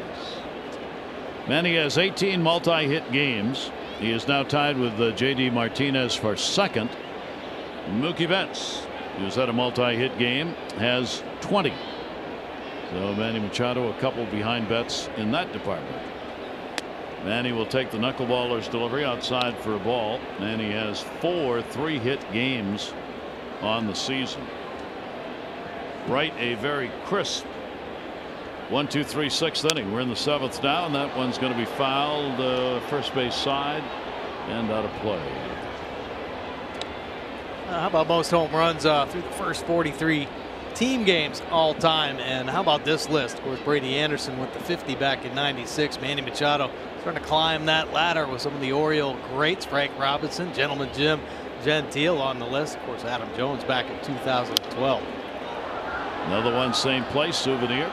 Manny has 18 multi-hit games. He is now tied with J.D. Martinez for second. Mookie Betts, who's had a multi-hit game, has 20. So Manny Machado a couple behind Betts in that department. Manny will take the knuckleballer's delivery outside for a ball, and he has 4 3-hit games on the season. Right, a very crisp 1, 2, 3, 6th inning. We're in the 7th now, and that one's going to be fouled first base side and out of play. How about most home runs through the first 43 team games all time? And how about this list? Of course, Brady Anderson with the 50 back in '96. Manny Machado starting to climb that ladder with some of the Oriole greats. Frank Robinson, Gentleman Jim Gentile on the list. Of course, Adam Jones back in 2012. Another one, same place, Souvenir.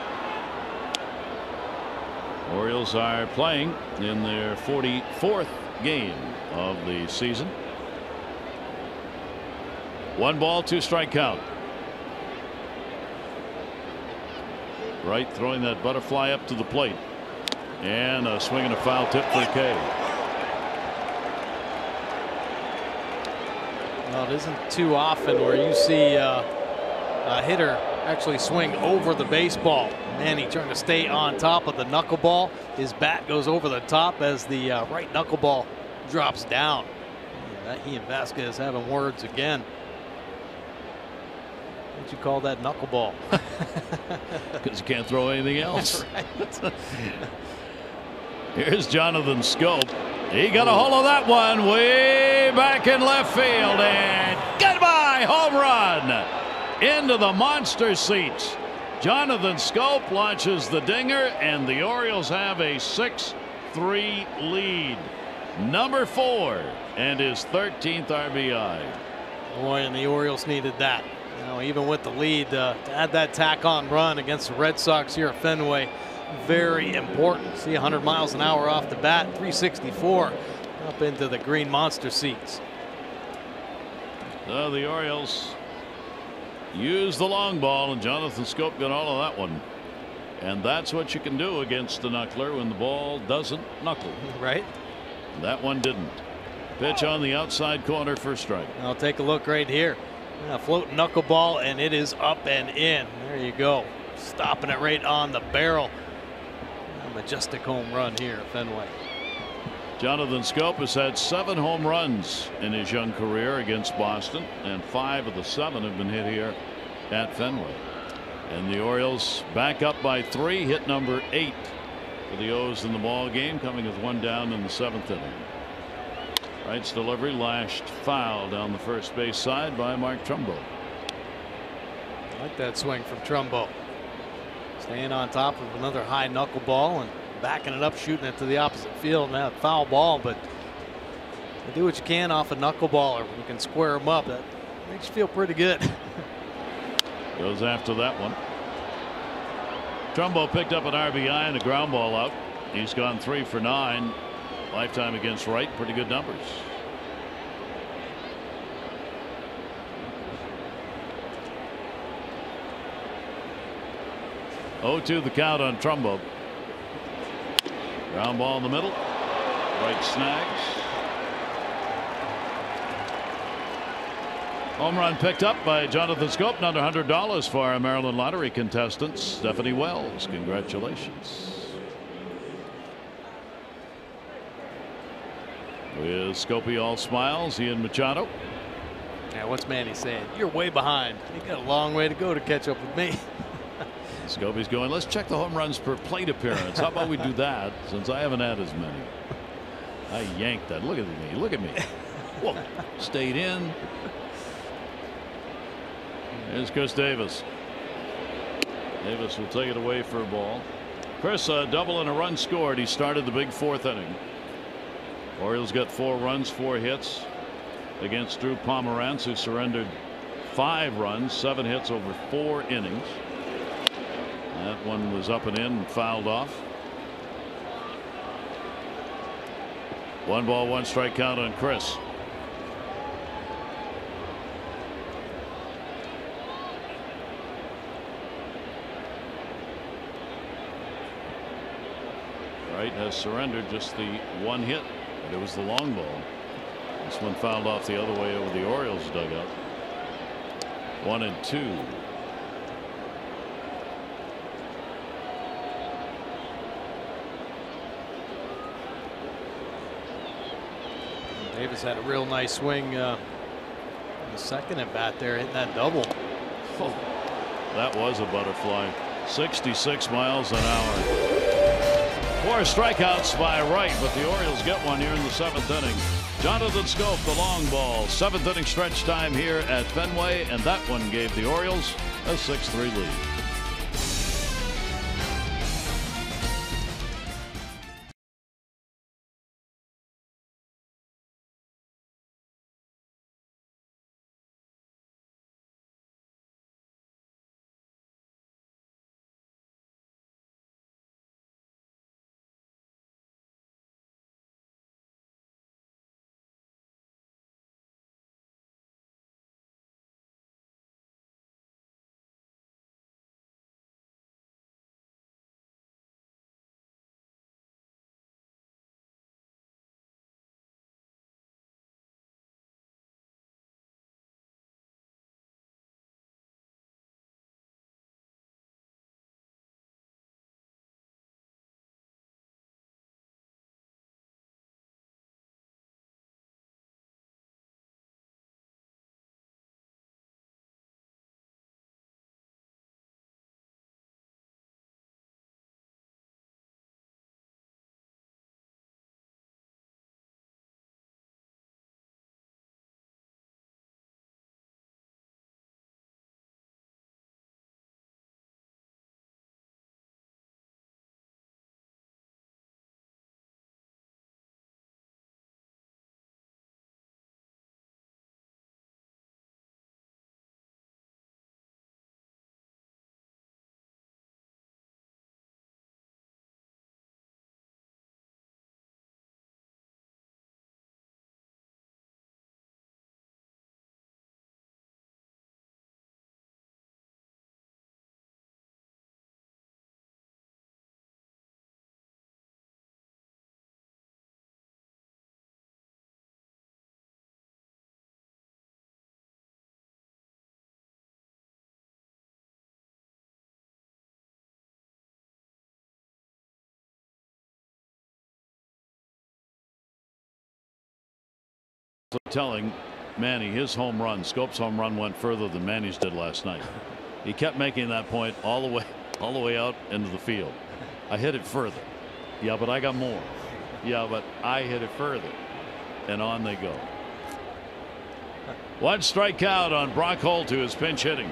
Orioles are playing in their 44th game of the season. 1 ball, 2 strike count. Wright throwing that butterfly up to the plate. And a swing and a foul tip for Kay. Well, it isn't too often where you see a hitter actually swing over the baseball. Manny trying to stay on top of the knuckleball. His bat goes over the top as the right knuckleball drops down. He and Vasquez having words again. What'd you call that knuckleball? Because you can't throw anything else. That's right. Here's Jonathan Scope. He got a hold of that one way back in left field, and goodbye, home run into the monster seats. Jonathan Scope launches the dinger, and the Orioles have a 6-3 lead. Number 4 and his 13th RBI. Boy, and the Orioles needed that. You know, even with the lead, to add that tack-on run against the Red Sox here at Fenway, very important. See 100 miles an hour off the bat, 364 up into the green monster seats. So the Orioles use the long ball, and Jonathan Scope got all of that one. And that's what you can do against the knuckler when the ball doesn't knuckle. Right. That one didn't. Pitch on the outside corner for a strike. I'll take a look right here. A floating knuckleball, and it is up and in. There you go. Stopping it right on the barrel. A majestic home run here at Fenway. Jonathan Scope has had 7 home runs in his young career against Boston, and 5 of the 7 have been hit here at Fenway. And the Orioles back up by 3, hit number 8 for the O's in the ball game, coming with 1 down in the 7th inning. Wright's delivery lashed foul down the first base side by Mark Trumbo. I like that swing from Trumbo. Staying on top of another high knuckleball and backing it up, shooting it to the opposite field. Now foul ball, but you do what you can off a knuckleball, or you can square them up. That makes you feel pretty good. Goes after that one. Trumbo picked up an RBI and a ground ball out. He's gone 3 for 9. Lifetime against Wright, pretty good numbers. Oh, 2 the count on Trumbo. Ground ball in the middle. Wright snags. Home run picked up by Jonathan Scope. Another $100 for our Maryland Lottery contestant, Stephanie Wells. Congratulations. With Scopey all smiles, Ian Machado. Yeah, what's Manny saying? You're way behind. You got a long way to go to catch up with me. Scopey's going, let's check the home runs per plate appearance. How about we do that, since I haven't had as many? I yanked that. Look at me. Look at me. Whoa. Stayed in. Here's Chris Davis. Davis will take it away for a ball. Chris, a double and a run scored. He started the big 4th inning. Orioles got 4 runs, 4 hits against Drew Pomerantz, who surrendered 5 runs, 7 hits over 4 innings. That one was up and in and fouled off. 1 ball, 1 strike count on Chris. Wright has surrendered just the 1 hit. It was the long ball. This one fouled off the other way over the Orioles dugout. 1-2. Davis had a real nice swing in the second at bat there, hitting that double. Oh, that was a butterfly. 66 miles an hour. 4 strikeouts by Wright, but the Orioles get one here in the 7th inning. Jonathan Scope, the long ball, 7th inning stretch time here at Fenway, and that one gave the Orioles a 6-3 lead. actually telling Manny his home run, Scope's home run, went further than Manny's did last night. He kept making that point all the way out into the field. I hit it further. Yeah, but I got more. Yeah, but I hit it further. And on they go. One strikeout on Brock Holt, who is pinch hitting.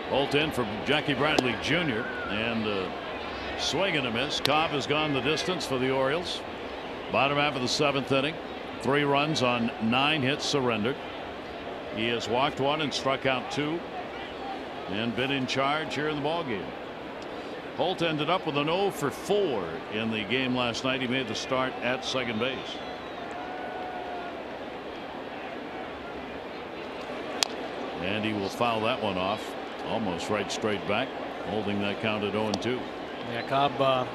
Holt in for Jackie Bradley Jr. and swing and a miss. Cobb has gone the distance for the Orioles. Bottom half of the 7th inning. 3 runs on 9 hits surrendered. He has walked 1 and struck out 2 and been in charge here in the ballgame. Holt ended up with an 0 for 4 in the game last night. He made the start at second base. And he will foul that one off almost right straight back, holding that count at 0-2. Yeah, Cobb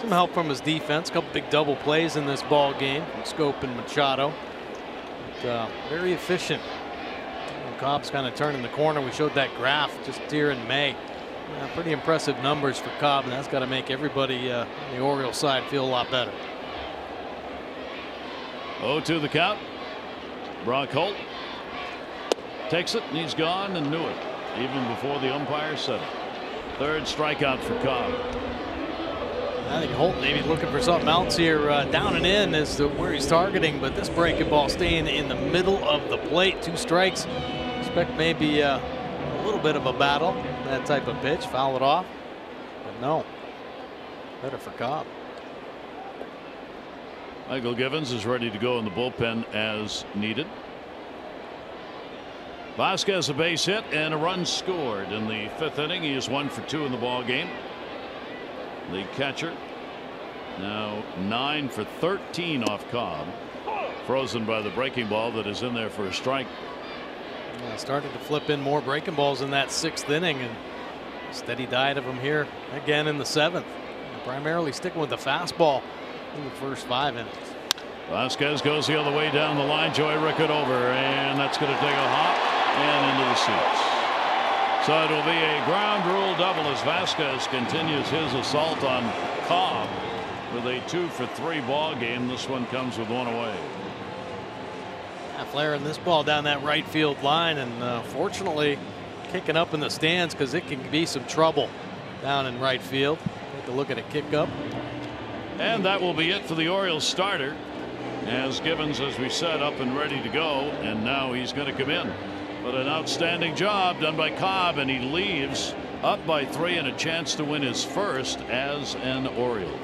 some help from his defense. A couple big double plays in this ball game from Scope and Machado. But, very efficient. Cobb's kind of turning the corner. We showed that graph just here in May. Pretty impressive numbers for Cobb, and that's got to make everybody on the Orioles side feel a lot better. 0-2 the count. Brock Holt takes it, and he's gone and knew it even before the umpire said it. 3rd strikeout for Cobb. I think Holt maybe looking for something else here. Down and in as to where he's targeting, but this breaking ball staying in the middle of the plate. 2 strikes. Expect maybe a little bit of a battle. That type of pitch. Foul it off. But no. Better for Cobb. Michael Givens is ready to go in the bullpen as needed. Vasquez a base hit and a run scored in the 5th inning. He is 1 for 2 in the ball game. The catcher now 9 for 13 off Cobb. Frozen by the breaking ball that is in there for a strike. Yeah, started to flip in more breaking balls in that 6th inning, and steady diet of them here again in the 7th. Primarily sticking with the fastball in the first 5 innings. Vasquez goes the other way down the line. Joey Rickett over, and that's going to take a hop and into the seats. So it will be a ground rule double as Vasquez continues his assault on Cobb with a 2 for 3 ball game. This one comes with 1 away. Flaring this ball down that right field line, and fortunately kicking up in the stands because it can be some trouble down in right field. Take a look at a kick up. And that will be it for the Orioles starter, as Givens, as we said, up and ready to go, and now he's going to come in. But an outstanding job done by Cobb, and he leaves up by 3 and a chance to win his first as an Oriole.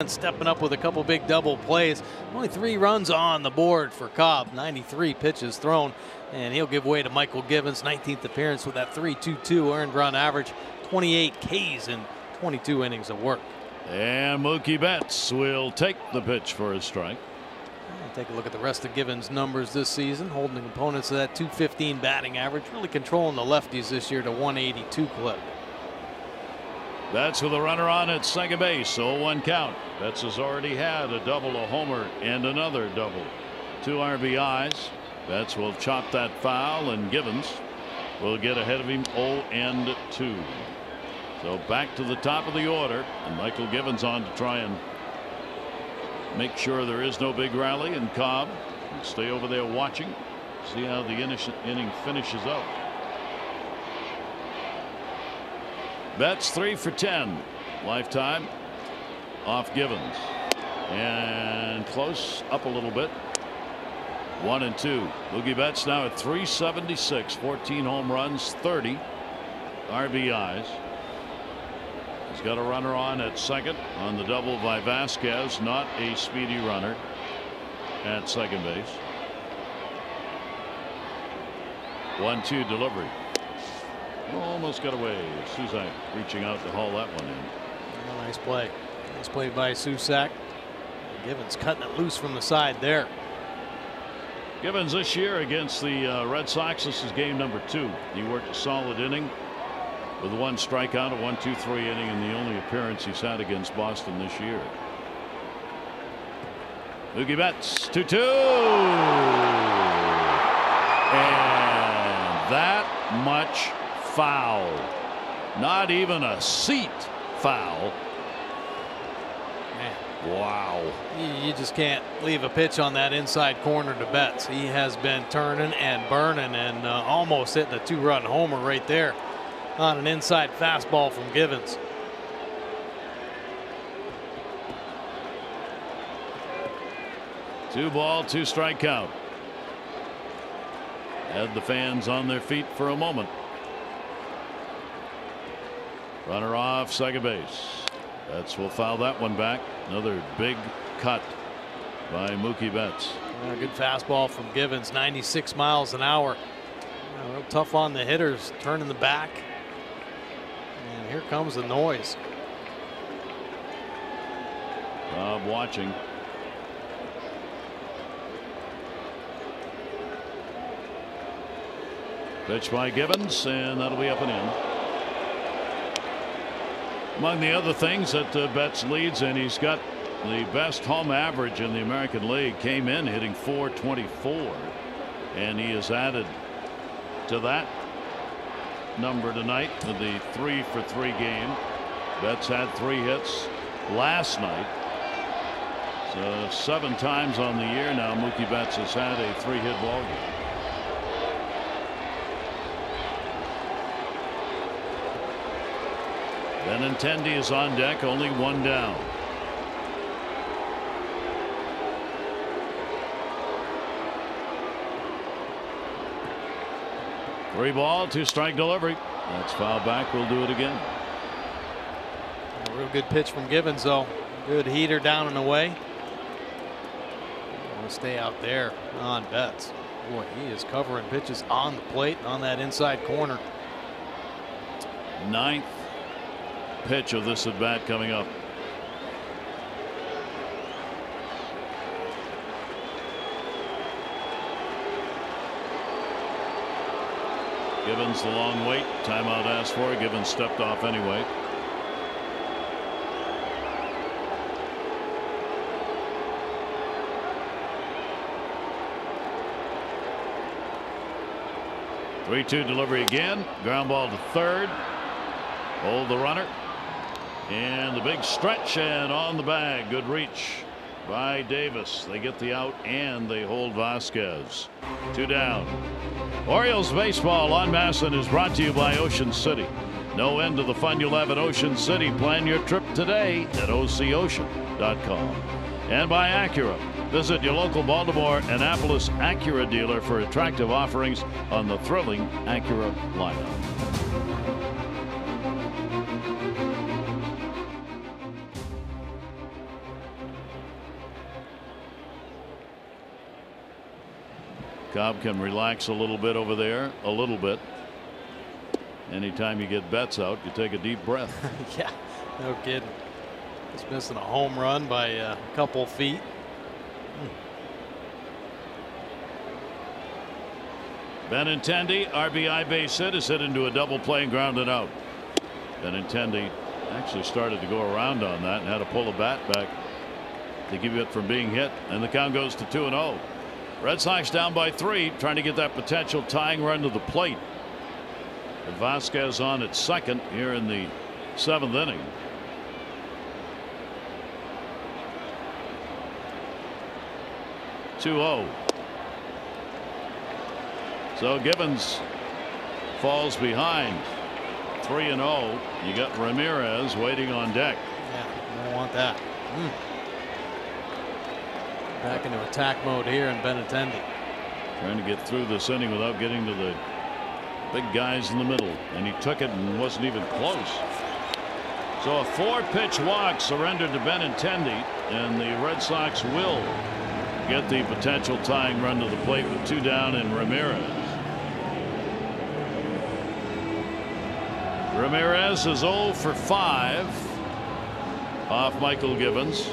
Stepping up with a couple big double plays. Only 3 runs on the board for Cobb. 93 pitches thrown, and he'll give way to Michael Givens. 19th appearance with that 3.22 earned run average. 28 Ks in 22 innings of work. And Mookie Betts will take the pitch for a strike. Take a look at the rest of Givens' numbers this season, holding the opponents to that .215 batting average, really controlling the lefties this year to 182 clip. Betts with a runner on at second base, 0-1 count. Betts has already had a double, a homer, and another double. 2 RBIs. Betts will chop that foul, and Givens will get ahead of him 0-2. So back to the top of the order, and Michael Givens on to try and make sure there is no big rally, and Cobb will stay over there watching, see how the inning finishes up. Betts 3 for 10 lifetime off Givens, and close up a little bit. 1-2. Mookie Betts now at 376, 14 home runs, 30 RBIs. He's got a runner on at second on the double by Vasquez, not a speedy runner at second base. 1-2 delivery. Almost got away. Susak reaching out to haul that one in. Oh, nice play. Nice play by Susak. Givens cutting it loose from the side there. Givens this year against the Red Sox, this is game number 2. He worked a solid inning with 1 strikeout, a 1-2-3 inning, and the only appearance he's had against Boston this year. Mookie Betts 2-2, and that much foul. Not even a seat foul. Man. Wow. You just can't leave a pitch on that inside corner to Betts. He has been turning and burning, and almost hitting a 2-run homer right there on an inside fastball from Givens. Two ball, 2 strike count. Had the fans on their feet for a moment. Runner off second base. Betts will foul that one back. Another big cut by Mookie Betts. Good fastball from Givens, 96 miles an hour. Real tough on the hitters, turning the back. And here comes the noise. Bob watching. Pitch by Givens, and that'll be up and in. Among the other things that Betts leads in, he's got the best home average in the American League. Came in hitting .424, and he has added to that number tonight with the 3 for 3 game. Betts had 3 hits last night. So 7 times on the year now Mookie Betts has had a 3-hit ball game. Benintendi is on deck, only 1 down. Three ball, 2 strike delivery. That's foul back. We'll do it again. A real good pitch from Givens, though. Good heater down and away. Want to stay out there on Betts. Boy, he is covering pitches on the plate on that inside corner. 9th pitch of this at bat coming up. Givens the long wait. Timeout asked for. Givens stepped off anyway. Three-two delivery again. Ground ball to third. Hold the runner. And the big stretch, and on the bag. Good reach by Davis. They get the out and they hold Vasquez. 2 down. Orioles baseball on Masson is brought to you by Ocean City. No end to the fun you'll have at Ocean City. Plan your trip today at OCOcean.com. And by Acura. Visit your local Baltimore Annapolis Acura dealer for attractive offerings on the thrilling Acura lineup. Cobb can relax a little bit over there, a little bit. Anytime you get Betts out, you take a deep breath. Yeah, no kidding. Just missing a home run by a couple feet. Benintendi, RBI base hit, is hit into a double play and grounded out. Benintendi actually started to go around on that and had to pull the bat back to keep it from being hit, and the count goes to 2-0. Red Sox down by 3, trying to get that potential tying run to the plate. And Vasquez on at second here in the 7th inning. (2-0). So Givens falls behind 3-0. You got Ramirez waiting on deck. Yeah, don't want that. Back into attack mode here in Benintendi. Trying to get through this inning without getting to the big guys in the middle, and he took it and wasn't even close. So a 4-pitch walk surrendered to Benintendi, and the Red Sox will get the potential tying run to the plate with 2 down and Ramirez. Ramirez is 0 for 5 off Michael Givens.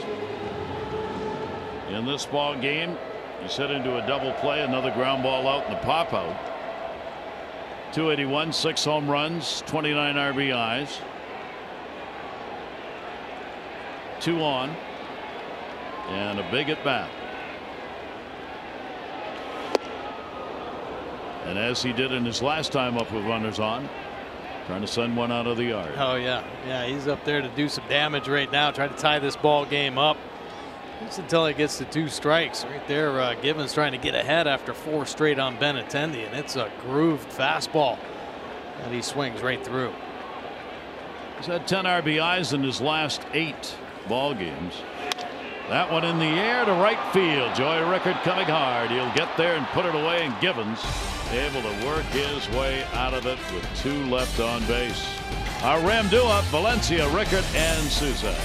In this ball game, he's hit into a double play, another ground ball out and a pop out. 281, 6 home runs, 29 RBIs. 2 on, and a big at bat. And as he did in his last time up with runners on, trying to send one out of the yard. Oh yeah, he's up there to do some damage right now, trying to tie this ball game up. Just until he gets to 2 strikes. Right there, Givens trying to get ahead after 4 straight on Benintendi, and it's a grooved fastball that he swings right through. He's had 10 RBIs in his last 8 ball games. That one in the air to right field. Joey Rickard coming hard. He'll get there and put it away, and Givens able to work his way out of it with 2 left on base. Our Ramdua, Valencia, Rickard, and Souza.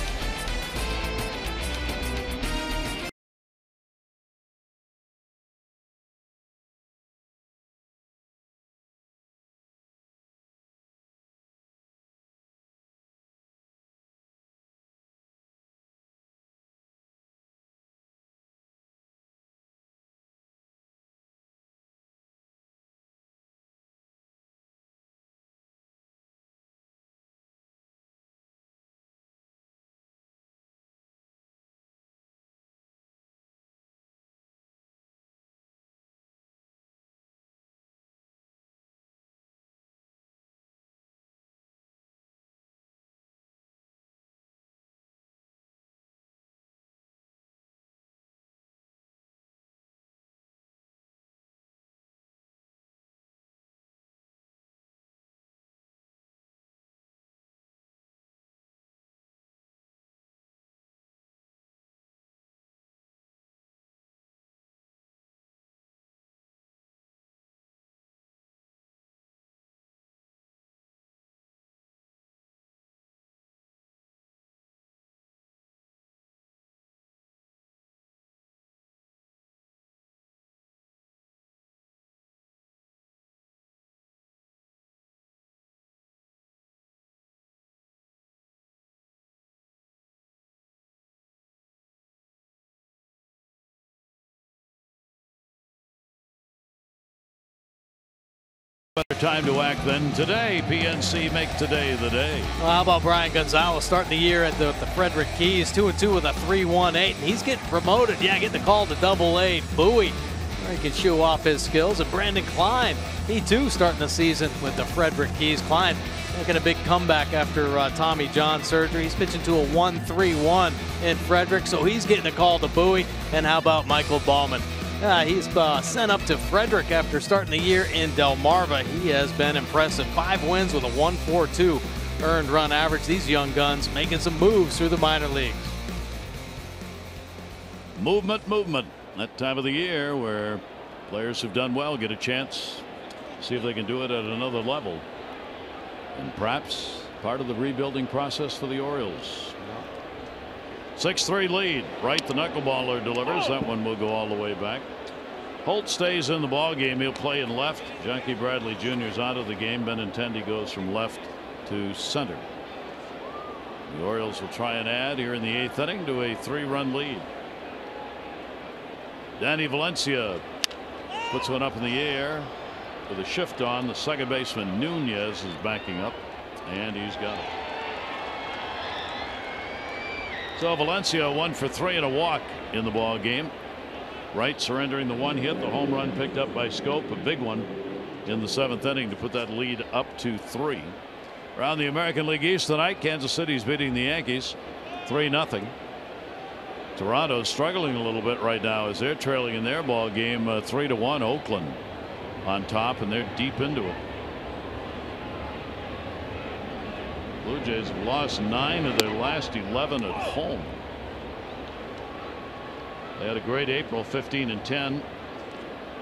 Better time to act than today. PNC make today the day. Well, how about Brian Gonzalez starting the year at the Frederick Keys, 2-2 with a 3.18, and he's getting promoted. Yeah, getting the call to Double-A. Bowie, where he can show off his skills. And Brandon Klein, he too starting the season with the Frederick Keys. Klein making a big comeback after Tommy John surgery. He's pitching to a 1.31 in Frederick, so he's getting a call to Bowie. And how about Michael Ballman? He's sent up to Frederick after starting the year in Delmarva. He has been impressive. 5 wins with a 1.42 earned run average. These young guns making some moves through the minor leagues. Movement. That time of the year where players who've done well get a chance to see if they can do it at another level. And perhaps part of the rebuilding process for the Orioles. 6-3 lead. Right, the knuckleballer delivers. That one will go all the way back. Holt stays in the ball game. He'll play in left. Jackie Bradley Jr. is out of the game. Benintendi goes from left to center. The Orioles will try and add here in the 8th inning to a 3-run lead. Danny Valencia puts one up in the air. with a shift on. The second baseman Nunez is backing up, and he's got it. So Valencia 1 for 3 and a walk in the ball game. Wright surrendering the one hit. The home run picked up by Scope, a big one in the 7th inning to put that lead up to 3. Around the American League East tonight, Kansas City's beating the Yankees 3-0. Toronto's struggling a little bit right now as they're trailing in their ball game 3-1. Oakland on top, and they're deep into it. Blue Jays have lost 9 of their last 11 at home. They had a great April, 15-10.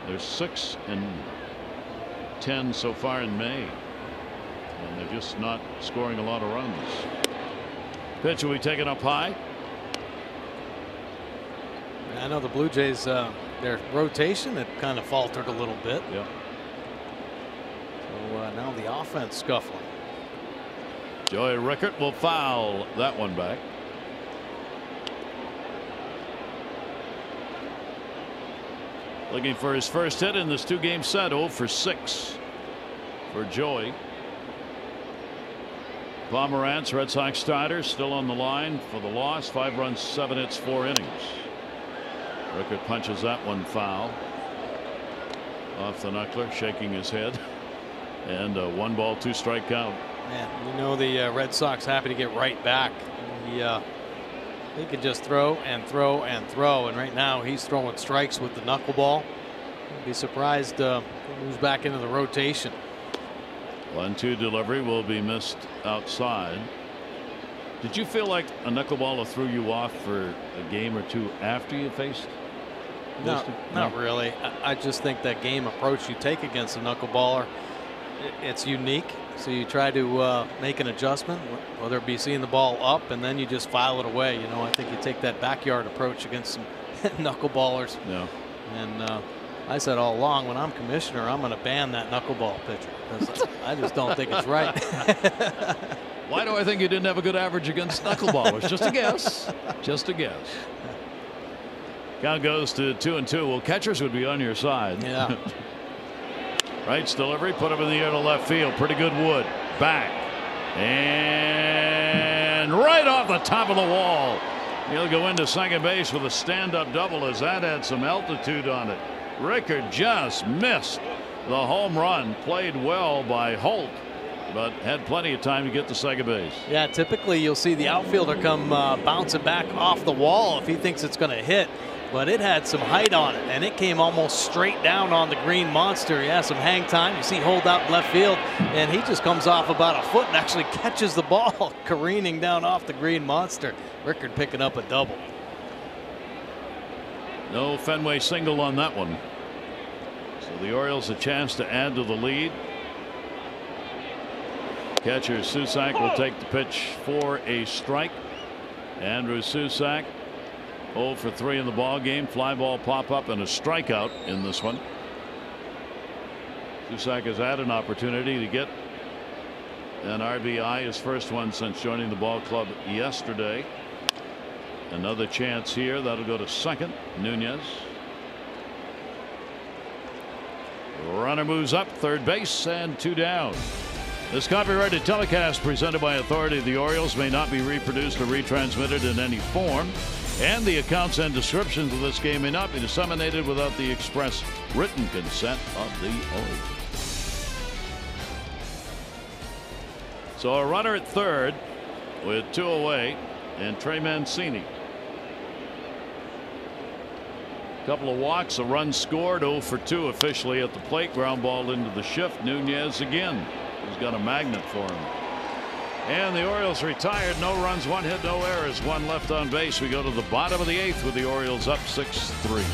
They're 6-10 so far in May, and they're just not scoring a lot of runs. Pitch will be taken up high. I know the Blue Jays, their rotation had kind of faltered a little bit. Yeah. So now the offense scuffling. Joey Rickert will foul that one back. Looking for his first hit in this 2-game set. 0 for 6 for Joey. Pomeranz, Red Sox starter, still on the line for the loss. 5 runs, 7 hits, 4 innings. Rickert punches that one foul. Off the knuckler, shaking his head. And a 1-ball, 2-strike count. Man, you know the Red Sox happy to get right back. He can just throw and throw and throw, and right now he's throwing strikes with the knuckleball. I'd be surprised he moves back into the rotation. 1-2 delivery will be missed outside. Did you feel like a knuckleballer threw you off for a game or two after you faced? No, not really. I just think that game approach you take against a knuckleballer, it's unique. So you try to make an adjustment, whether it be seeing the ball up and then you just file it away. You know, I think you take that backyard approach against some knuckleballers. Yeah. And I said all along, when I'm commissioner, I'm going to ban that knuckleball pitcher because I just don't think it's right. Why do I think you didn't have a good average against knuckleballers? Just a guess. Just a guess. Count goes to 2-2. Well, catchers would be on your side. Yeah. Wright's delivery put him in the air to left field. Pretty good wood. Back. And right off the top of the wall. He'll go into second base with a stand-up double as that had some altitude on it. Rickert just missed the home run. Played well by Holt, but had plenty of time to get to second base. Yeah, typically you'll see the outfielder come bouncing back off the wall if he thinks it's going to hit. But it had some height on it, and it came almost straight down on the green monster. Yeah, some hang time. You see Holt out left field, and he just comes off about a foot and actually catches the ball careening down off the green monster. Rickert picking up a double. No Fenway single on that one. So the Orioles a chance to add to the lead. Catcher Susak will take the pitch for a strike. Andrew Susak 0 for 3 in the ball game. Fly ball pop up and a strikeout in this one. Susak has had an opportunity to get an RBI, his first one since joining the ball club yesterday. Another chance here. That'll go to second. Nunez. Runner moves up third base and 2 down. This copyrighted telecast presented by authority of the Orioles may not be reproduced or retransmitted in any form, and the accounts and descriptions of this game may not be disseminated without the express written consent of the Orioles. So a runner at third with 2 away, and Trey Mancini. Couple of walks, a run scored. 0 for 2 officially at the plate. Ground ball into the shift. Nunez again. He's got a magnet for him. And the Orioles retired. No runs, 1 hit, no errors, 1 left on base. We go to the bottom of the 8th with the Orioles up 6-3.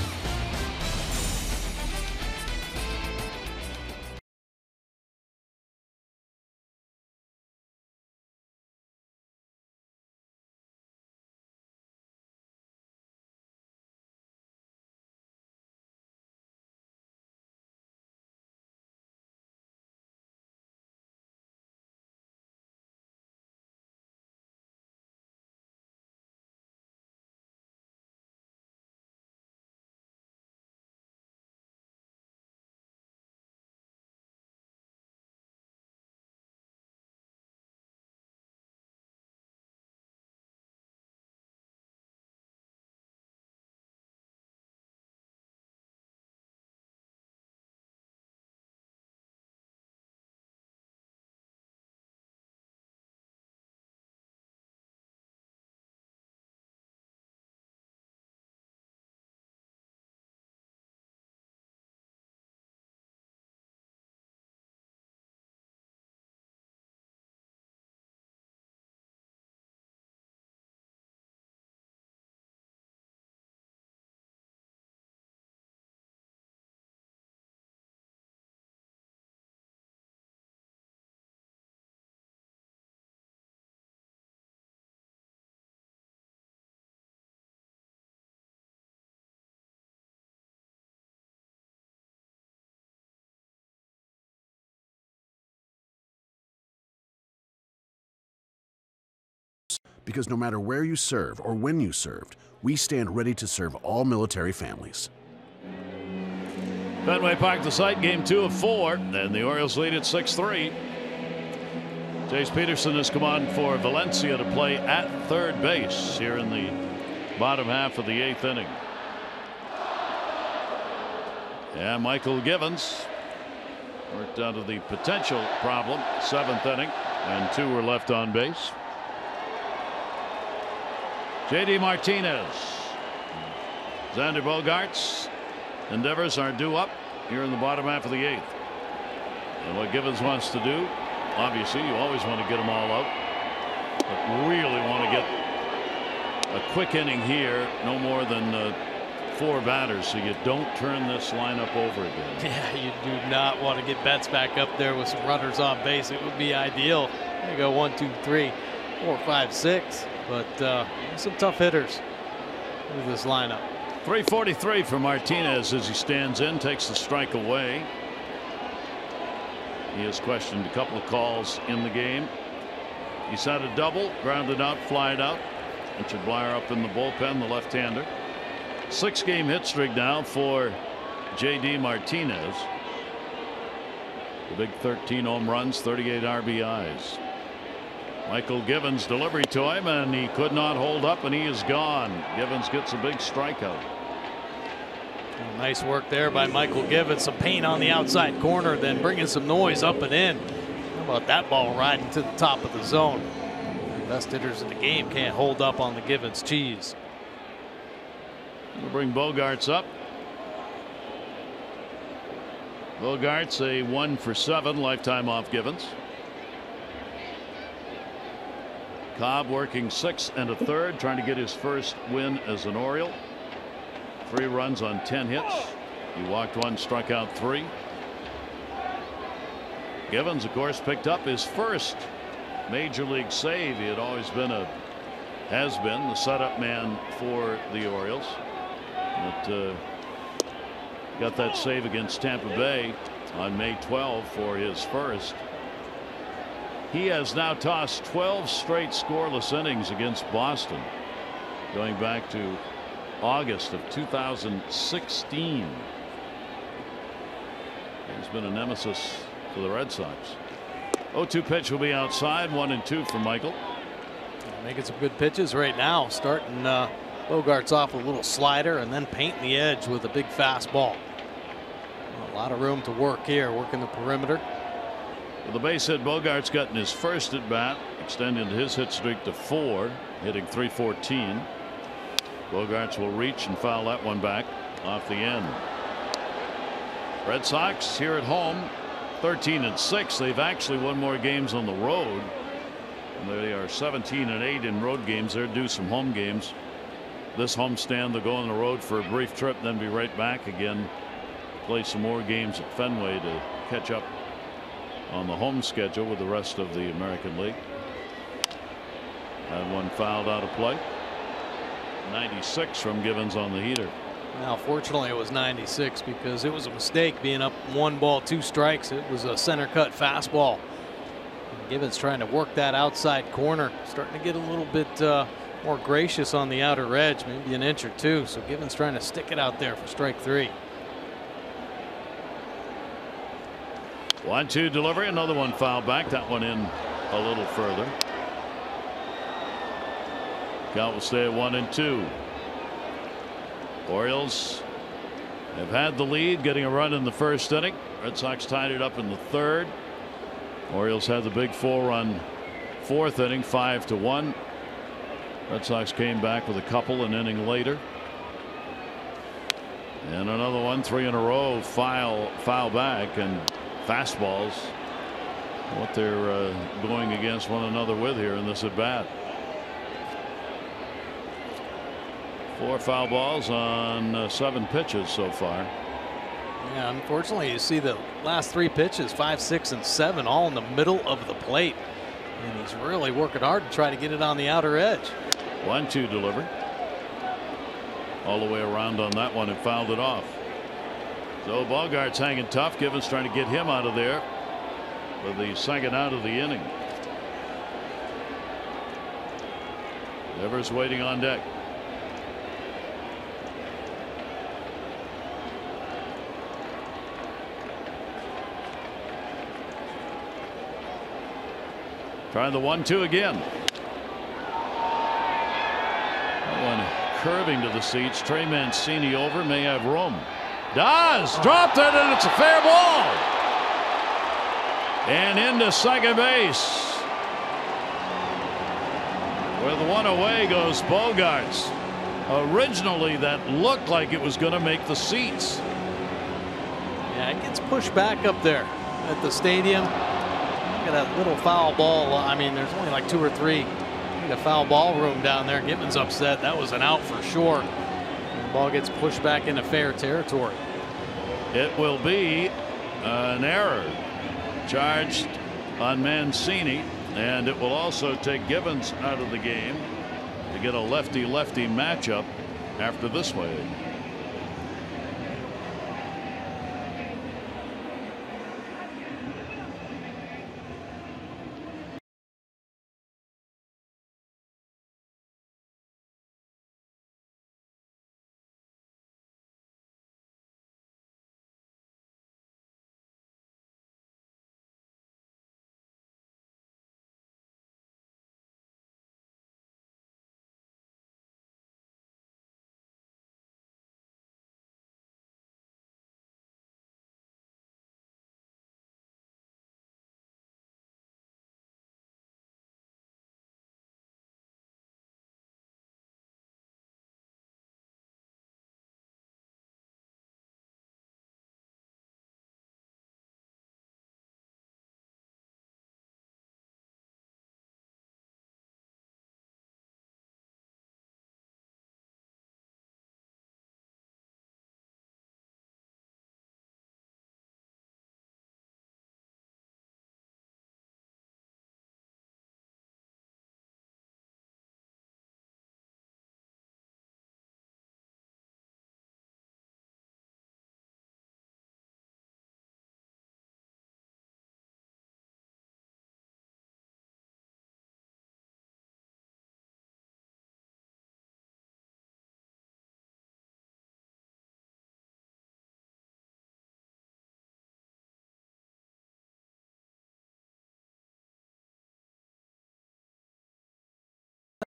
because no matter where you serve or when you served, we stand ready to serve all military families. Fenway Park, the site, game 2 of 4, and the Orioles lead at 6-3. Jace Peterson has come on for Valencia to play at third base here in the bottom half of the 8th inning. And Michael Givens worked out of the potential problem, 7th inning, and 2 were left on base. J.D. Martinez. Xander Bogaerts' endeavors are due up here in the bottom half of the 8th. And what Givens wants to do, obviously, you always want to get them all out, but really want to get a quick inning here, no more than 4 batters, so you don't turn this lineup over again. Yeah, you do not want to get Betts back up there with some runners on base. It would be ideal. You go 1, 2, 3, 4, 5, 6, but some tough hitters with this lineup. 343 for Martinez as he stands in, takes the strike away. He has questioned a couple of calls in the game. He's had a double, grounded out, flied out. Richard Blyer up in the bullpen, the left-hander. 6-game hit streak now for J.D. Martinez. The big 13 home runs, 38 RBIs. Michael Givens' delivery to him, and he could not hold up, and he is gone. Givens gets a big strikeout. Nice work there by Michael Givens. Some pain on the outside corner, then bringing some noise up and in. How about that ball riding to the top of the zone? The best hitters in the game can't hold up on the Givens cheese. We'll bring Bogaerts up. Bogaerts a 1 for 7 lifetime off Givens. Cobb working 6 1/3, trying to get his first win as an Oriole. 3 runs on 10 hits. He walked 1, struck out 3. Givens, of course, picked up his first major league save. He had always been has been the setup man for the Orioles. But got that save against Tampa Bay on May 12 for his first. He has now tossed 12 straight scoreless innings against Boston, going back to August of 2016. He's been a nemesis for the Red Sox. 0-2 pitch will be outside, 1-2 for Michael. Making some good pitches right now, starting Bogaerts off with a little slider and then painting the edge with a big fastball. A lot of room to work here, working the perimeter. With the base hit, Bogaerts got in his first at bat, extending his hit streak to 4, hitting .314. Bogaerts will reach and foul that one back off the end. Red Sox here at home, 13-6. They've actually won more games on the road. They are 17-8 in road games. They're due some home games. This homestand, they'll go on the road for a brief trip, then be right back again. Play some more games at Fenway to catch up on the home schedule with the rest of the American League. Had one fouled out of play. 96 from Givens on the heater. Now, fortunately, it was 96 because it was a mistake being up 1 ball, 2 strikes. It was a center cut fastball. And Givens trying to work that outside corner, starting to get a little bit more gracious on the outer edge, maybe an inch or 2. So Givens trying to stick it out there for strike 3. 1-2 delivery, another one foul back, that one in a little further. Count will stay at 1-2. Orioles have had the lead, getting a run in the first inning. Red Sox tied it up in the 3rd. Orioles had the big 4-run 4th inning, 5-1. Red Sox came back with a couple an inning later. And another one, 3 in a row, foul back, and fastballs, what they're going against one another with here in this at bat. 4 foul balls on 7 pitches so far. Yeah, unfortunately, you see the last 3 pitches, 5, 6, and 7, all in the middle of the plate. And he's really working hard to try to get it on the outer edge. 1-2 delivery. All the way around on that one and fouled it off. So Bogaerts hanging tough. Givens trying to get him out of there for the second out of the inning. Evers waiting on deck. Trying the 1-2 again. That one curving to the seats. Trey Mancini over, may have room. Does. Dropped it, and it's a fair ball. And into second base. With one away goes Bogaerts. Originally, that looked like it was going to make the seats. Yeah, it gets pushed back up there at the stadium. Look at that little foul ball. I mean, there's only like 2 or 3. A foul ball room down there. Gitman's upset. That was an out for sure. And the ball gets pushed back into fair territory. It will be an error charged on Mancini, and it will also take Gibbons out of the game to get a lefty-lefty matchup after this way.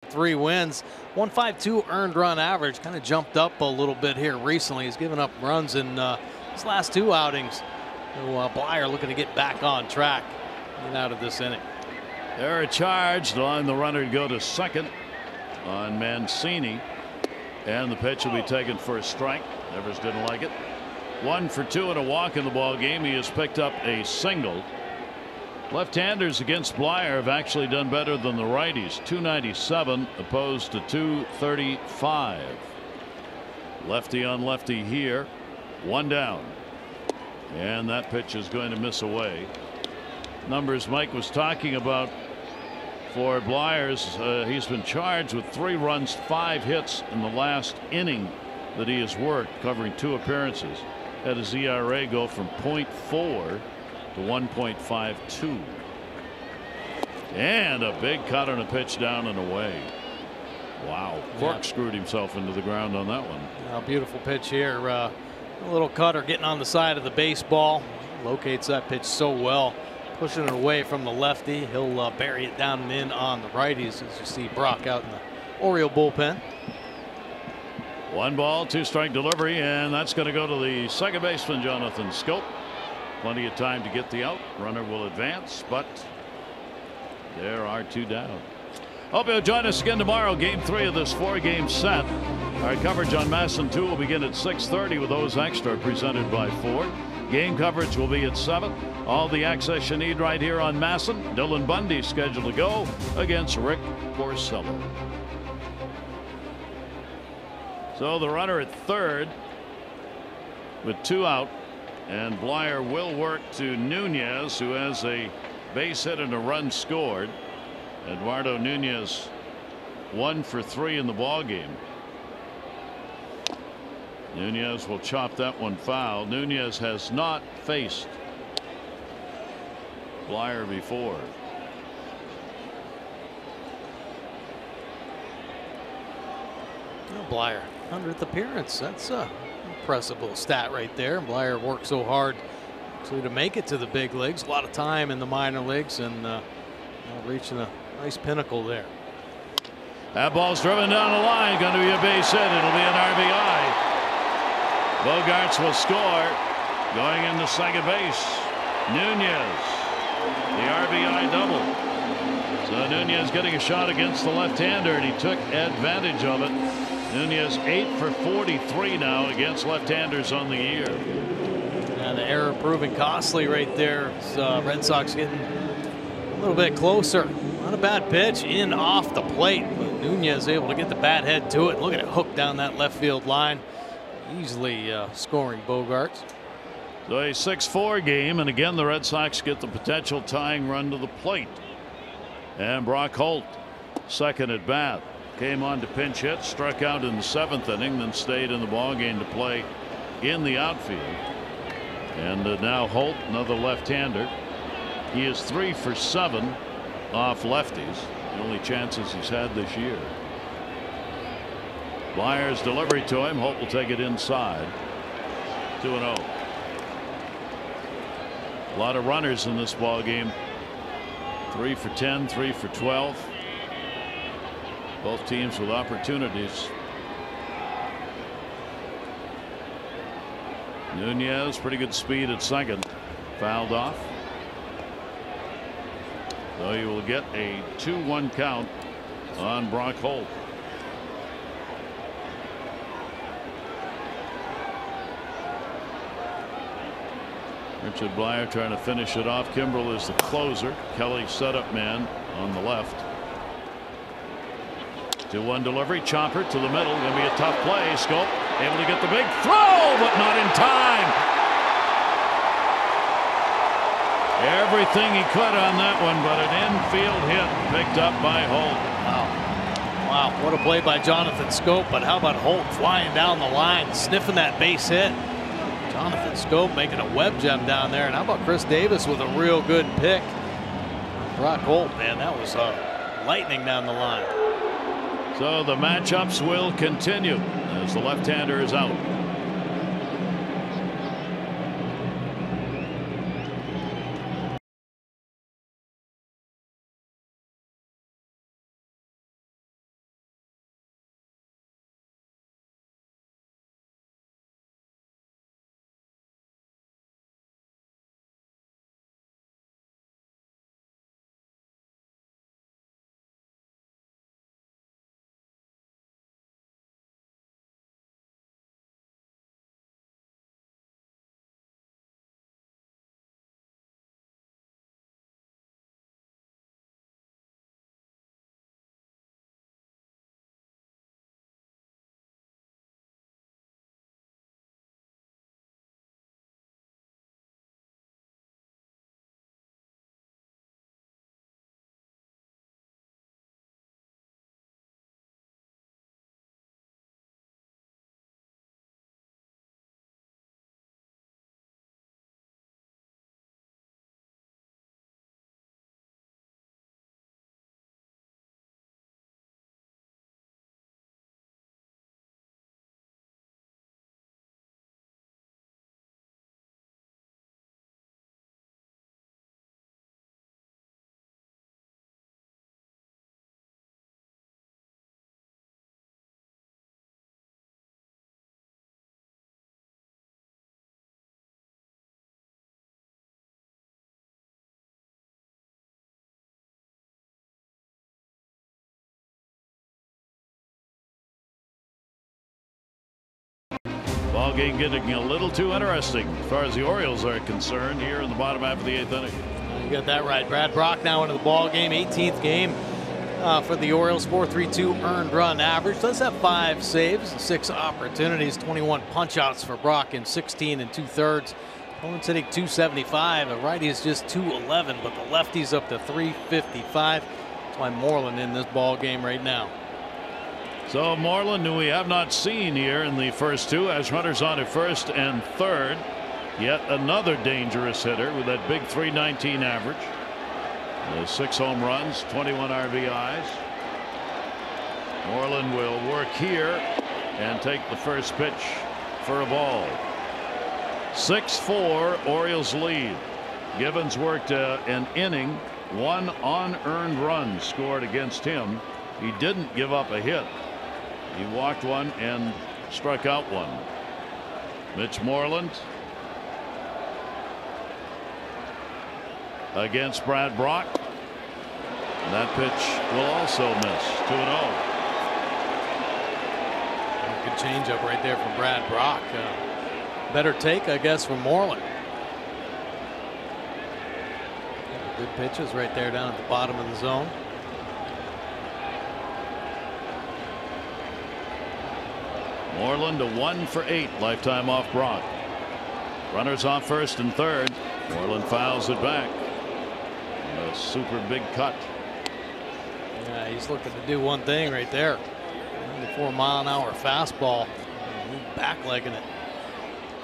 Three wins, 1.52 earned run average. Kind of jumped up a little bit here recently. He's given up runs in his last 2 outings. So Blyer looking to get back on track and out of this inning. They're charged on the runner to go to second on Mancini, and the pitch will be taken for a strike. Evers didn't like it. 1 for 2 and a walk in the ball game. He has picked up a single. Left-handers against Blyer have actually done better than the righties. 297 opposed to 235. Lefty on lefty here. 1 down. And that pitch is going to miss away. Numbers Mike was talking about for Blyers. He's been charged with 3 runs, 5 hits in the last inning that he has worked, covering 2 appearances. Had his ERA go from 0.4 to 1.52. And a big cut on a pitch down and away. Wow. Corkscrewed himself into the ground on that one. A beautiful pitch here. A little cutter getting on the side of the baseball. Locates that pitch so well. Pushing it away from the lefty. He'll bury it down and in on the righties, as you see Brock out in the Oriole bullpen. 1 ball, 2 strike delivery, and that's going to go to the second baseman, Jonathan Scope. Plenty of time to get the out. Runner will advance, but there are 2 down. Hope you'll join us again tomorrow. Game 3 of this 4-game set. Our coverage on MASN 2 will begin at 6:30 with those extra presented by Ford. Game coverage will be at 7. All the access you need right here on MASN. Dylan Bundy scheduled to go against Rick Porcello. So the runner at third with 2 out. And Blyer will work to Nunez, who has a base hit and a run scored. Eduardo Nunez 1 for 3 in the ball game. Nunez will chop that one foul. Nunez has not faced Blyer before. Blyer, 100th appearance. That's a impressive little stat right there. Blyer worked so hard to make it to the big leagues. A lot of time in the minor leagues, and reaching a nice pinnacle there. That ball's driven down the line. Going to be a base hit. It'll be an RBI. Bogarts will score. Going into second base, Nunez. The RBI double. So Nunez getting a shot against the left-hander, and he took advantage of it. Nunez 8 for 43 now against left-handers on the year. And the error proving costly right there. Red Sox getting a little bit closer. Not a bad pitch in off the plate. But Nunez able to get the bat head to it. Look at it hook down that left field line. Easily scoring Bogarts. So a 6-4 game, and again the Red Sox get the potential tying run to the plate. And Brock Holt, second at bat, came on to pinch hit, struck out in the 7th inning, then stayed in the ballgame to play in the outfield. And now Holt, another left-hander. He is 3 for 7 off lefties, the only chances he's had this year. Blyer's delivery to him. Holt will take it inside. 2-0. A lot of runners in this ball game. 3 for 10, 3 for 12. Both teams with opportunities. Nunez, pretty good speed at second. Fouled off. So you will get a 2-1 count on Brock Holt. Richard Blyer trying to finish it off. Kimbrel is the closer. Kelly setup man on the left. 2-1 delivery. Chopper to the middle. Going to be a tough play. Scope able to get the big throw, but not in time. Everything he could on that one, but an infield hit picked up by Holt. Wow, what a play by Jonathan Scope. But how about Holt flying down the line, sniffing that base hit? Jonathan Scope making a web gem down there. And how about Chris Davis with a real good pick? Brock Holt, man, that was lightning down the line. So the matchups will continue as the left-hander is out. Ball game getting a little too interesting as far as the Orioles are concerned here in the bottom half of the 8th inning. You got that right. Brad Brock now into the ball game. 18th game for the Orioles. 4.32 earned run average. Does have 5 saves, 6 opportunities, 21 punch outs for Brock in 16 2/3. Opponent's hitting .275. The righty is just .211, but the lefty's up to .355. That's why Moreland in this ball game right now. So Moreland, who we have not seen here in the first 2, has runners on at first and third. Yet another dangerous hitter with that big .319 average. 6 home runs, 21 RBIs. Moreland will work here and take the first pitch for a ball. 6-4 Orioles lead. Gibbons worked an inning, 1 unearned run scored against him. He didn't give up a hit. He walked one and struck out one. Mitch Moreland against Brad Brock. That pitch will also miss. 2-0. Good changeup right there from Brad Brock. Better take, I guess, from Moreland. Good pitches right there down at the bottom of the zone. Moreland a 1 for 8 lifetime off Brock. Runners on first and third. Moreland fouls it back. A super big cut. Yeah, he's looking to do one thing right there. 94-mile-an-hour fastball. Backlegging it.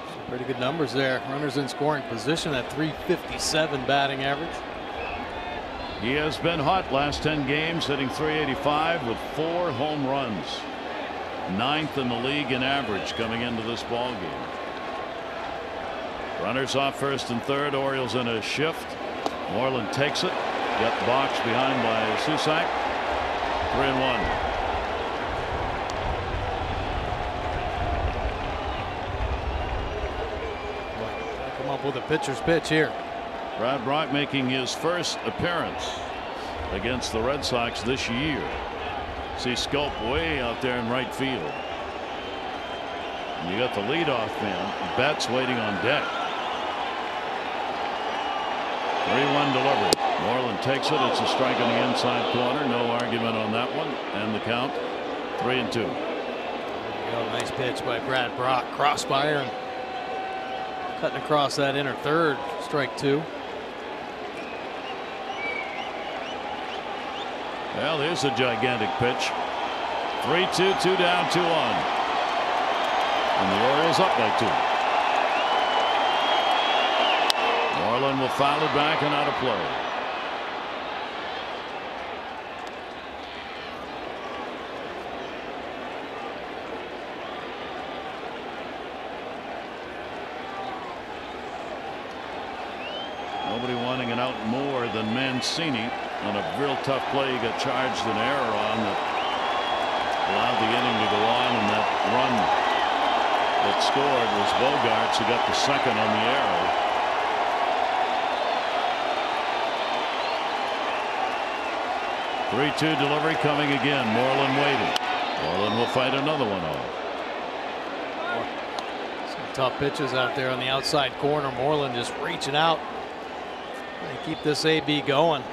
Some pretty good numbers there. Runners in scoring position at .357 batting average. He has been hot last 10 games, hitting .385 with 4 home runs. 9th in the league in average coming into this ball game. Runners off first and third. Orioles in a shift. Moreland takes it. Got the box behind by Susac. 3-1. Come up with a pitcher's pitch here. Brad Brock making his first appearance against the Red Sox this year. See Scope way out there in right field. And you got the leadoff man, Betts, waiting on deck. 3-1 delivery. Moreland takes it. It's a strike on the inside corner. No argument on that one. And the count 3-2. There you go. Nice pitch by Brad Brock. Crossfire and cutting across that inner third. Strike 2. Well, here's a gigantic pitch. 3-2, 2 down, 2 on. And the Orioles up by 2. Moreland will foul it back and out of play. Nobody wanting it out more than Mancini on a real tough play. He got charged an error on that allowed the inning to go on, and that run that scored was Bogarts, who got the second on the arrow. Three-2 delivery coming again. Moreland waiting. Moreland will fight another one off. Some tough pitches out there on the outside corner. Moreland just reaching out. They keep this AB going.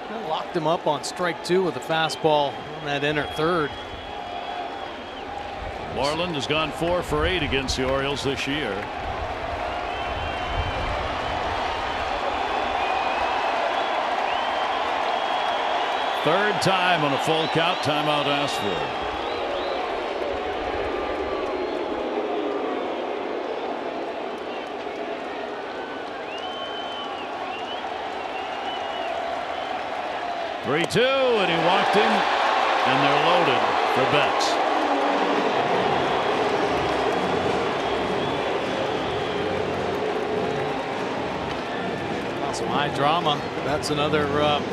They locked him up on strike 2 with a fastball on that inner third. Moreland has gone 4 for 8 against the Orioles this year. Third time on a full count. Timeout asked for. Three-two, and he walked him, and they're loaded for Betts. Some high drama. That's another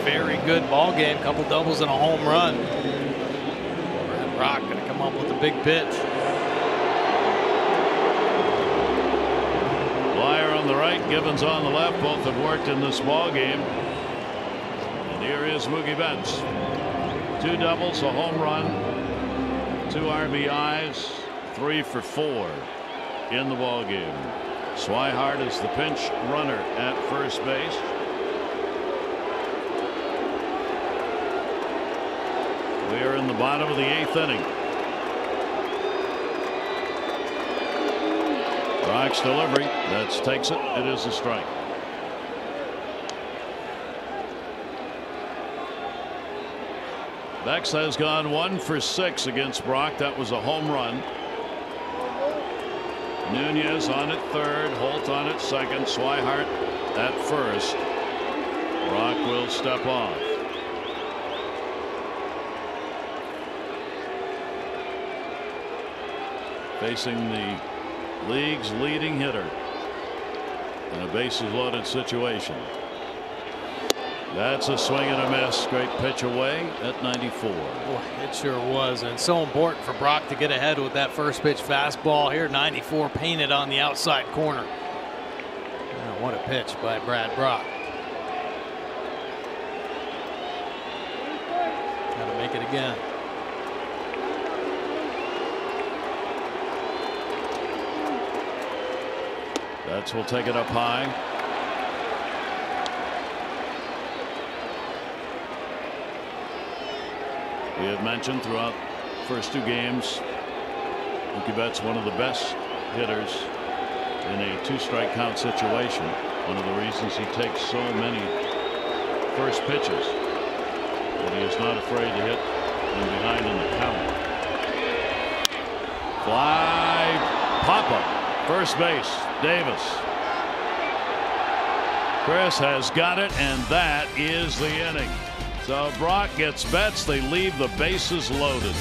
very good ball game. Couple doubles and a home run. Brad Brock going to come up with a big pitch. Blyer on the right, Gibbons on the left. Both have worked in this ball game. And here is Mookie Betts. 2 doubles, a home run, 2 RBIs, 3 for 4 in the ball game. Swihart is the pinch runner at first base. We are in the bottom of the 8th inning. Brock's delivery. That takes it. It is a strike. Bex has gone 1 for 6 against Brock. That was a home run. Nunez on at third, Holt on at second, Swihart at first. Brock will step off. facing the league's leading hitter in a bases loaded situation. That's a swing and a miss. Great pitch away at 94. Boy, it sure was, and so important for Brock to get ahead with that first pitch fastball here. 94 painted on the outside corner. Oh, what a pitch by Brad Brock. Got to make it again. Betts will take it up high. We have mentioned throughout the first two games, Mookie Betts one of the best hitters in a two-strike count situation. One of the reasons he takes so many first pitches, but he is not afraid to hit from behind in the count. Fly, pop-up, first base, Davis. Chris has got it, and that is the inning. So Brock gets Betts. They leave the bases loaded.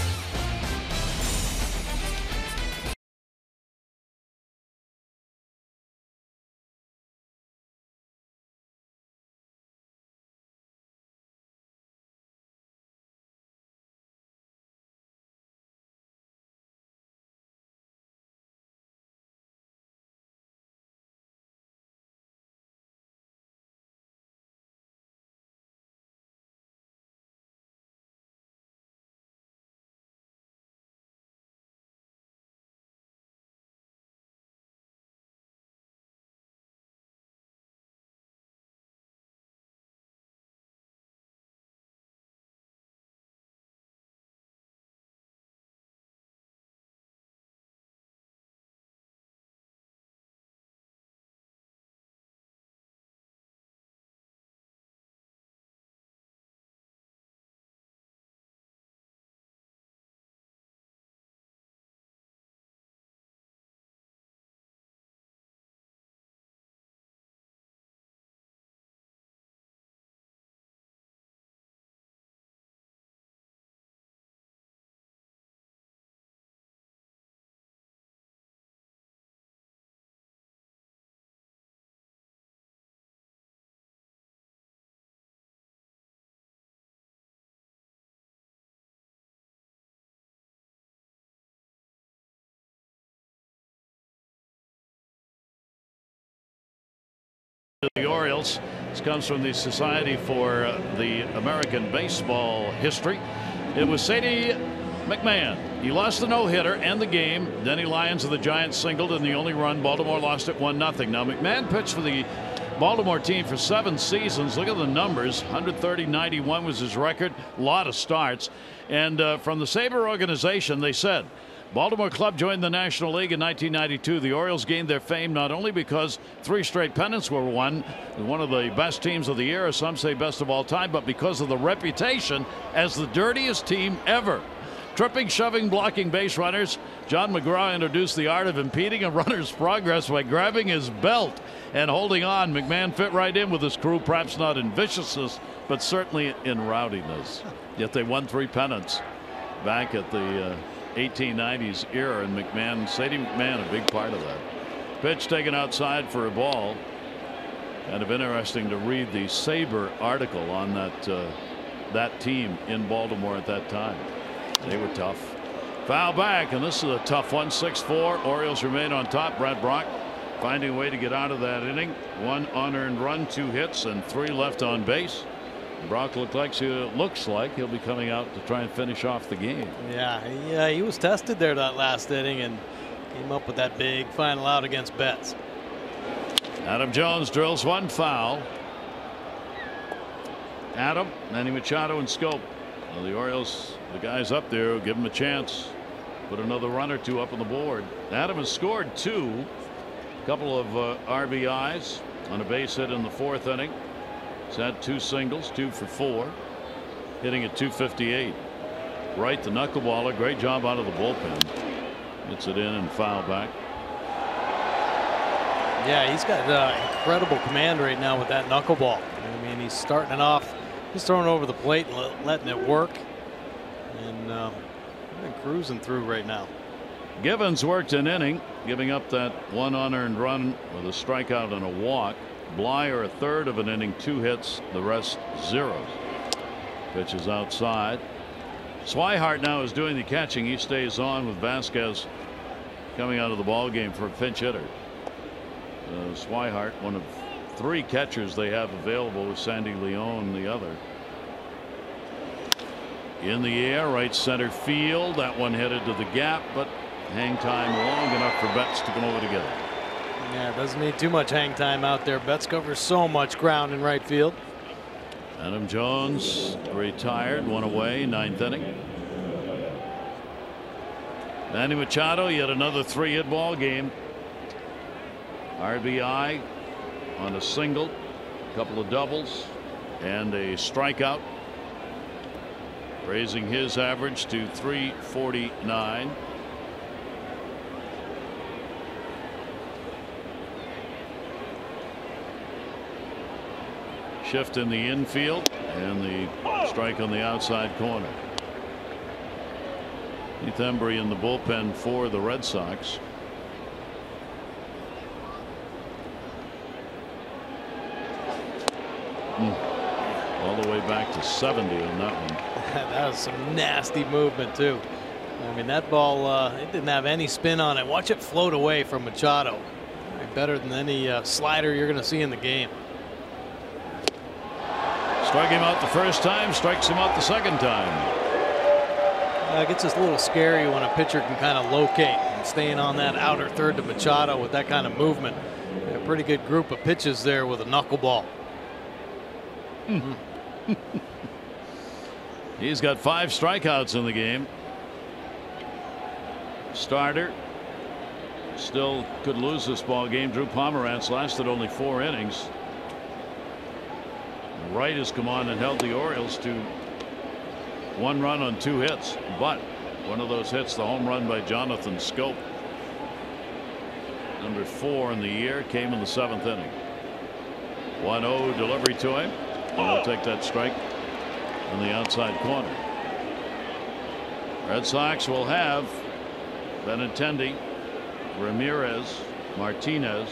The Orioles. This comes from the Society for the American Baseball History. It was Sadie McMahon. He lost the no-hitter and the game. Denny Lyons of the Giants singled, and the only run. Baltimore lost it 1-0. Now McMahon pitched for the Baltimore team for 7 seasons. Look at the numbers. 130-91 was his record. A lot of starts. And from the Sabre organization, they said Baltimore club joined the National League in 1992. The Orioles gained their fame not only because 3 straight pennants were won, one of the best teams of the era, some say best of all time, but because of the reputation as the dirtiest team ever. Tripping, shoving, blocking base runners. John McGraw introduced the art of impeding a runner's progress by grabbing his belt and holding on. McMahon fit right in with his crew, perhaps not in viciousness, but certainly in rowdiness. Yet they won 3 pennants back at the 1890s era, and McMahon, Sadie McMahon, a big part of that. Pitch taken outside for a ball. Kind of interesting to read the Sabre article on that team in Baltimore at that time. They were tough. Foul back, and this is a tough one. 6-4. Orioles remain on top. Brad Brock finding a way to get out of that inning. 1 unearned run, 2 hits, and 3 left on base. Brock looks like he'll be coming out to try and finish off the game. Yeah, he was tested there that last inning and came up with that big final out against Betts. Adam Jones drills 1 foul. Adam, Manny Machado, and Scope. Well, the Orioles, the guys up there will give him a chance. Put another run or 2 up on the board. Adam has scored 2. A couple of RBIs on a base hit in the 4th inning. He's had 2 singles, 2 for 4, hitting at .258. Right, the knuckleballer, great job out of the bullpen. Gets it in and foul back. Yeah, he's got incredible command right now with that knuckleball. I mean, he's starting it off, he's throwing over the plate and letting it work, and been cruising through right now. Givens worked an inning, giving up that one unearned run with a strikeout and a walk. Blyer a third of an inning, 2 hits, the rest zeros. Pitches outside. Swihart now is doing the catching. He stays on with Vasquez coming out of the ball game for a pinch hitter. Swihart, one of 3 catchers they have available, with Sandy Leon the other. In the air, right center field. That one headed to the gap, but hang time long enough for Betts to come over to get it. Yeah, it doesn't need too much hang time out there. Betts covers so much ground in right field. Adam Jones retired, 1 away, 9th inning. Manny Machado, yet another 3-hit ball game. RBI on a single, a couple of doubles, and a strikeout, raising his average to .349. Shift in the infield, and the strike on the outside corner. Keith Embry in the bullpen for the Red Sox. All the way back to 70 on that one. That was some nasty movement too. I mean, that ball, it didn't have any spin on it. Watch it float away from Machado. Better than any slider you're going to see in the game. Struck him out the first time, strikes him out the second time. It gets us a little scary when a pitcher can kind of locate, and staying on that outer third to Machado with that kind of movement. A pretty good group of pitches there with a knuckleball. He's got 5 strikeouts in the game. Starter still could lose this ball game. Drew Pomerantz lasted only 4 innings. Wright has come on and held the Orioles to 1 run on 2 hits, but one of those hits, the home run by Jonathan Scope, number 4 in the year, came in the 7th inning. 1-0 delivery to him. He'll take that strike on the outside corner. Red Sox will have Benintendi, Ramirez, Martinez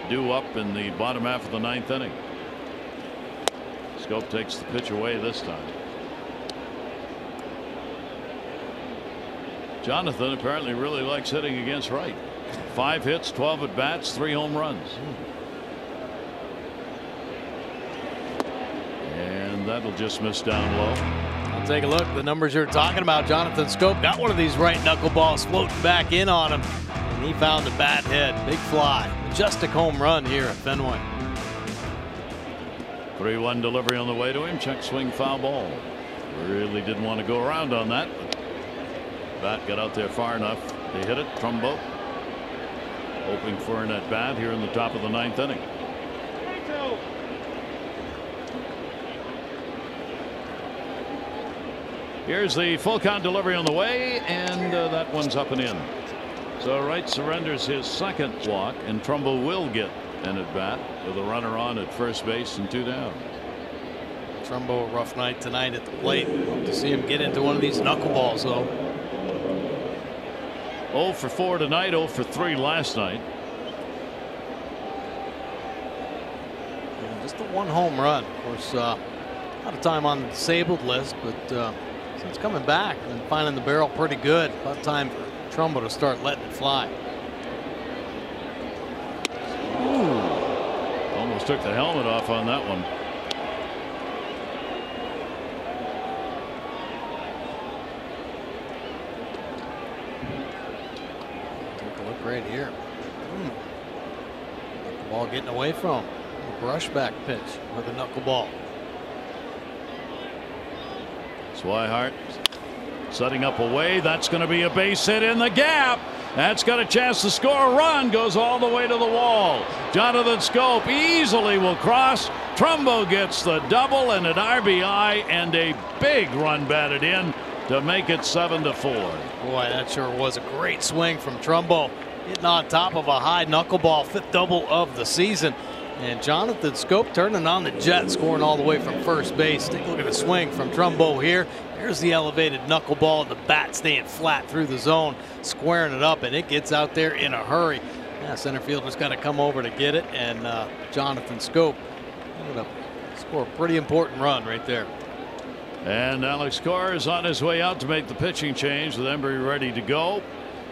due up in the bottom half of the 9th inning. Scope takes the pitch away this time. Jonathan apparently really likes hitting against Wright. 5 hits, 12 at bats, 3 home runs. And that'll just miss down low. I'll take a look. The numbers you're talking about. Jonathan Scope got one of these right knuckleballs floating back in on him, and he found a bat head. Big fly. Majestic home run here at Fenway. 3-1 delivery on the way to him. Check swing, foul ball. Really didn't want to go around on that, but bat got out there far enough. They hit it. Trumbo hoping for an at bat here in the top of the 9th inning. Here's the full count delivery on the way, and that one's up and in. So Wright surrenders his 2nd walk, and Trumbo will get an at bat with a runner on at first base and 2 down. Trumbo, a rough night tonight at the plate. Hope to see him get into one of these knuckleballs, though. 0 for 4 tonight, 0 for 3 last night. And just the 1 home run. Of course, a lot of time on the disabled list, but since coming back and finding the barrel pretty good, about time for Trumbo to start letting it fly. Ooh, almost took the helmet off on that one. Take a look right here. Ball getting away from him. A brush back pitch with a knuckleball. Swihart setting up away. That's going to be a base hit in the gap. That's got a chance to score a run. Goes all the way to the wall. Jonathan Scope easily will cross. Trumbo gets the double and an RBI and a big run batted in to make it 7-4. Boy, that sure was a great swing from Trumbo. Hitting on top of a high knuckleball, 5th double of the season. And Jonathan Scope turning on the jet, scoring all the way from first base. Take a look at the swing from Trumbo here. Here's the elevated knuckleball, the bat staying flat through the zone, squaring it up, and it gets out there in a hurry. Yeah, center fielder's got to come over to get it, and Jonathan Scope going to score a pretty important run right there. And Alex Cora is on his way out to make the pitching change with Embry ready to go.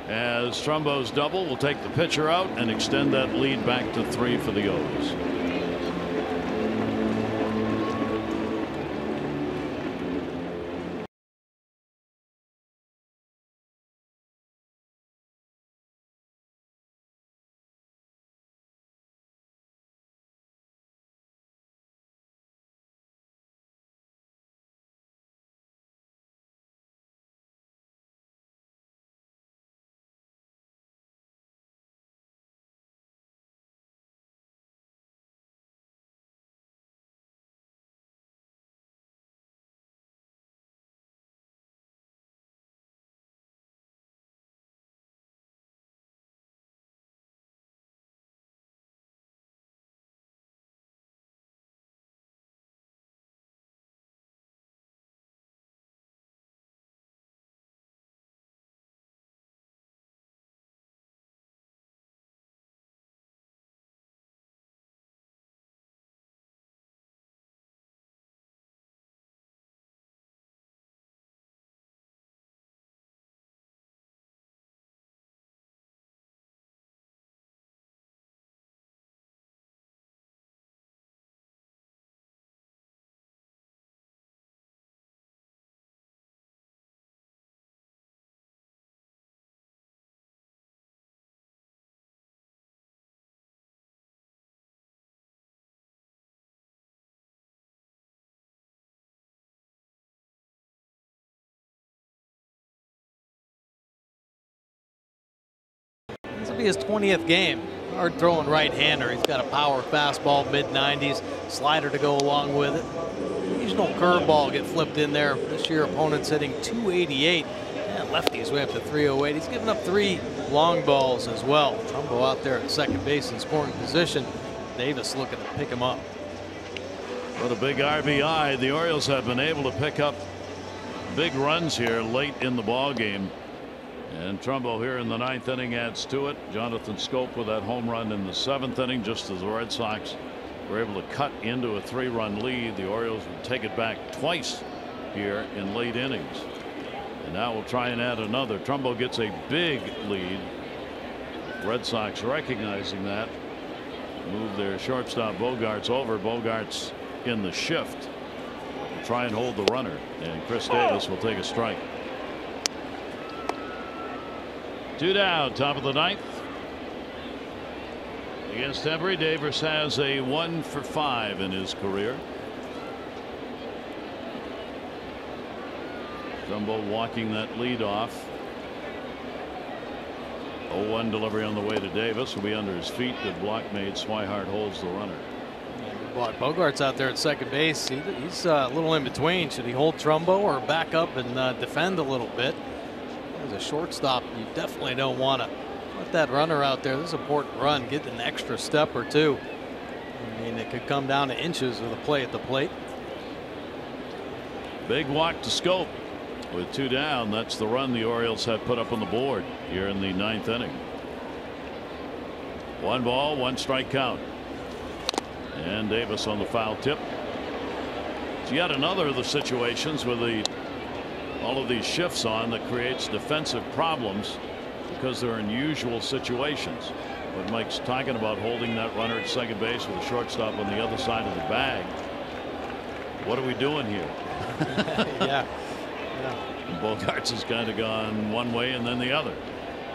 As Trumbo's double will take the pitcher out and extend that lead back to 3 for the O's. This will be his 20th game. Hard throwing right-hander. He's got a power fastball, mid-90s, slider to go along with it. Occasional curveball get flipped in there. This year, opponents hitting 288. And lefties way up to 308. He's given up 3 long balls as well. Trumbo out there at second base in scoring position. Davis looking to pick him up. With a big RBI, the Orioles have been able to pick up big runs here late in the ball game. And Trumbo here in the 9th inning adds to it. Jonathan Scope with that home run in the 7th inning, just as the Red Sox were able to cut into a 3-run lead. The Orioles would take it back twice here in late innings. And now we'll try and add another. Trumbo gets a big lead. Red Sox recognizing that move their shortstop Bogaerts over. Bogaerts in the shift will try and hold the runner, and Chris Davis will take a strike. 2 down, top of the 9th. Against Embry, Davis has a 1 for 5 in his career. Trumbo walking that lead off. 0-1 delivery on the way to Davis. Will be under his feet. Good block made. Swihart holds the runner. Bogaerts out there at second base. He's a little in between. Should he hold Trumbo or back up and defend a little bit? As a shortstop, you definitely don't want to let that runner out there. This is an important run. Get an extra step or 2. I mean, it could come down to inches with a play at the plate. Big walk to Scope. With 2 down, that's the run the Orioles have put up on the board here in the 9th inning. 1 ball, 1 strike count. And Davis on the foul tip. It's yet another of the situations with all of these shifts on that creates defensive problems because they're unusual situations. What Mike's talking about, holding that runner at second base with a shortstop on the other side of the bag. What are we doing here? Yeah. And Bogaerts has kind of gone one way and then the other.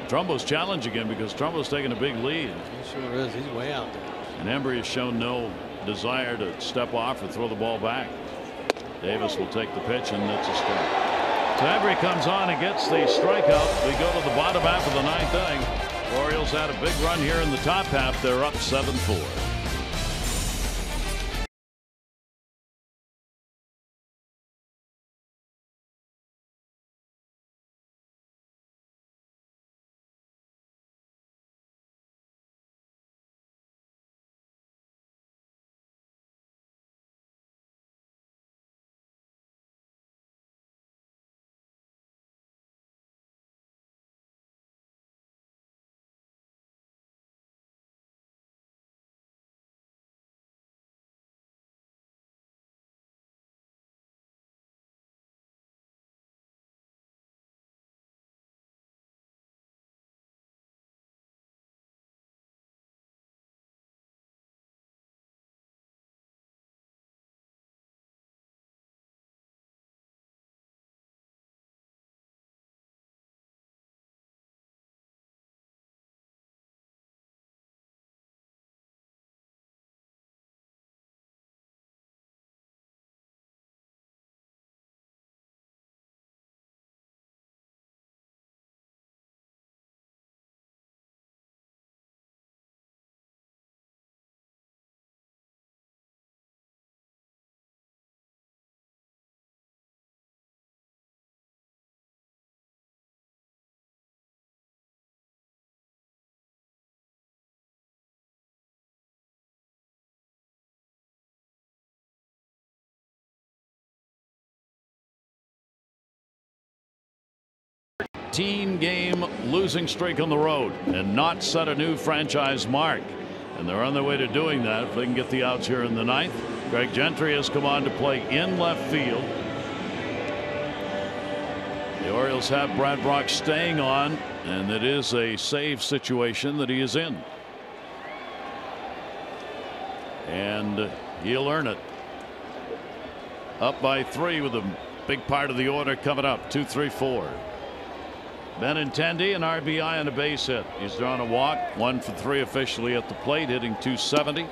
Trumbo's challenging him because Trumbo's taking a big lead. He sure is. He's way out there. And Embry has shown no desire to step off or throw the ball back. Davis will take the pitch, and that's a strike. So Embry comes on and gets the strikeout. We go to the bottom half of the 9th inning. Orioles had a big run here in the top half. They're up 7-4. 13-game losing streak on the road and not set a new franchise mark. And they're on their way to doing that if they can get the outs here in the ninth. Greg Gentry has come on to play in left field. The Orioles have Brad Brock staying on, and it is a save situation that he is in. And he'll earn it. Up by 3 with a big part of the order coming up. 2, 3, 4. Benintendi, an RBI and a base hit. He's drawn a walk. 1 for 3 officially at the plate, hitting .270.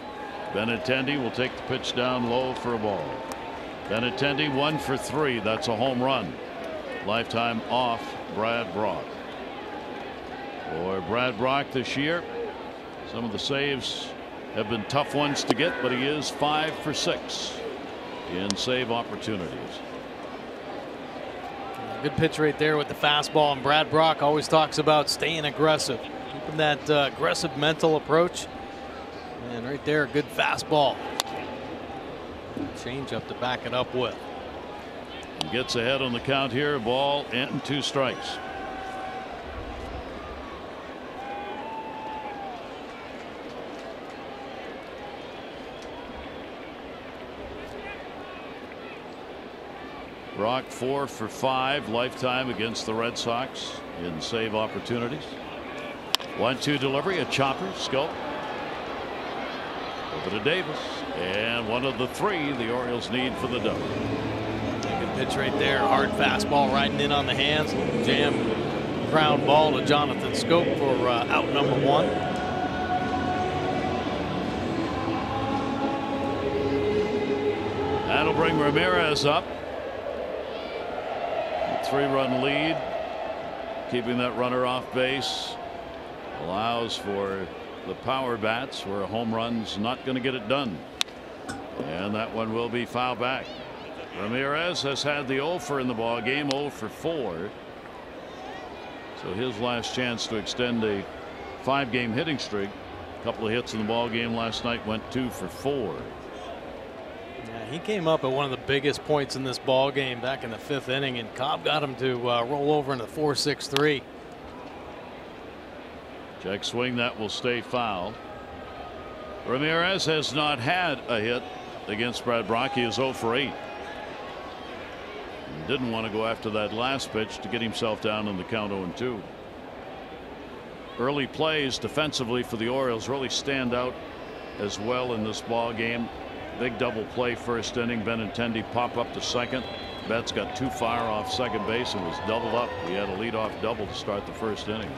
Benintendi will take the pitch down low for a ball. Benintendi 1 for 3. That's a home run. Lifetime off Brad Brock. For Brad Brock this year, some of the saves have been tough ones to get, but he is 5 for 6 in save opportunities. Good pitch right there with the fastball, and Brad Brock always talks about staying aggressive, keeping that aggressive mental approach. And right there, good fastball. Change up to back it up with. He gets ahead on the count here. Ball and 2 strikes. Brock 4 for 5 lifetime against the Red Sox in save opportunities. 1-2 delivery, a chopper, scope. Over to Davis, and one of the 3 the Orioles need for the double. Good pitch right there, hard fastball riding in on the hands. Jam ground ball to Jonathan Scope for out number 1. That'll bring Ramirez up. 3-run lead, keeping that runner off base allows for the power bats where a home run's not going to get it done, and that one will be fouled back. Ramirez has had the 0 for in the ball game, 0 for 4, so his last chance to extend a 5-game hitting streak. A couple of hits in the ball game last night, went 2 for 4. Yeah, he came up at one of the biggest points in this ball game back in the 5th inning, and Cobb got him to roll over into 4-6-3. Check swing, that will stay foul. Ramirez has not had a hit against Brad Brock. He is 0 for 8. Didn't want to go after that last pitch to get himself down in the count 0-2. Early plays defensively for the Orioles really stand out as well in this ball game. Big double play first inning. Benintendi pop up to second. Betts got too far off second base and was doubled up. He had a leadoff double to start the first inning.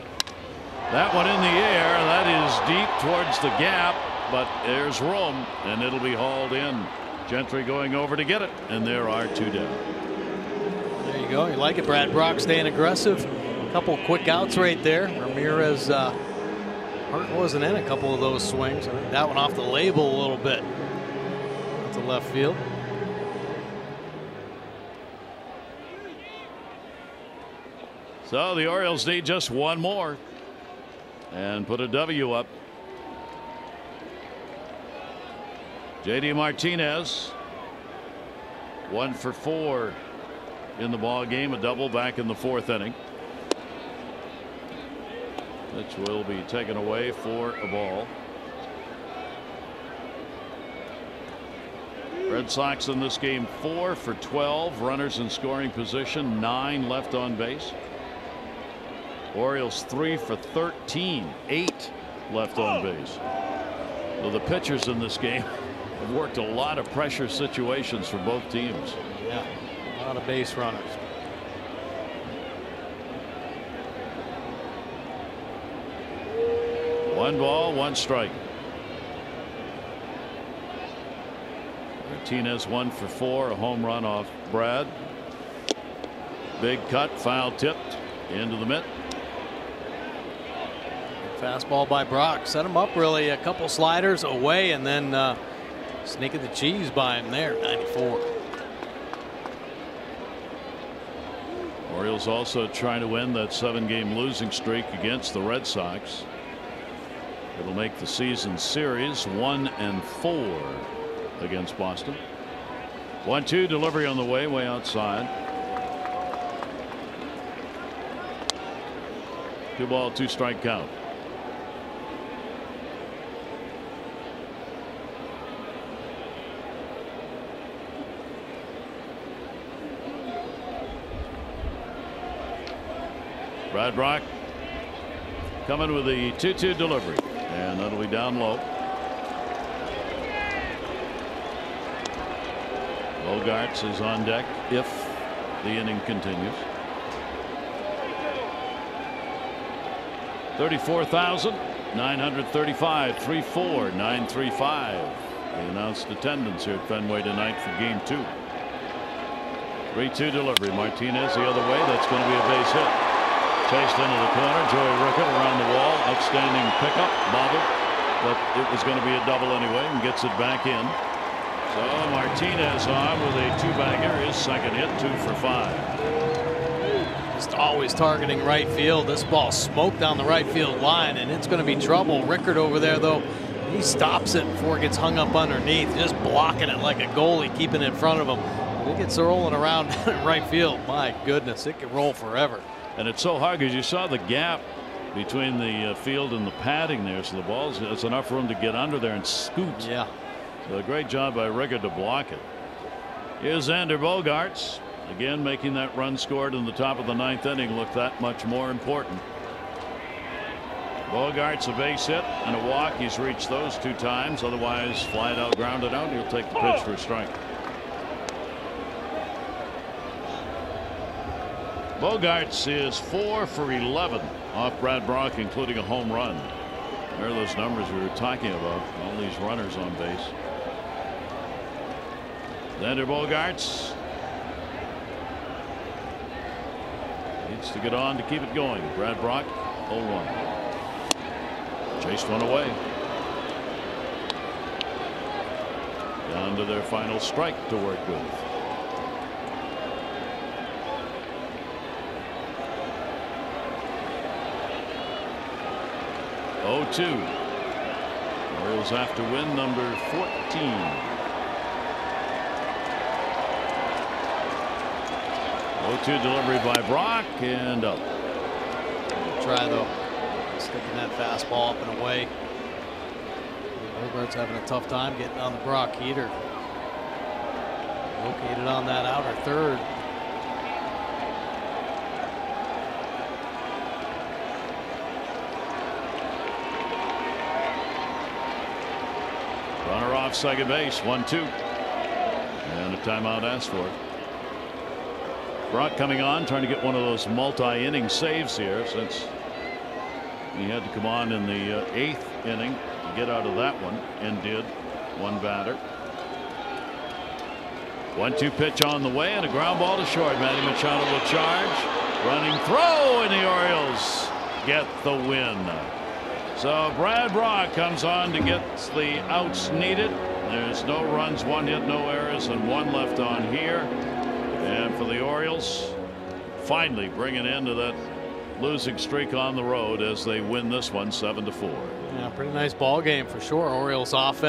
That one in the air. That is deep towards the gap, but there's room, and it'll be hauled in. Gentry going over to get it, and there are 2 down. There you go. You like it. Brad Brock staying aggressive. A couple quick outs right there. Ramirez heart wasn't in a couple of those swings. I think that one off the label a little bit. To left field. So the Orioles need just 1 more and put a W up. J.D. Martinez 1 for 4 in the ball game, a double back in the 4th inning, which will be taken away for a ball. Red Sox in this game 4 for 12, runners in scoring position, 9 left on base. Orioles 3 for 13, 8 left on base. So the pitchers in this game have worked a lot of pressure situations for both teams. Yeah, a lot of base runners. One ball, 1 strike. Martinez 1 for 4, a home run off Brad. Big cut, foul tipped into the mitt. Fastball by Brock, set him up really, a couple sliders away, and then sneaking the cheese by him there. 94. Orioles also trying to win that 7-game losing streak against the Red Sox. It'll make the season series 1-4 against Boston. 1-2 delivery on the way outside. 2-ball, 2-strike count. Brad Brock coming with the 2-2 delivery, and that'll be down low. Bogarts is on deck if the inning continues. 34,935, 3-4, 935. The announced attendance here at Fenway tonight for game 2. 3-2 delivery. Martinez the other way. That's going to be a base hit. Chased into the corner. Joey Rickett around the wall. Outstanding pickup. Bobbled. But it was going to be a double anyway, and gets it back in. So Martinez on with a 2-bagger. His second hit, 2 for 5. Just always targeting right field. This ball smoked down the right field line, and it's going to be trouble. Rickard over there, though, he stops it before it gets hung up underneath, just blocking it like a goalie, keeping it in front of him. When it gets rolling around in right field, my goodness, it can roll forever. And it's so hard because you saw the gap between the field and the padding there, so the ball's it's enough room to get under there and scoot. Yeah. So a great job by Rickard to block it. Here's Xander Bogaerts again, making that run scored in the top of the 9th inning look that much more important. Bogaerts a base hit and a walk. He's reached those 2 times. Otherwise, flied out, grounded out. He'll take the pitch for a strike. Bogaerts is 4 for 11 off Brad Brock, including a home run. There are those numbers we were talking about. All these runners on base. Xander Bogaerts needs to get on to keep it going. Brad Brock 0-1. Chased one away. Down to their final strike to work with. Oh, 2. Orioles have to win number 14. Oh, 2 delivery by Brock and up. Try though, sticking that fastball up and away. Bogaerts having a tough time getting on the Brock heater. Located on that outer third. Runner off second base, 1-2. And a timeout asked for. Brock coming on, trying to get one of those multi-inning saves here, since he had to come on in the 8th inning to get out of that one, and did. 1 batter. 1-2 pitch on the way, and a ground ball to short. Manny Machado will charge. Running throw, and the Orioles get the win. So Brad Brock comes on to get the outs needed. There's no runs, 1 hit, no errors, and 1 left on here. And for the Orioles, finally bring an end to that losing streak on the road as they win this one 7-4. Yeah, pretty nice ball game for sure. Orioles offense.